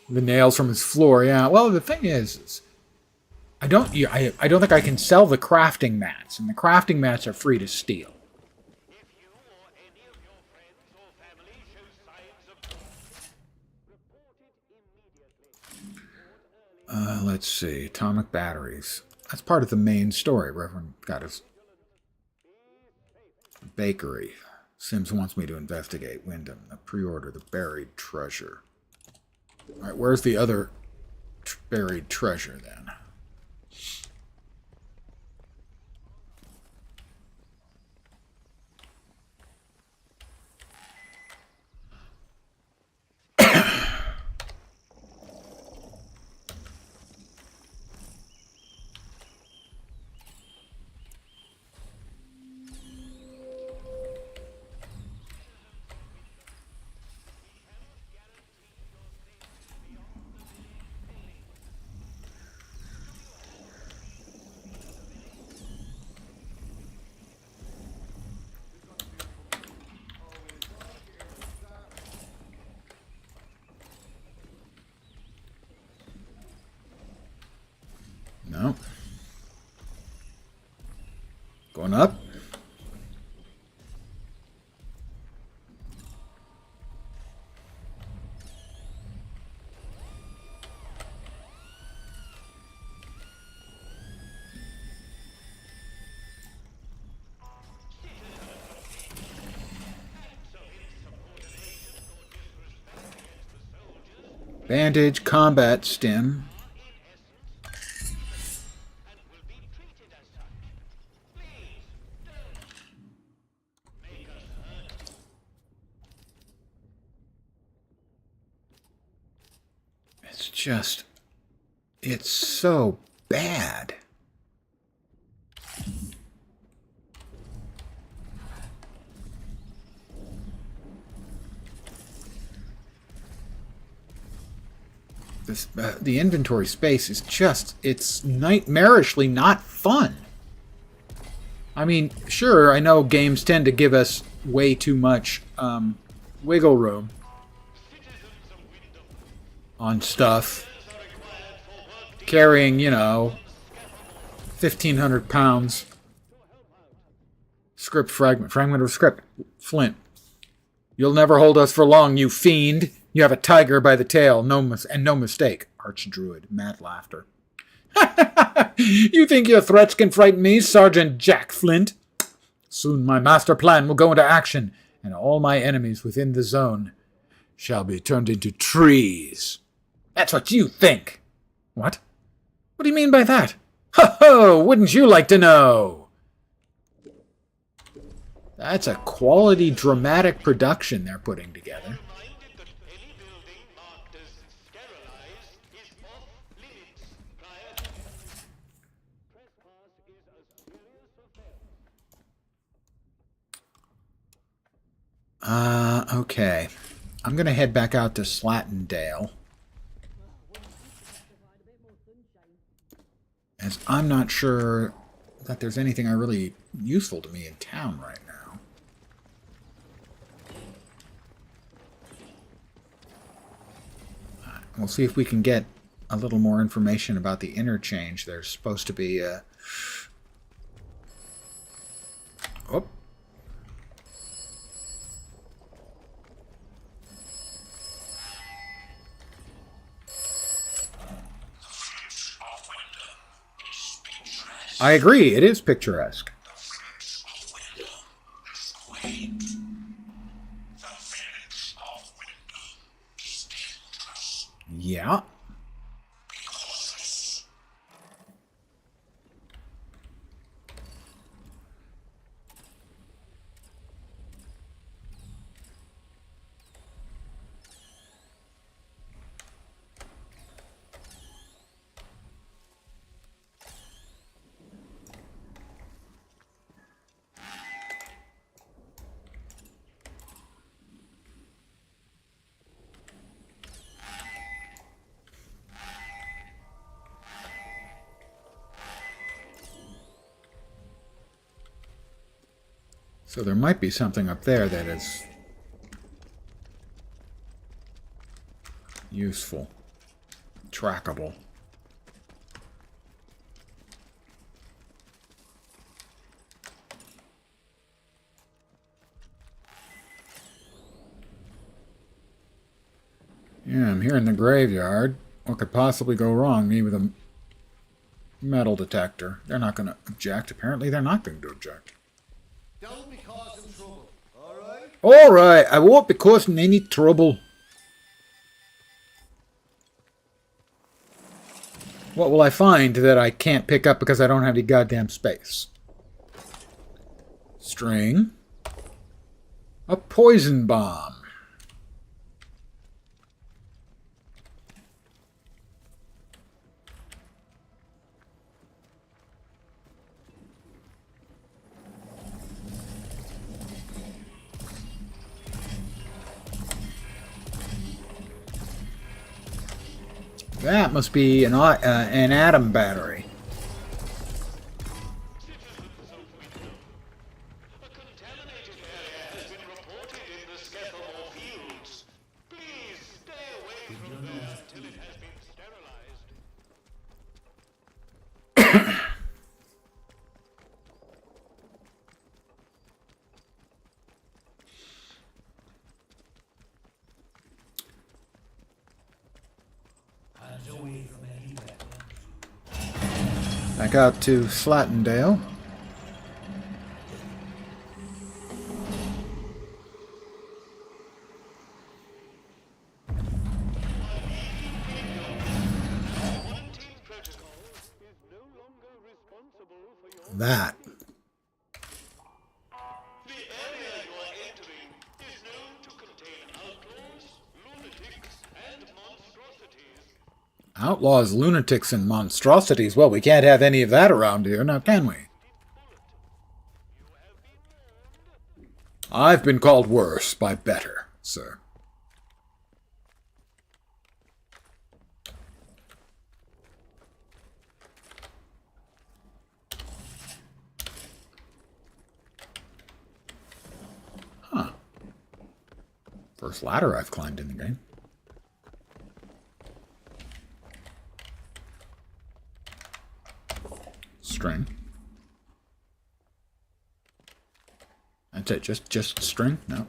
The nails from his floor, yeah. Well, the thing is I don't think I can sell the crafting mats, and the crafting mats are free to steal. If you or any of your friends or family show signs of report it immediately. Let's see. Atomic batteries. That's part of the main story. Reverend got his bakery. Sims wants me to investigate Wyndham. The pre-order, the buried treasure. Alright, where's the other buried treasure then? No. Going up. Bandage, combat stim. It's just... It's so bad. This, the inventory space is just... It's nightmarishly not fun. I mean, sure, I know games tend to give us way too much wiggle room on stuff. Carrying, you know, 1,500 pounds. Script fragment. Fragment of script. Flint. You'll never hold us for long, you fiend. You have a tiger by the tail. No mistake. Archdruid. Mad laughter. You think your threats can frighten me, Sergeant Jack Flint? Soon my master plan will go into action, and all my enemies within the zone shall be turned into trees. That's what you think. What? What do you mean by that? Ho ho! Wouldn't you like to know? That's a quality dramatic production they're putting together. Okay. I'm going to head back out to Slattendale, as I'm not sure that there's anything really useful to me in town right now. We'll see if we can get a little more information about the interchange. There's supposed to be a... Oh. I agree, it is picturesque. Yeah. So there might be something up there that is useful, trackable. Yeah, I'm here in the graveyard. What could possibly go wrong? Me with a metal detector. They're not going to object. Apparently they're not going to object. Don't be causing trouble, alright? Alright, I won't be causing any trouble. What will I find that I can't pick up because I don't have any goddamn space? String. A poison bomb. That must be an atom battery. A contaminated area has been reported in the Skephamore fields. Please stay away from there until it has been sterilized. Back out to Slattendale. That. The area you are entering is known to contain outlaws, lunatics, and monstrosities. Outlaws, lunatics, and monstrosities. Well, we can't have any of that around here, now can we? I've been called worse by better, sir. Huh. First ladder I've climbed in the game. String. That's it, just string? No.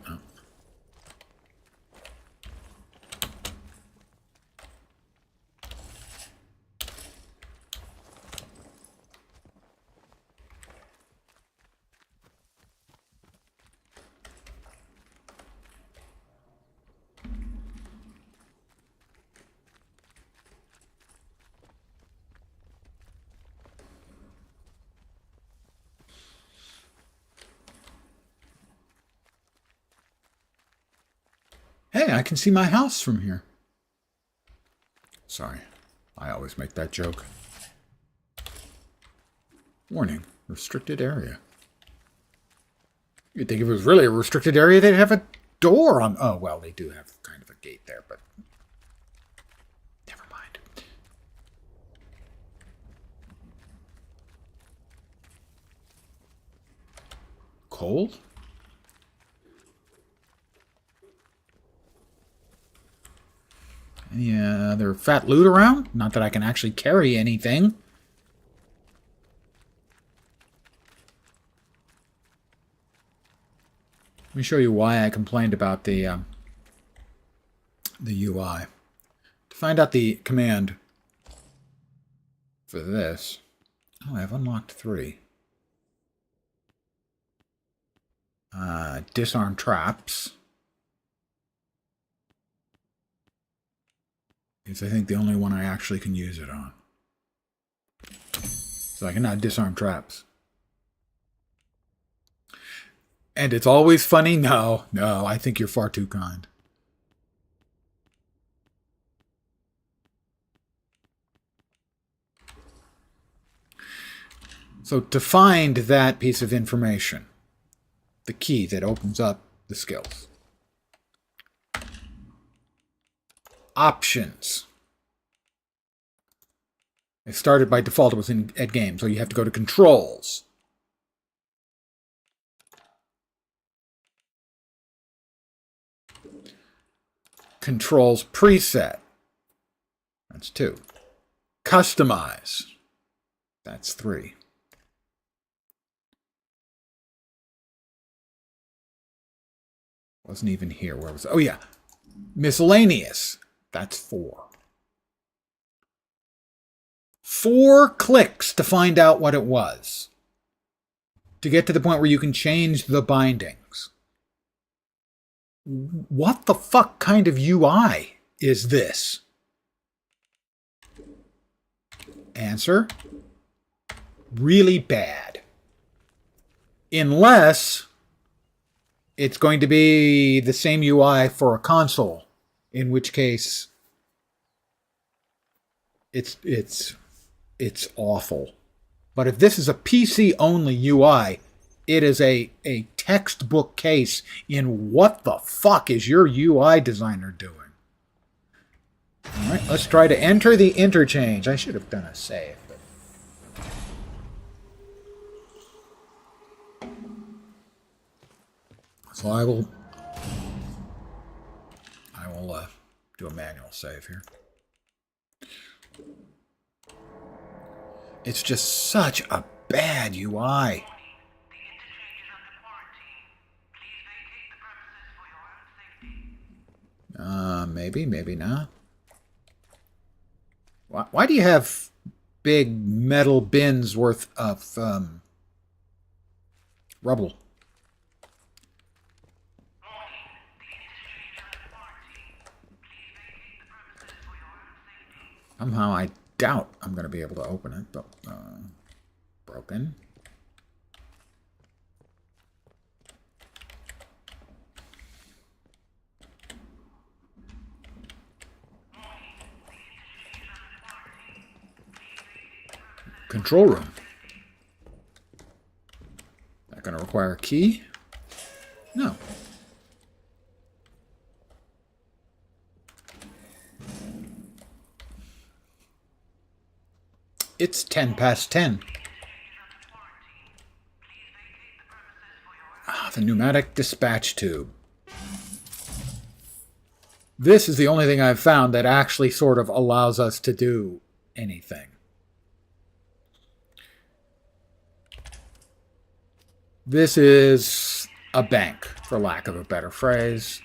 Hey, I can see my house from here. Sorry, I always make that joke. Warning, restricted area. You'd think if it was really a restricted area, they'd have a door on... Oh, well, they do have kind of a gate there, but... Never mind. Cold? Any other fat loot around? Not that I can actually carry anything. Let me show you why I complained about the UI. To find out the command for this... Oh, I've unlocked 3. Disarm traps. Is I think the only one I actually can use it on. So I can now disarm traps. And it's always funny? No, I think you're far too kind. So to find that piece of information, the key that opens up the skills. Options. It started by default, it was at game, so you have to go to controls. Controls preset. That's 2. Customize. That's 3. Wasn't even here. Where was it? Oh, yeah. Miscellaneous. That's 4. 4 clicks to find out what it was. To get to the point where you can change the bindings. What the fuck kind of UI is this? Answer: really bad. Unless it's going to be the same UI for a console, in which case it's awful. But if this is a PC-only UI, it is a textbook case in what the fuck is your UI designer doing. All right, let's try to enter the interchange. I should have done a save. So I will do a manual save here. It's just such a bad UI. Maybe, maybe not. Why do you have big metal bins worth of rubble? Somehow I doubt I'm going to be able to open it, but broken. Control room. That going to require a key? No. It's 10 past 10. The pneumatic dispatch tube. This is the only thing I've found that actually sort of allows us to do anything. This is a bank, for lack of a better phrase.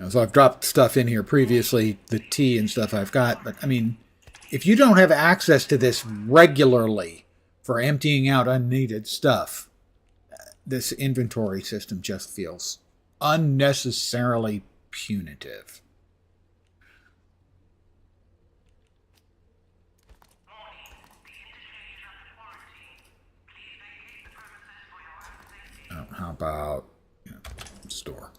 So I've dropped stuff in here previously, the tea and stuff I've got, but I mean, if you don't have access to this regularly for emptying out unneeded stuff, this inventory system just feels unnecessarily punitive. Oh, how about store?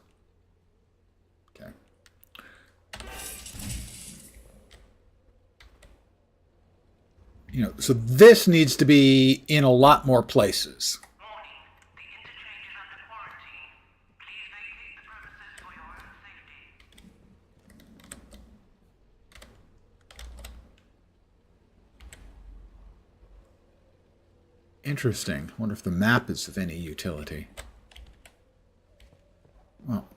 So this needs to be in a lot more places. Interesting. Wonder if the map is of any utility. Well,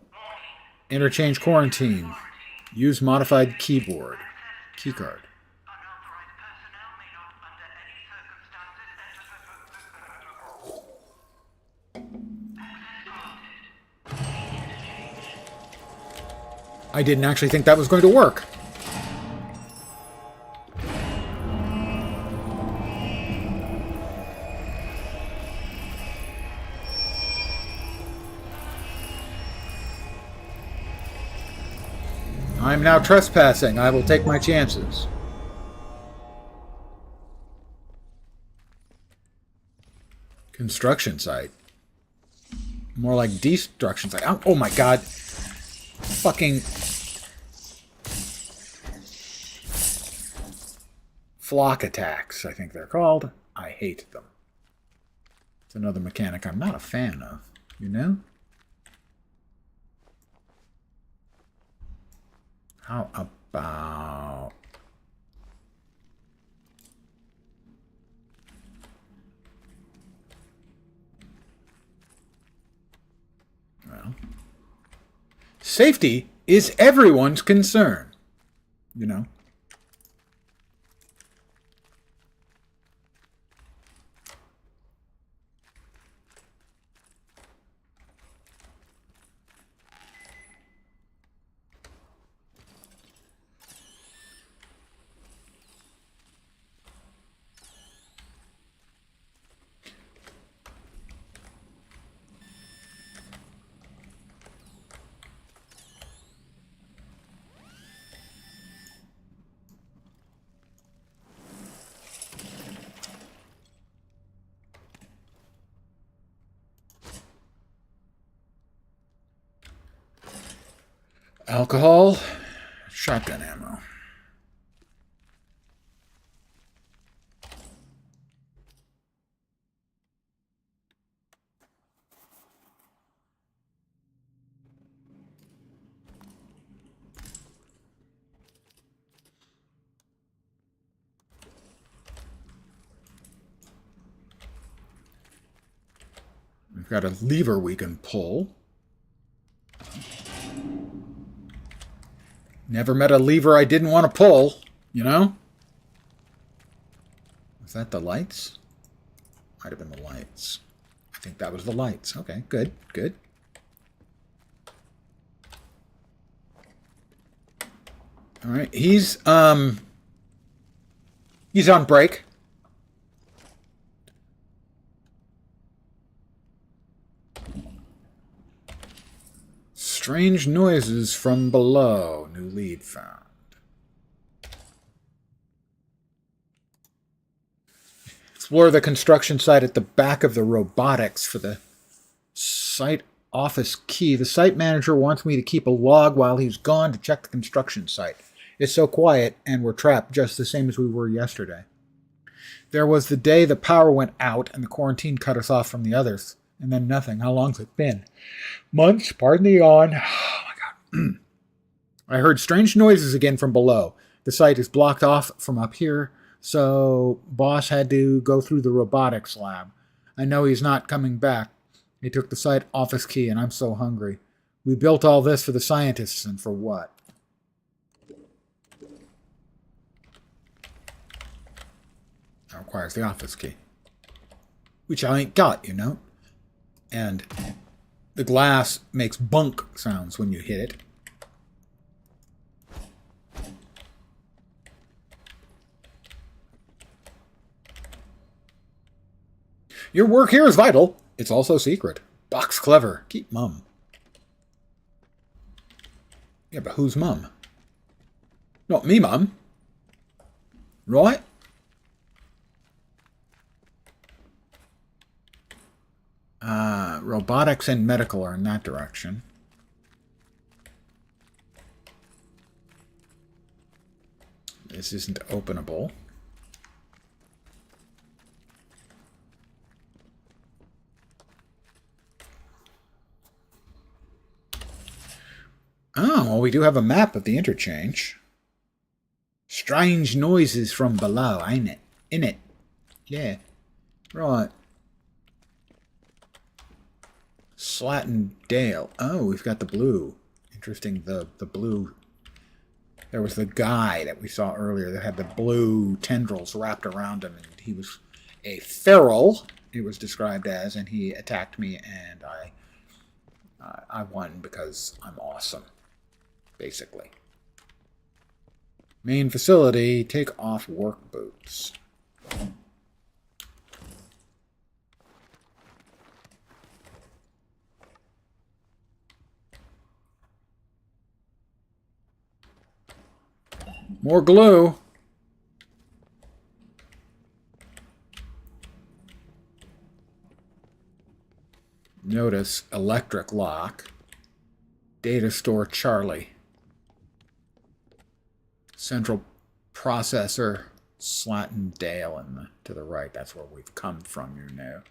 interchange quarantine. Use modified keyboard. Keycard. I didn't actually think that was going to work. I'm now trespassing. I will take my chances. Construction site. More like destruction site. Oh my god. Fucking flock attacks, I think they're called. I hate them. It's another mechanic I'm not a fan of, you know? How about... Well, safety is everyone's concern, you know. Alcohol, shotgun ammo. We've got a lever we can pull. Never met a lever I didn't want to pull, you know? Was that the lights? Might have been the lights. I think that was the lights. Okay, good, good. All right, he's on break. Strange noises from below. New lead found. Explore the construction site at the back of the robotics for the site office key. The site manager wants me to keep a log while he's gone to check the construction site. It's so quiet and we're trapped just the same as we were yesterday. There was the day the power went out and the quarantine cut us off from the others. And then nothing. How long's it been? Months, pardon the yawn. Oh my god. I heard strange noises again from below. The site is blocked off from up here, so boss had to go through the robotics lab. I know he's not coming back. He took the site office key and I'm so hungry. We built all this for the scientists and for what? That requires the office key. Which I ain't got, you know? And the glass makes bunk sounds when you hit it. Your work here is vital. It's also secret. Box clever. Keep mum. Yeah, but who's mum? Not me, mum. Right? Robotics and medical are in that direction. This isn't openable. Oh, well, we do have a map of the interchange. Strange noises from below, ain't it? Innit? Yeah. Right. Slatten Dale. Oh, we've got the blue. Interesting, the blue. There was the guy that we saw earlier that had the blue tendrils wrapped around him, and he was a feral, it was described as, and he attacked me, and I won because I'm awesome, basically. Main facility, take off work boots. More glue. Notice electric lock. Data store Charlie. Central processor Slatten Dale to the right. That's where we've come from, you know.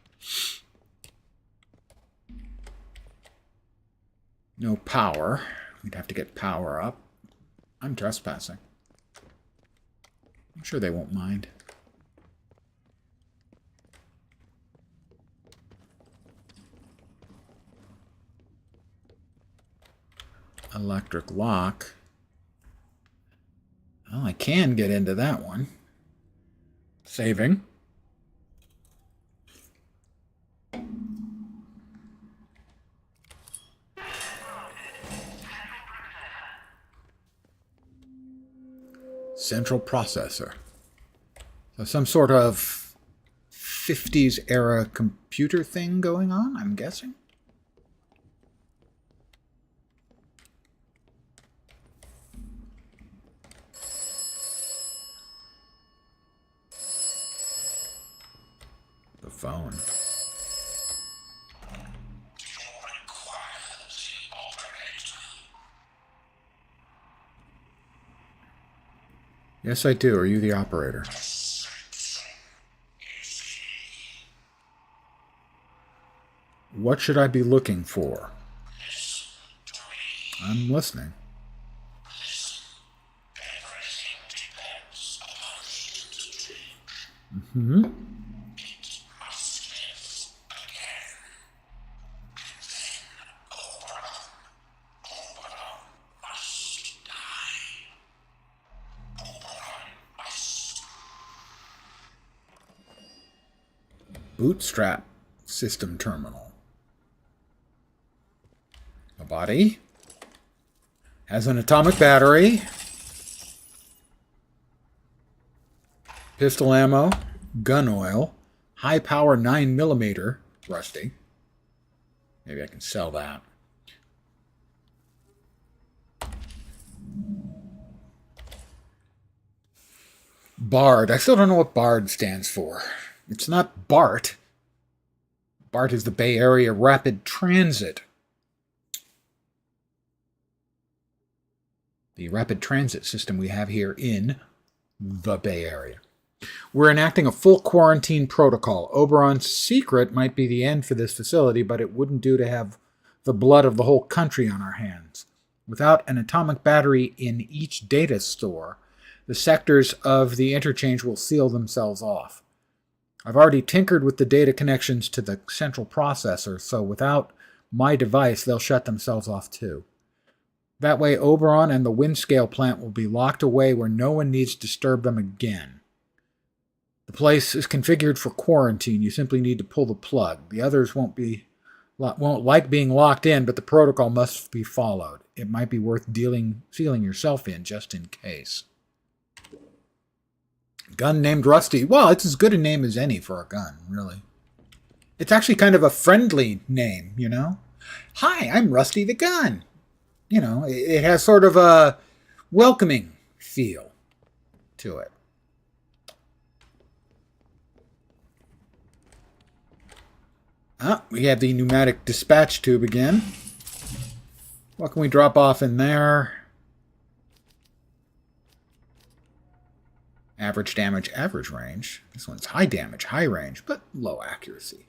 No power. We'd have to get power up. I'm trespassing. I'm sure they won't mind. Electric lock. Well, I can get into that one. Saving. Central processor. So some sort of 50s era computer thing going on, I'm guessing. The phone. Yes, I do. Are you the operator? What should I be looking for? I'm listening. Mm-hmm. Bootstrap system terminal. A body. Has an atomic battery. Pistol ammo. Gun oil. High power 9mm. Rusty. Maybe I can sell that. BART. I still don't know what BART stands for. It's not BART. BART is the Bay Area Rapid Transit. The rapid transit system we have here in the Bay Area. We're enacting a full quarantine protocol. Oberon's secret might be the end for this facility, but it wouldn't do to have the blood of the whole country on our hands. Without an atomic battery in each data store, the sectors of the interchange will seal themselves off. I've already tinkered with the data connections to the central processor, so without my device, they'll shut themselves off too. That way, Oberon and the Windscale plant will be locked away where no one needs to disturb them again. The place is configured for quarantine. You simply need to pull the plug. The others won't like being locked in, but the protocol must be followed. It might be worth sealing yourself in just in case. Gun named Rusty. Well, it's as good a name as any for a gun, really. It's actually kind of a friendly name, you know? Hi, I'm Rusty the Gun. You know, it has sort of a welcoming feel to it. We have the pneumatic dispatch tube again. What can we drop off in there? Average damage, average range. This one's high damage, high range, but low accuracy.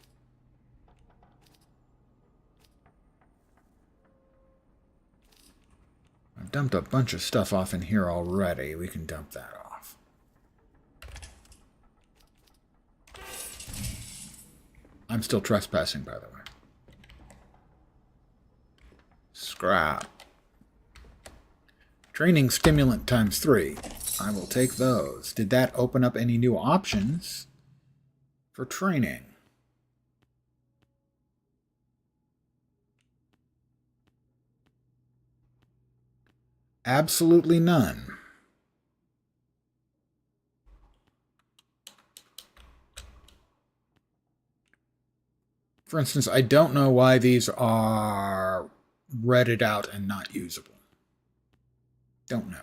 I've dumped a bunch of stuff off in here already. We can dump that off. I'm still trespassing, by the way. Scrap. Training stimulant times 3. I will take those. Did that open up any new options for training? Absolutely none. For instance, I don't know why these are redded out and not usable. Don't know.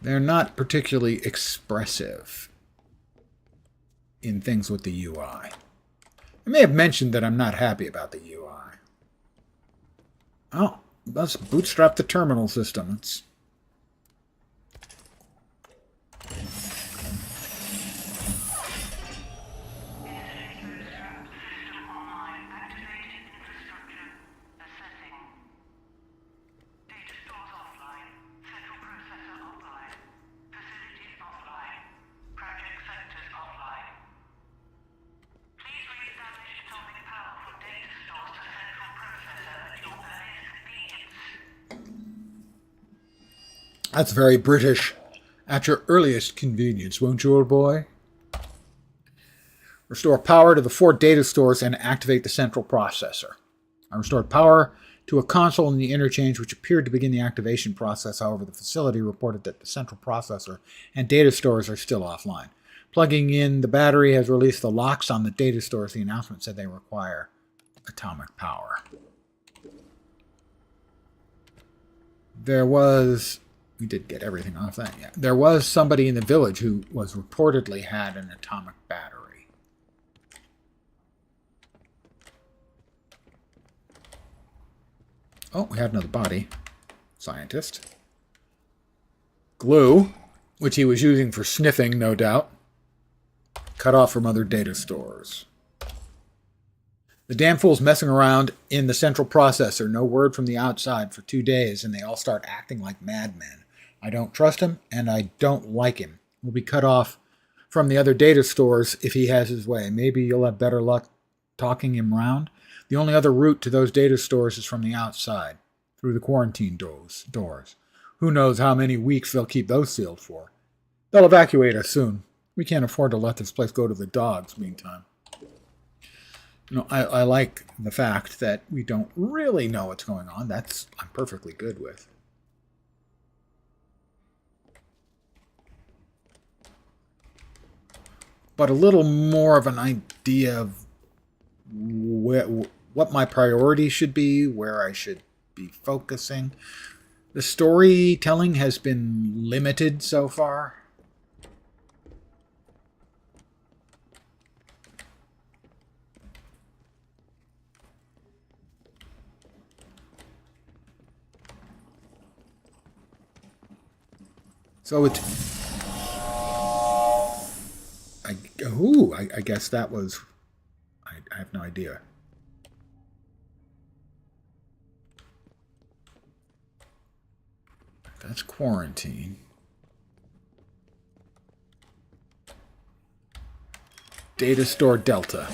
They're not particularly expressive in things with the UI. I may have mentioned that I'm not happy about the UI. Oh, let's bootstrap the terminal system. Let's... That's very British. At your earliest convenience, won't you, old boy? Restore power to the 4 data stores and activate the central processor. I restored power to a console in the interchange which appeared to begin the activation process. However, the facility reported that the central processor and data stores are still offline. Plugging in the battery has released the locks on the data stores. The announcement said they require atomic power. We did get everything off that, yeah. There was somebody in the village who was reportedly had an atomic battery. Oh, we had another body. Scientist. Glue, which he was using for sniffing, no doubt. Cut off from other data stores. The damn fool's messing around in the central processor. No word from the outside for 2 days, and they all start acting like madmen. I don't trust him, and I don't like him. We'll be cut off from the other data stores if he has his way. Maybe you'll have better luck talking him round. The only other route to those data stores is from the outside, through the quarantine doors. Who knows how many weeks they'll keep those sealed for. They'll evacuate us soon. We can't afford to let this place go to the dogs meantime. I like the fact that we don't really know what's going on. I'm perfectly good with. But a little more of an idea of what my priorities should be, where I should be focusing. The storytelling has been limited so far. So I guess that was... I have no idea. That's quarantine. Data store Delta.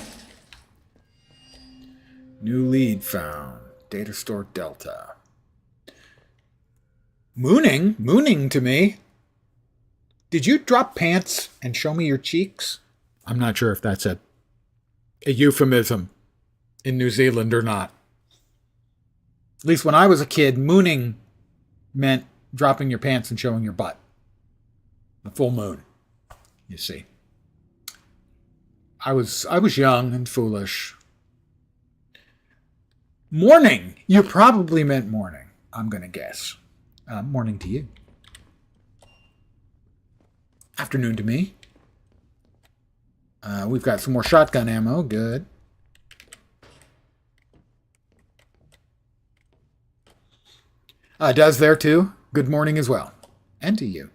New lead found. Data store Delta. Mooning? Mooning to me? Did you drop pants and show me your cheeks? I'm not sure if that's a euphemism in New Zealand or not. At least when I was a kid, mooning meant dropping your pants and showing your butt. The full moon, you see. I was young and foolish. Morning. You probably meant morning, I'm going to guess. Morning to you. Afternoon to me. We've got some more shotgun ammo. Good. Does there too. Good morning as well. And to you.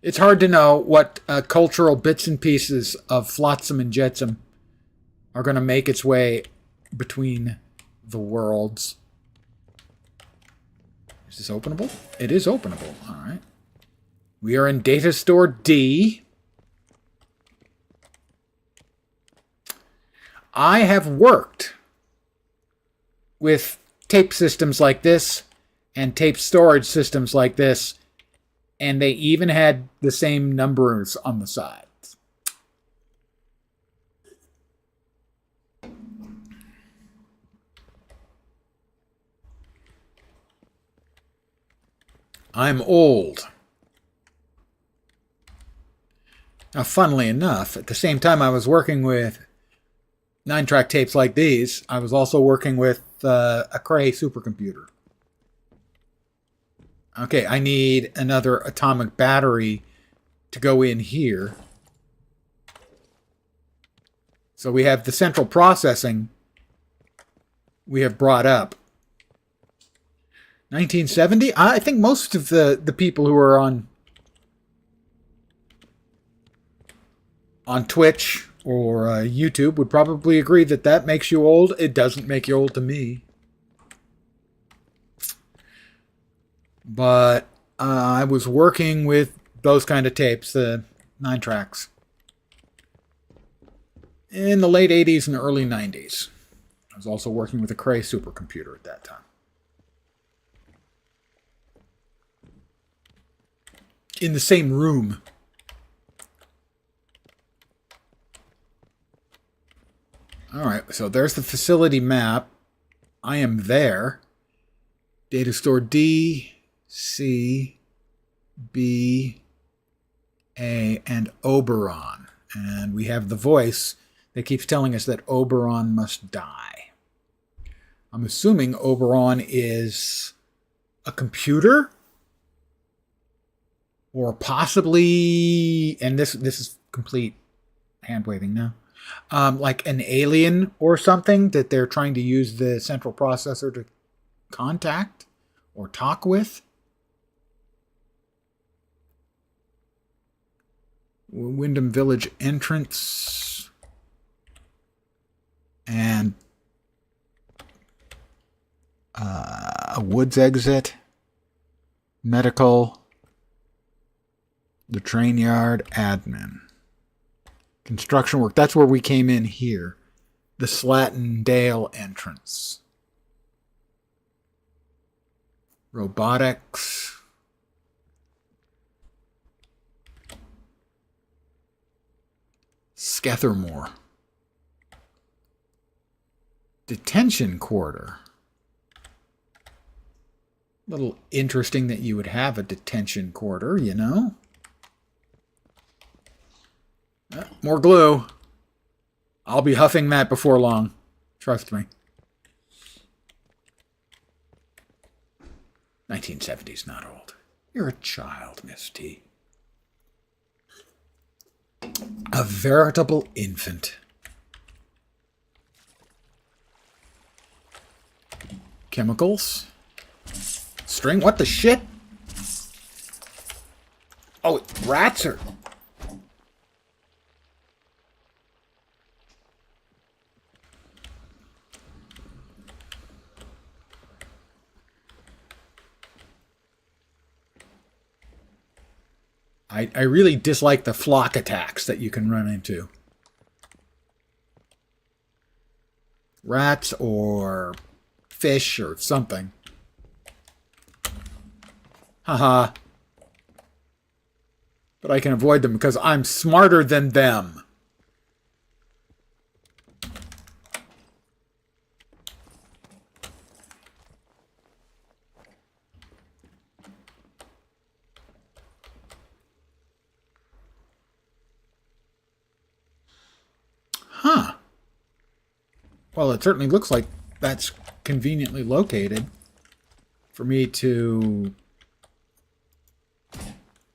It's hard to know what cultural bits and pieces of Flotsam and Jetsam are going to make its way between the worlds. Is this openable? It is openable. All right. We are in Data Store D. I have worked with tape systems like this and tape storage systems like this, and they even had the same numbers on the sides. I'm old. Now, funnily enough, at the same time I was working with 9-track tapes like these, I was also working with a Cray supercomputer. Okay, I need another atomic battery to go in here. So we have the central processing we have brought up. 1970? I think most of the people who are on Twitch or YouTube would probably agree that that makes you old. It doesn't make you old to me. But I was working with those kind of tapes, the 9-tracks, in the late 80s and early 90s. I was also working with a Cray supercomputer at that time. in the same room. All right, so there's the facility map. I am there. Data store D, C, B, A, and Oberon. And we have the voice that keeps telling us that Oberon must die. I'm assuming Oberon is a computer? Or possibly, and this is complete hand-waving now, like an alien or something that they're trying to use the central processor to contact or talk with. Wyndham Village entrance. And a woods exit. Medical. The train yard, admin. Construction work. That's where we came in here. The Slatin Dale entrance. Robotics. Skethermore. Detention quarter. Little interesting that you would have a detention quarter, you know? More glue. I'll be huffing that before long. Trust me. 1970s, not old. You're a child, Miss T. A veritable infant. Chemicals. String? What the shit? Oh, rats are... I really dislike the flock attacks that you can run into. Rats or fish or something. Haha. But I can avoid them because I'm smarter than them. Huh. Well, it certainly looks like that's conveniently located for me to...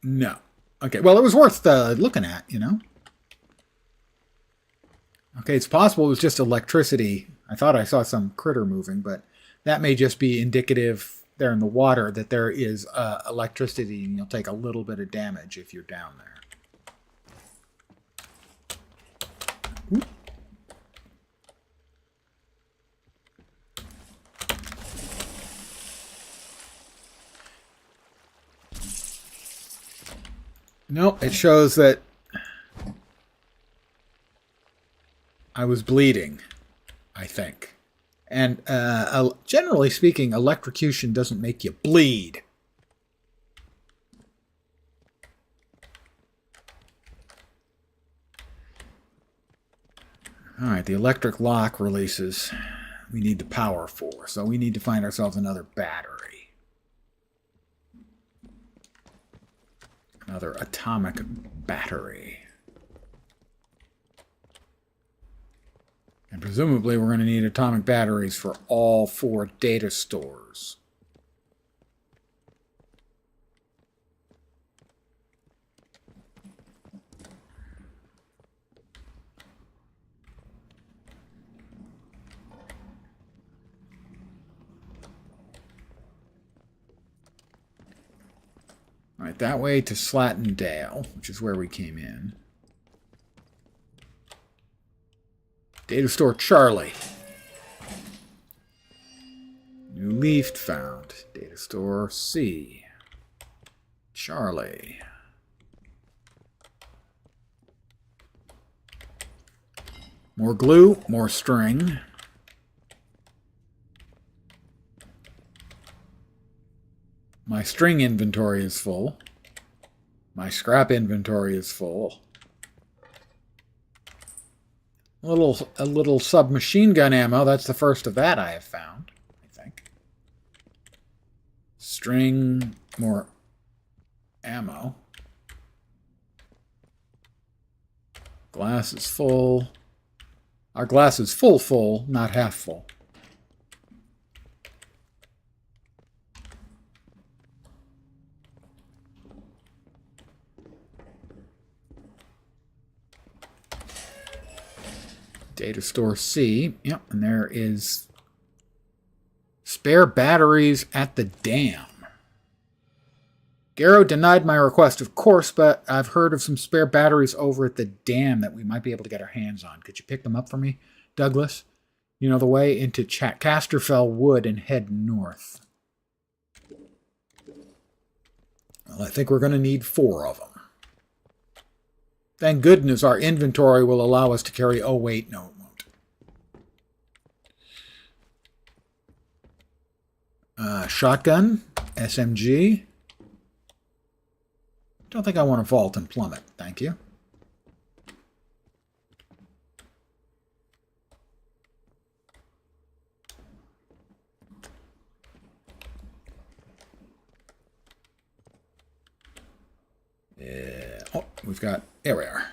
No. Okay, well, it was worth looking at, you know? Okay, it's possible it was just electricity. I thought I saw some critter moving, but that may just be indicative there in the water that there is electricity, and you'll take a little bit of damage if you're down there. Oop. Nope, it shows that I was bleeding, I think. And generally speaking, electrocution doesn't make you bleed. Alright, the electric lock releases. We need the power for, so we need to find ourselves another battery. Another atomic battery. And presumably we're going to need atomic batteries for all 4 data stores. All right, that way to Slatin Dale, which is where we came in. Data store Charlie. New leaf found. Data store C. Charlie. More glue, more string. My string inventory is full. My scrap inventory is full. A little submachine gun ammo. That's the first of that I have found, I think. String, more ammo. Glass is full. Our glass is full, not half full. Data store C. Yep, and there is spare batteries at the dam. Garrow denied my request, of course, but I've heard of some spare batteries over at the dam that we might be able to get our hands on. Could you pick them up for me, Douglas? You know the way into Casterfell Wood and head north. Well, I think we're going to need 4 of them. Thank goodness our inventory will allow us to carry... Oh, wait, no, it won't. Shotgun, SMG. Don't think I want to vault and plummet. Thank you. Yeah. Oh, we've got... There we are.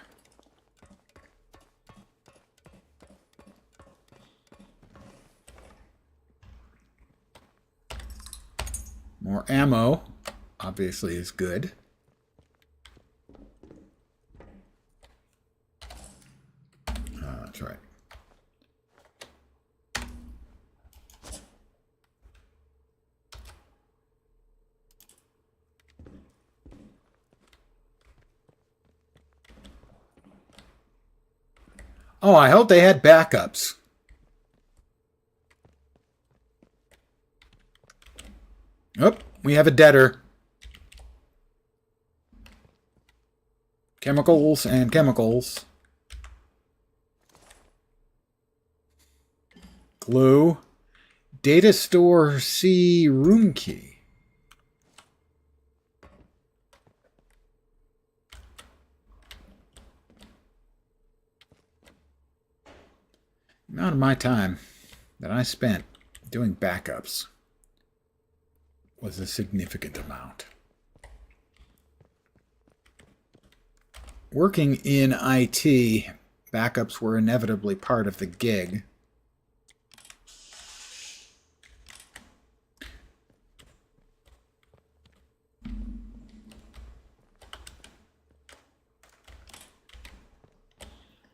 More ammo, obviously, is good. That's right. Oh, I hope they had backups. Oh, we have a debtor. Chemicals and chemicals. Glue. Data store C room key. The amount of my time that I spent doing backups was a significant amount. Working in IT, backups were inevitably part of the gig.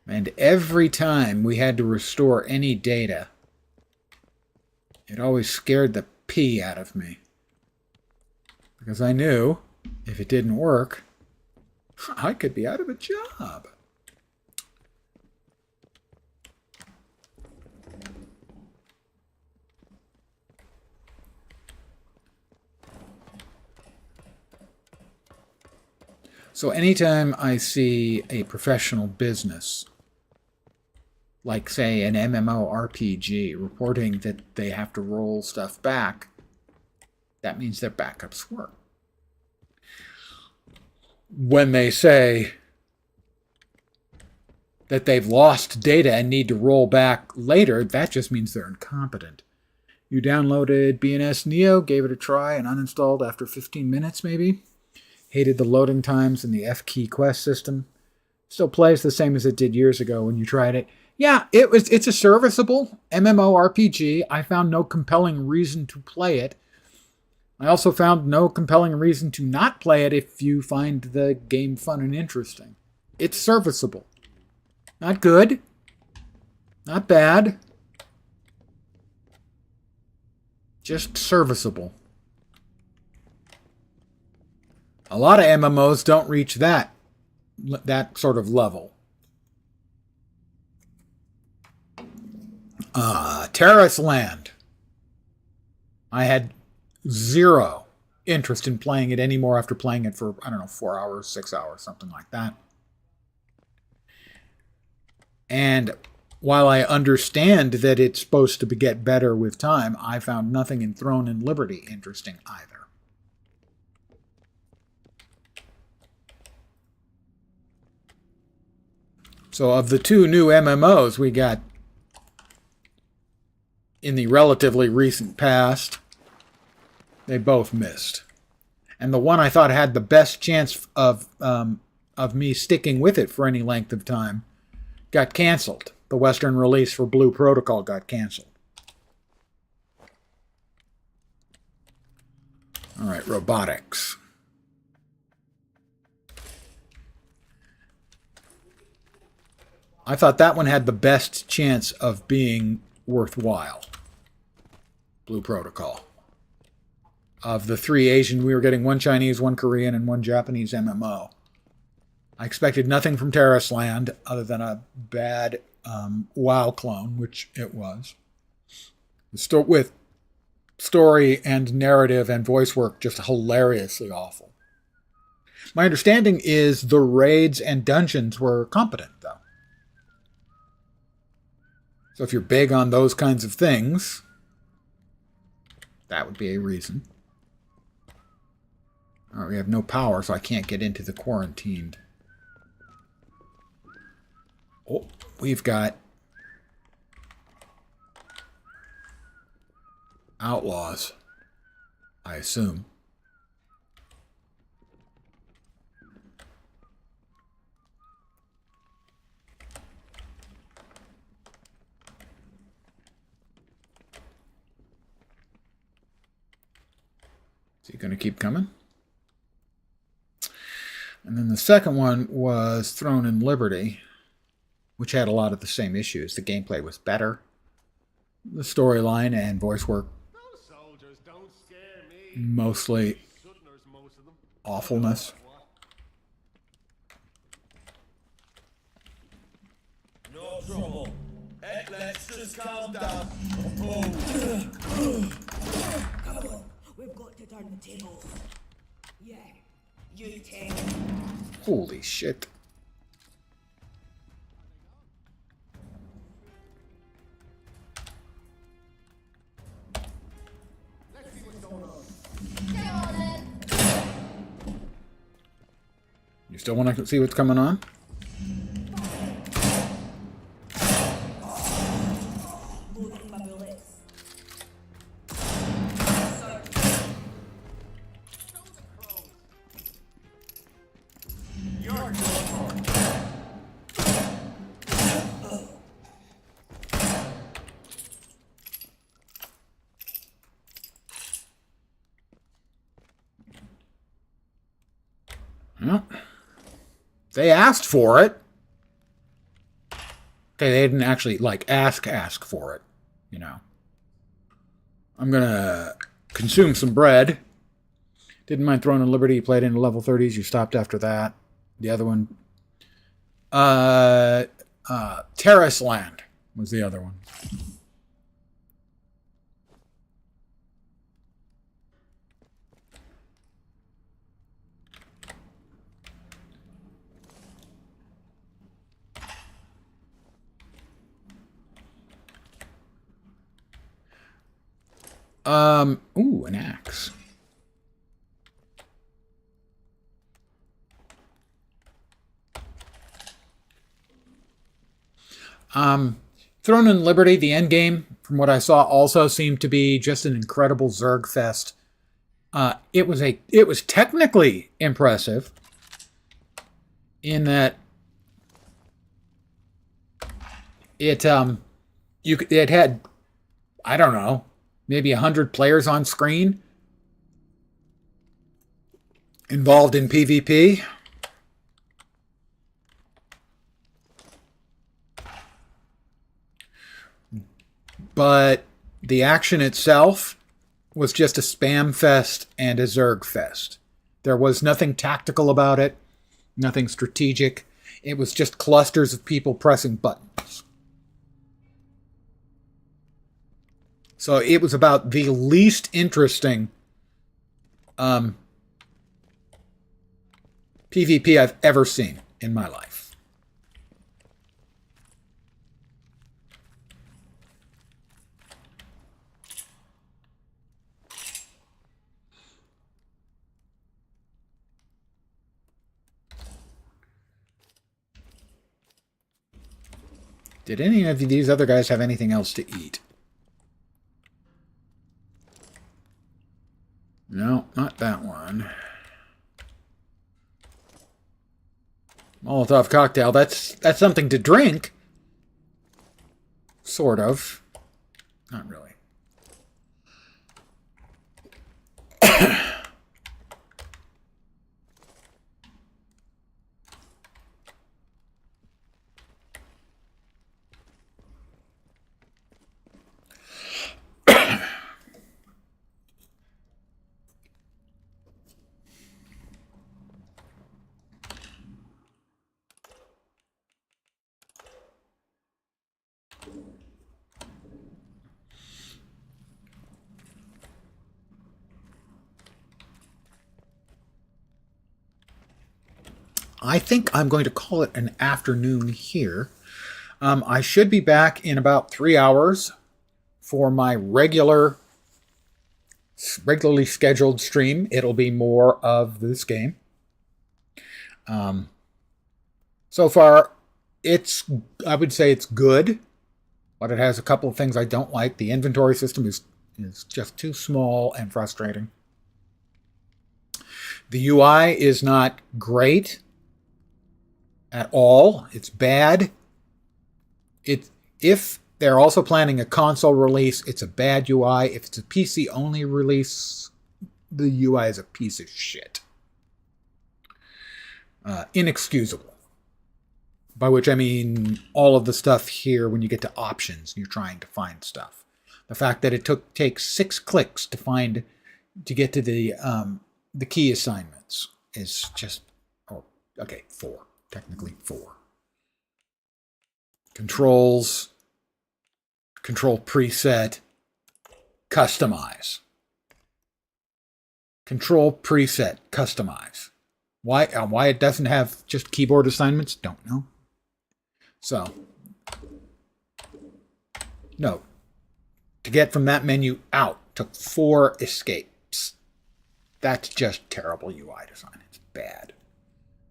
And every time we had to restore any data, it always scared the pee out of me. Because I knew if it didn't work, I could be out of a job. So anytime I see a professional business, like say an MMORPG, reporting that they have to roll stuff back, that means their backups work. When they say that they've lost data and need to roll back later, that just means they're incompetent. You downloaded BNS Neo, gave it a try, and uninstalled after 15 minutes maybe. Hated the loading times in the F-key quest system. Still plays the same as it did years ago when you tried it. Yeah, it's a serviceable MMORPG. I found no compelling reason to play it. I also found no compelling reason to not play it if you find the game fun and interesting. It's serviceable. Not good. Not bad. Just serviceable. A lot of MMOs don't reach that sort of level. Terrace Land. I had zero interest in playing it anymore after playing it for, 4 hours, 6 hours, something like that. And while I understand that it's supposed to get better with time, I found nothing in Throne and Liberty interesting either. So of the two new MMOs we got in the relatively recent past, they both missed. And the one I thought had the best chance of me sticking with it for any length of time got canceled. The Western release for Blue Protocol got canceled. All right, robotics. I thought that one had the best chance of being worthwhile. Blue Protocol. Of the three Asian, we were getting one Chinese, one Korean, and one Japanese MMO. I expected nothing from Terrace Land other than a bad WoW clone, which it was. With story and narrative and voice work just hilariously awful. My understanding is the raids and dungeons were competent, though. So if you're big on those kinds of things, that would be a reason. All right, we have no power, so I can't get into the quarantined. Oh, we've got outlaws, I assume. Is he going to keep coming? And then the second one was Throne and Liberty, which had a lot of the same issues. The gameplay was better. The storyline and voice work, mostly awfulness. No trouble. Hey, let's just calm down. Come on, we've got to turn the tables. Yeah, you take. Holy shit. You still want to see what's coming on? Loading my bullets. You're good. Yeah. They asked for it. Okay, they didn't actually, ask for it, you know. I'm gonna consume some bread. Didn't mind Throne and Liberty. You played into level 30s. You stopped after that. The other one. Terrace Land was the other one. Ooh, an axe. Throne and Liberty, the end game, from what I saw, also seemed to be just an incredible Zerg fest. It was technically impressive in that it had, I don't know, maybe 100 players on screen involved in PvP. But the action itself was just a spam fest and a Zerg fest. There was nothing tactical about it, nothing strategic. It was just clusters of people pressing buttons. So it was about the least interesting PvP I've ever seen in my life. Did any of these other guys have anything else to eat? No, not that one. Molotov cocktail. That's something to drink. Sort of. Not really. I think I'm going to call it an afternoon here. I should be back in about 3 hours for my regularly scheduled stream. It'll be more of this game. So far, I would say it's good, but it has a couple of things I don't like. The inventory system is just too small and frustrating. The UI is not great at all. It's bad. If they're also planning a console release, it's a bad UI. If it's a PC only release, the UI is a piece of shit. Inexcusable. By which I mean all of the stuff here when you get to options and you're trying to find stuff. The fact that it takes 6 clicks to get to the key assignments is just, 4. Technically 4. Controls, control preset, customize. Control preset, customize. Why it doesn't have just keyboard assignments, don't know. So, no. To get from that menu out took 4 escapes. That's just terrible UI design. It's bad.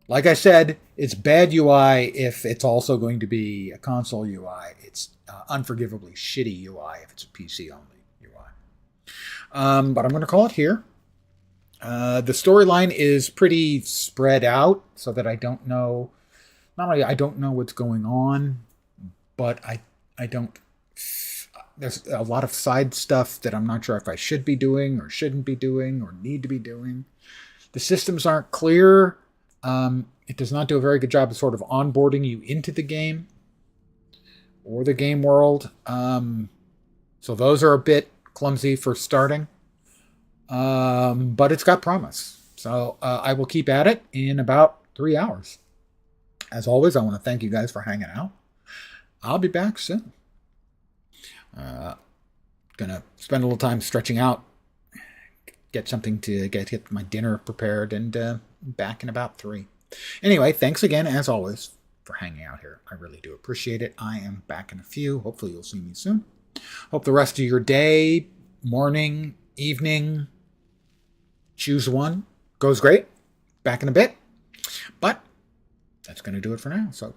Like I said, it's bad UI if it's also going to be a console UI. It's unforgivably shitty UI if it's a PC only UI. But I'm going to call it here. The storyline is pretty spread out so that I don't know. Not only I don't know what's going on, but I don't. There's a lot of side stuff that I'm not sure if I should be doing or shouldn't be doing or need to be doing. The systems aren't clear. It does not do a very good job of sort of onboarding you into the game or the game world. So those are a bit clumsy for starting. But it's got promise. So I will keep at it in about 3 hours. As always, I want to thank you guys for hanging out. I'll be back soon. Gonna spend a little time stretching out, get something to get my dinner prepared, and back in about 3. Anyway, thanks again, as always, for hanging out here. I really do appreciate it. I am back in a few. Hopefully you'll see me soon. Hope the rest of your day, morning, evening, choose one, goes great. Back in a bit. But that's going to do it for now. So